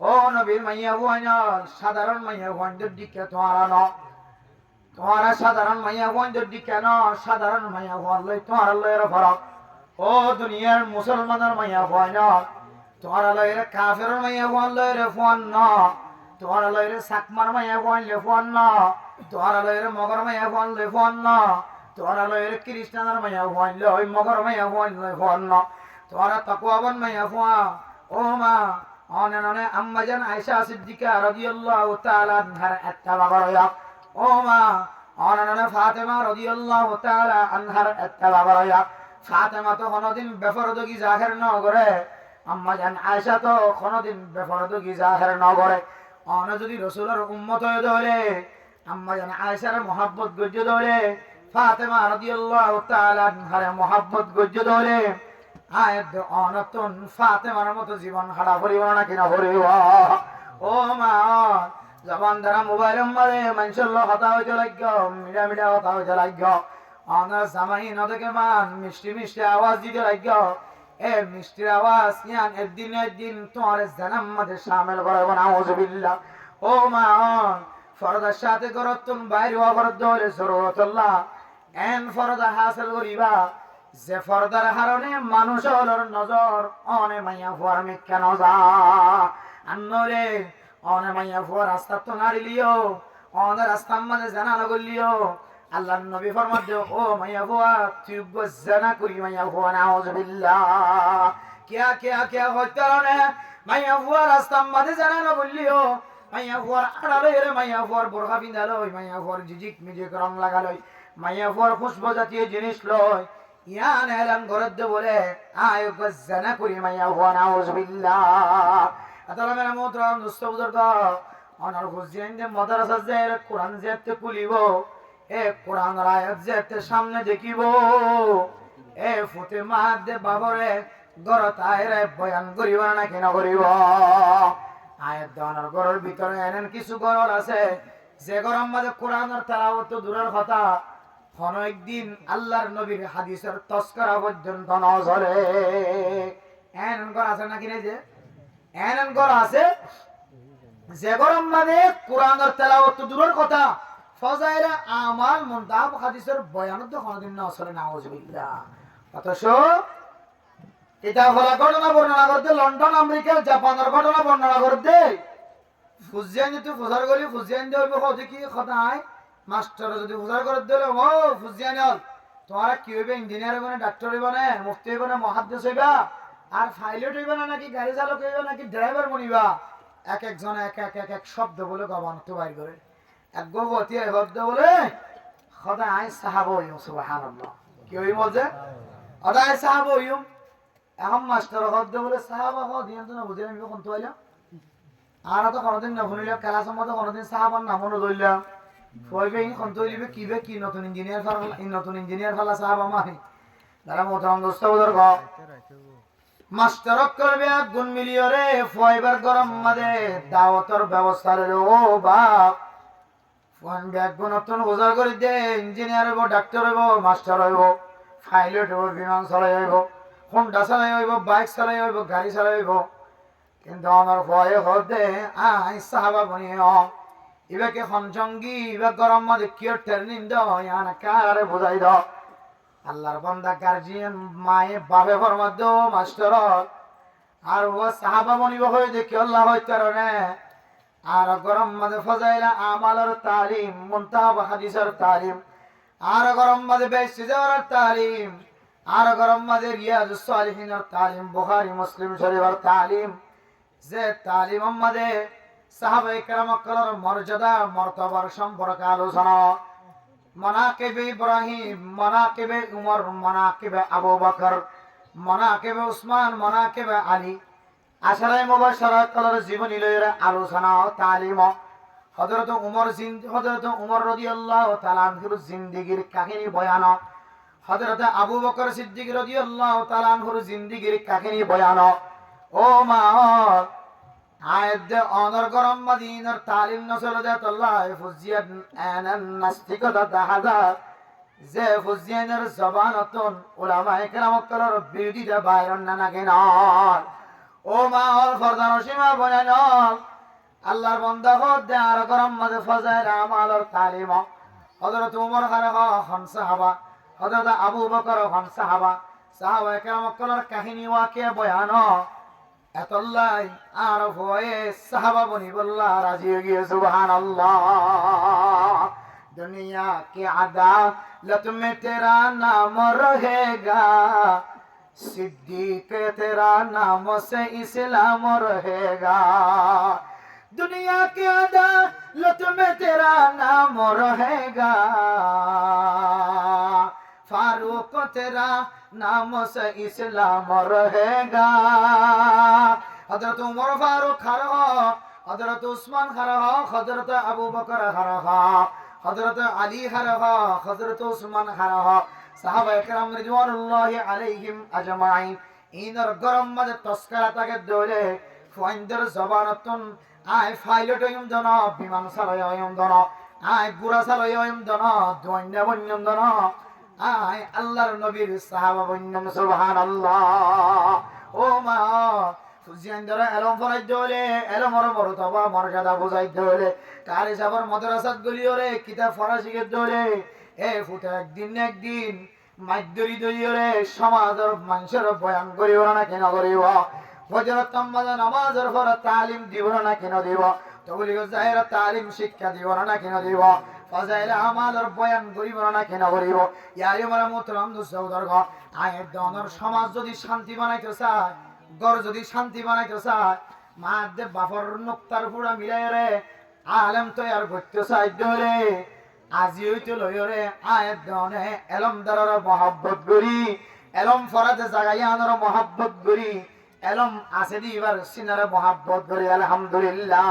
ও নবীর মাইয়া হুয়াল সাধারণ মাইয়া হুয়ানদের দিকে তোমারা সাধারণ মাইয়া হুয়ানদের দিকে না সাধারণ মাইয়া হুয়াল লই তোমার লয়ের ফরক ও দুনিয়ার মুসলমানের মাইয়া হুয়াল তোমার লয়ের কাফেরের মাইয়া হুয়াল লয়ের ফুয়ান না তোমার লয়ের সাকমার মাইয়া হুয়াল লে ফুয়ান না তোমার লয়ের মগর মাইয়া হুয়াল লে ফুয়ান না তোরা লয়ের খ্রিস্টানের মাইয়া হুয়াইল ওই মগর মাইয়া হুয়াইল হুয়ান না তোরা তাকওয়াবান মাইয়া হুয়া ও মা অনে আম্মাজান আয়েশা সিদ্দিকা রাদিয়াল্লাহু তাআলা আনহার ইত্তেবা করয়া ও মা অনে ফাতেমা রাদিয়াল্লাহু তাআলা আনহার ইত্তেবা করয়া ফাতেমা তো কোনদিন বেফরদগি জাহির না করে আম্মাজান আয়েশা তো কোনদিন বেফরদগি জাহির না করে অনে যদি রাসূলের উম্মত হয়ে ধরে আম্মাজান আয়েশার মহব্বত গজ্জ ধরে ফাতেমা রাদিয়াল্লাহু তাআলা আনহার মহব্বত গজ্জ ধরে আয়াত অনতন ফাতেমার মতো জীবন হারা পরিব না কিনা পরিব ও মা জবান দ্বারা মোবাইল মারে মানুষের কথা হইতে লাগ মিডা মিডা কথা হইতে লাগ অনার জামাই নদকে মান মিষ্টি মিষ্টি আওয়াজ দিতে লাগ এ মিষ্টির আওয়াজ ইয়ান একদিন তোমার জান্নাতের শামিল করব নাউযুবিল্লাহ ও মা ফরদার সাথে করতুন বাইরে হওয়ার দলে জরুরতুল্লাহ এন ফরদা হাসিল করিবা যে ফরদার হারণে মানুষের নজর অনে মাইয়া ফুয়ার মিক্কা নজা আন্নরে অনে মাইয়া ফুয়ার রাস্তা তো নাড়িলিও অনে রাস্তার মাঝে জানা লাগলিও আল্লাহর নবী ফরমাতে ও মাইয়া ফুয়া তুই জানা করি মাইয়া ফুয়া নাউযুবিল্লাহ কিয়া কিয়া কিয়া হইতারনে মাইয়া ফুয়া রাস্তার মাঝে জানা লাগলিও মাইয়া ফুয়ার আড়ালে রে মাইয়া ফুয়ার বোরখা পিন্দালো মাইয়া ফুয়ার জিজিক মিজিক রং লাগালো মাইয়া ফুয়ার খুশবু জাতীয় জিনিস লয় ইয়ান এলান করতে বলে আয় জানা করি মাইয়া হুয়া নাউযুবিল্লাহ আতালা মেরা মোহতারাম দোস্ত বুজুর্গ অনার হুজেন যে মাদ্রাসা যে কোরআন যেতে কুলিব এ কোরআন আয়াত যেতে সামনে দেখিব এ ফুতে মাদ দে বাবরে গরত আয়রে বয়ান করিব না কেন করিব আয়াত দানার গরের ভিতরে এমন কিছু গরর আছে যে গরম মাঝে কোরআনের তেলাওয়াত দূরের কথা কোন একদিন আল্লাহর নবীর হাদিসের তস্করা পর্যন্ত নজরে এমন গর আছে নাকি না যে এমন গর আছে যে গরম মানে কোরআনের তেলাওয়াত দূরের কথা ফজাইলে আমাল মুনতাব হাদিসের বয়ান তো কোনদিন নজরে নাউযুবিল্লাহ অথচ এটা বলা ঘটনা বর্ণনা করতে লন্ডন আমেরিকা জাপানের ঘটনা বর্ণনা করতে ফুজিয়ান যদি ফুজার করি ফুজিয়ান দিয়ে হইব কি কথা হয় মাস্টার যদি ফুজার করে দিলে ও ফুজিয়ান হল তোমারা কি হইবে ইঞ্জিনিয়ার হইবে না ডাক্তার হইবে না মুফতি হইবে না মুহাদ্দিস হইবা আর পাইলট হইবে না নাকি গাড়ি চালক হইবে নাকি ড্রাইভার বনিবা এক একজন এক এক এক এক শব্দ বলে গবান তো বাইর করে এক গবতি শব্দ বলে খোদা আই সাহাবা হইম সুবহানাল্লাহ কি হইম যে খোদা আই সাহাবা হইম এখন মাস্টার শব্দ বলে সাহাবা হ দিন তো না বুঝে আমি কোন তো আইলাম আর তো কোনদিন না শুনিলাম ক্লাস মধ্যে কোনদিন সাহাবার নামও লইলাম ফয়বে ইন কোন তো লিবে কিবে কি নতুন ইঞ্জিনিয়ার ফালা সাহাবা মাহি যারা মোহতারাম দোস্ত বুজুর্গ মাস্টার করবে গুণ মিলিয়রে ফয়বার গরম মাদে দাওয়াতের ব্যবস্থা রে ও বাপ ফোন ব্যাগ নতুন বুঝার করে দে ইঞ্জিনিয়ার হইব ডাক্তার হইব মাস্টার হইব পাইলট হইব বিমান চালাই হইব হোন্ডা চালাই হইব বাইক চালাই হইব গাড়ি চালাই হইব কিন্তু আমার ভয়ে হতে আই সাহাবা বনিও ইবাকে খনজঙ্গি ইবা গরম মাঝে কিয় ট্রেনিং দাও ইয়ানা কারে বুঝাই দাও আল্লাহর বান্দা গার্জিয়ান মায়ে বাবে ফরমাদ মাস্টার আর ও সাহাবা বনিব হয়ে দেখি আল্লাহ হইতারনে আর গরম মাঝে ফজাইলা আমালের তালিম মুনতাহা হাদিসের তালিম আর গরম মাঝে বেশিজার তালিম আর গরম মাঝে রিয়াজুস সালিহিনের তালিম বুখারী মুসলিম শরীফের তালিম যে তালিম মাঝে সাহাবায়ে কেরামের মর্যাদা মর্তবার সম্পর্কে আলোচনা মানাকিবে ইব্রাহিম মানাকিবে উমর মানাকিবে আবু বকর মানাকিবে উসমান মানাকিবে আলী আশরায়ে মুবাশশারাতুল জীবনী লইরা আলোচনা ও তালিম হযরত উমর রাদিয়াল্লাহু তাআলা আনহুর জিন্দেগীর কাহিনী বয়ান হযরত আবু বকর সিদ্দিক রাদিয়াল্লাহু তাআলা আনহুর জিন্দেগীর কাহিনী বয়ান ও মা আয়াত অনর গরম মদিনার তালিম নসরদাতুল্লাহ ফুজিয়াত আনান নাস্তিকতা দাহাদা যে ফুজিয়ানের জবানতন উলামায়ে কেরামকর বিরোধিতা বাইরন না কেন ও মা অল ফরদান সীমা বয়ান আল্লাহর বান্দা হদে আর গরম মদে ফজাইল আমালর তালিম হযরত উমর খান সাহাবা হযরত আবু বকর খান সাহাবা সাহাবায়ে কেরামকর কাহিনী ওয়াকিয়া বয়ান এতল্লাই আর হয়ে সাহাবা বনি বল্লাহ রাজি হয়ে গিয়ে সুবহানাল্লাহ दुनिया की अदालत में तेरा नाम रहेगा सिद्दीक तेरा नाम से इस्लाम रहेगा दुनिया की अदालत में तेरा नाम रहेगा फारूक तेरा नाम से इस्लाम रहेगा हजरत उमर फारूक खड़ा हो हजरत उस्मान खड़ा हो हजरत अबू बकर खड़ा हो हजरत अली खड़ा हो हजरत उस्मान खड़ा हो साहबा करम रिजवानुल्लाहि अलैहिम अजमाइन इनर गरम मद तस्करा ताके दोले फाइंदर जबानतन आय पायलट यम दना विमान चालयम दना आय बुरा चालयम दना दन्या बन्यम दना आय अल्लाहर नबीर साहाबा बन्यम सुबहानाल्लाह ओ मा ফুজিয়ানদের এলম ফরাই দলে এলমর মরতবা মর্যাদা বুঝাই দলে কারি সাবর মাদ্রাসাত গলিওরে কিতাব ফরাসিকে দলে এ ফুটে একদিন মাইদরি দলিওরে সমাজের মানুষের বয়ান করিব না কেন করিব ফজরত তাম্মাজ নামাজের পর তালিম দিব না কেন দিব তবলিগ জাহের তালিম শিক্ষা দিব না কেন দিব ফজাইল আমালের বয়ান করিব না কেন করিব ইয়ারি মারা মোহতারাম দোস্ত আয়ের দনর সমাজ যদি শান্তি বানাইতে চায় গর যদি শান্তি বানাইতে চায় মাদে বাফর নক্তার পুরা মিলাই রে আলেম তৈয়ার করতে চাইতে হলে আজি হইতে লই রে আয়াত দনে এলম দারার মহব্বত করি এলম ফরাদে জাগাইয়ানোর মহব্বত করি এলম আছে দিবার সিনারে মহব্বত করি আলহামদুলিল্লাহ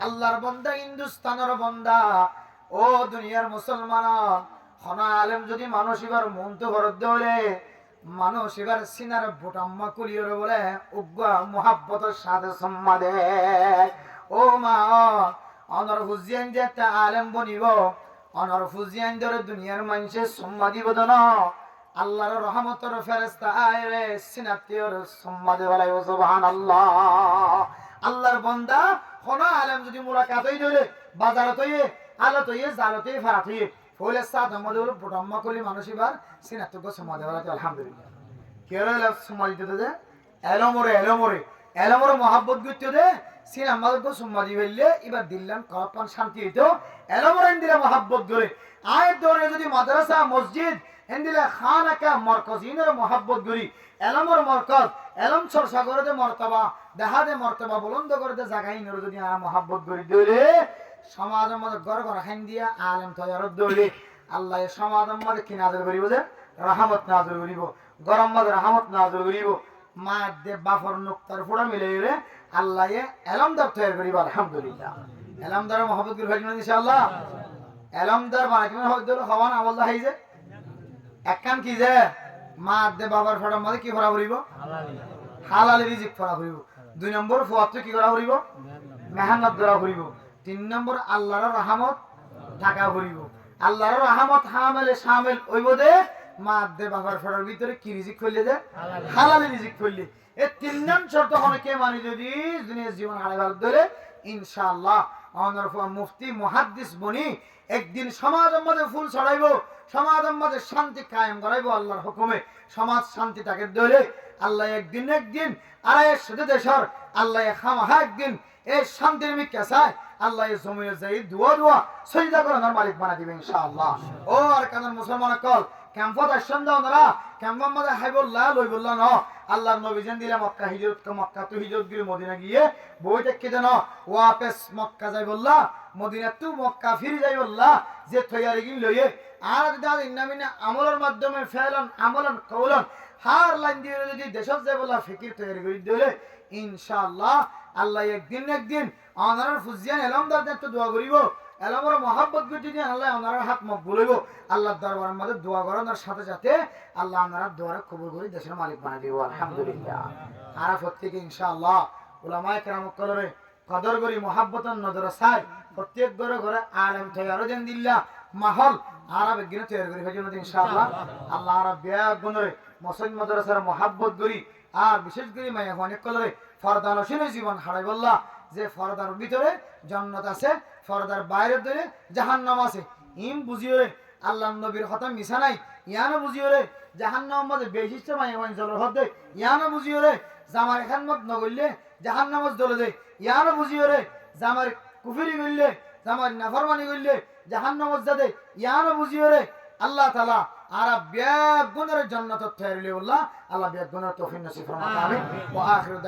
আল্লাহর বান্দা হিন্দুস্তানের বান্দা ও দুনিয়ার মুসলমান হনা আলেম যদি মানুষ এবার মন তো ভরত দেলে মানুষ এবার সিনার বোটাম্মা কুলিয়র বলে উগ্র মোহাব্বতের সাথে সম্মা দে ও মা অনর ফুজিয়ান যে একটা আলেম বনিব অনর ফুজিয়ান ধরে দুনিয়ার মানুষের সম্মা দিব না আল্লাহর রহমতের ফেরেশতা আয়ে সিনাতিয়র সম্মা দে বলে সুবহানাল্লাহ আল্লাহর বান্দা কোন আলেম যদি মুলাকাত হই দিলে বাজারত হই আলত হই জালত হই ফারাত হই ফলে সাত আমাদের বোটাম্মা কুলি মানুষ এবার সিনাতক সম্মা দে বলে আলহামদুলিল্লাহ কেরল সম্মা দিতে দে এলমরে মহব্বত করতে দে সিন আমাদেরকে সম্মা দিবেলে এবার দিল্লাম করাপান শান্তি হইতো এলমরে দিলে মহব্বত করে আয় দরে যদি মাদ্রাসা মসজিদ এন্দিলে খানাকা মারকাজিনের মহব্বত করি এলমর মারকাজ এলম চর্চা করে দে মর্তবা দেহাদে মর্তবা বুলন্দ করে দে জাগাইনের যদি আর মহব্বত করি দিলে সমাজের মধ্যে গড় খান দিয়া আলেম তৈয়ার দিলে আল্লাহ সমাজের মধ্যে কি নাযিল করিব যে রহমত নাযিল করিব গরম মধ্যে রহমত নাযিল করিব মা দে বাফর নক্তার ফোড়া মিলাইলে আল্লাহ এলমদার তৈরি করিব আলহামদুলিল্লাহ এলমদার মহব্বত করি ভাই ইনশাআল্লাহ এলমদার বানাকি মানে হইল হওয়ান আল্লাহ হাই যে একখান কি যে মা দে বাবার ফোড়ার মধ্যে কি ফোড়া করিব হালাল রিজিক ফোড়া করিব দুই নম্বর ফুয়াত কি করা করিব মেহনত করা করিব তিন নম্বর আল্লাহর রহমত ঢাকা করিব আল্লাহর রহমত হামেলে শামিল হইব দে মা দে বাবার ফোড়ার ভিতরে কি রিজিক করলে দে হালাল রিজিক করলে এই তিন নাম শর্ত অনেকে মানি যদি দুনিয়ার জীবন হারাবার ধরে ইনশাআল্লাহ আমাদের মুফতি মুহাদ্দিস বনি একদিন সমাজের মধ্যে ফুল ছড়াইব সমাজের মধ্যে শান্তি কায়েম করাইব আল্লাহর হুকুমে সমাজ শান্তি তাকে ধরে আল্লাহ একদিন আর এই শুধু দেশর আল্লাহ খামাহা একদিন এই শান্তির মিকে চায় আল্লাহ এই জমিনে যাই দুয়া সজদা করানোর মালিক বানা দিবে ইনশাআল্লাহ। ও আর কানার মুসলমান কল ক্যাম্পত আসছেন দাও ওনারা ক্যাম্পের মধ্যে হাইবুল্লাহ লইবুল্লাহ ন আল্লাহর নবী যেন দিলে মক্কা হিজরত মক্কা তো হিজরত গিয়ে মদিনা গিয়ে বইটা কে দেন ওয়াপেস মক্কা যাই বললা মদিনা তু মক্কা ফিরে যাই বললা যে তৈয়ারি গিয়ে লইয়ে আর দাদ ইন্নামিনা আমলের মাধ্যমে ফেলন আমলন কৌলন হার লাইন দিয়ে যদি দেশত যাই বললা ফিকির তৈরি করে দিলে ইনশাআল্লাহ আল্লাহ একদিন আনার ফুজিয়ান এলমদার তো দোয়া করিব এলমর মহাব্বত করতে দিয়ে আল্লাহ আনার হাত মকবুল হইব আল্লাহর দরবারের মধ্যে দোয়া করানোর সাথে সাথে আল্লাহ আনার দোয়ারে কবুল করে দেশের মালিক বানিয়ে দিব আলহামদুলিল্লাহ। আরাফত থেকে ইনশাআল্লাহ উলামায়ে কেরাম কলরে কদর করি মহাব্বতন নজর চাই প্রত্যেক ঘরে ঘরে আলেম তৈয়ারো দেন দিল্লা মাহল আরব একদিনে তৈরি করি হয়ে যাবে ইনশাআল্লাহ। আল্লাহ আরব ব্যাগ গুণরে মসজিদ মাদ্রাসার মহাব্বত করি আর বিশেষ করে মায়া অনেক কলরে ফরদান অসীম জীবন হারাই বললা যে ফরদার ভিতরে জান্নাত আছে ফরদার বাইরের ধরে জাহান্নাম আছে ইম বুঝিও রে আল্লাহ নবীর কথা মিশা নাই ইয়ানো বুঝিও রে জাহান্নাম মধ্যে বেশিষ্ট মায়া হন জলের হদে ইয়ানো বুঝিও রে জামার এখান মত নগরলে জাহান্নাম দলে দে ইয়ানো বুঝিও রে জামার কুফরি গইলে জামার নাফরমানি গইলে জাহান্নাম যাদে ইয়ানো বুঝিও রে আল্লাহ তাআলা আর ব্যাগ গুণের জান্নাত তৈরি হইলা আল্লাহ ব্যাগ গুণের তৌফিক নসিব ফরমাতে আমিন ওয়া আখিরু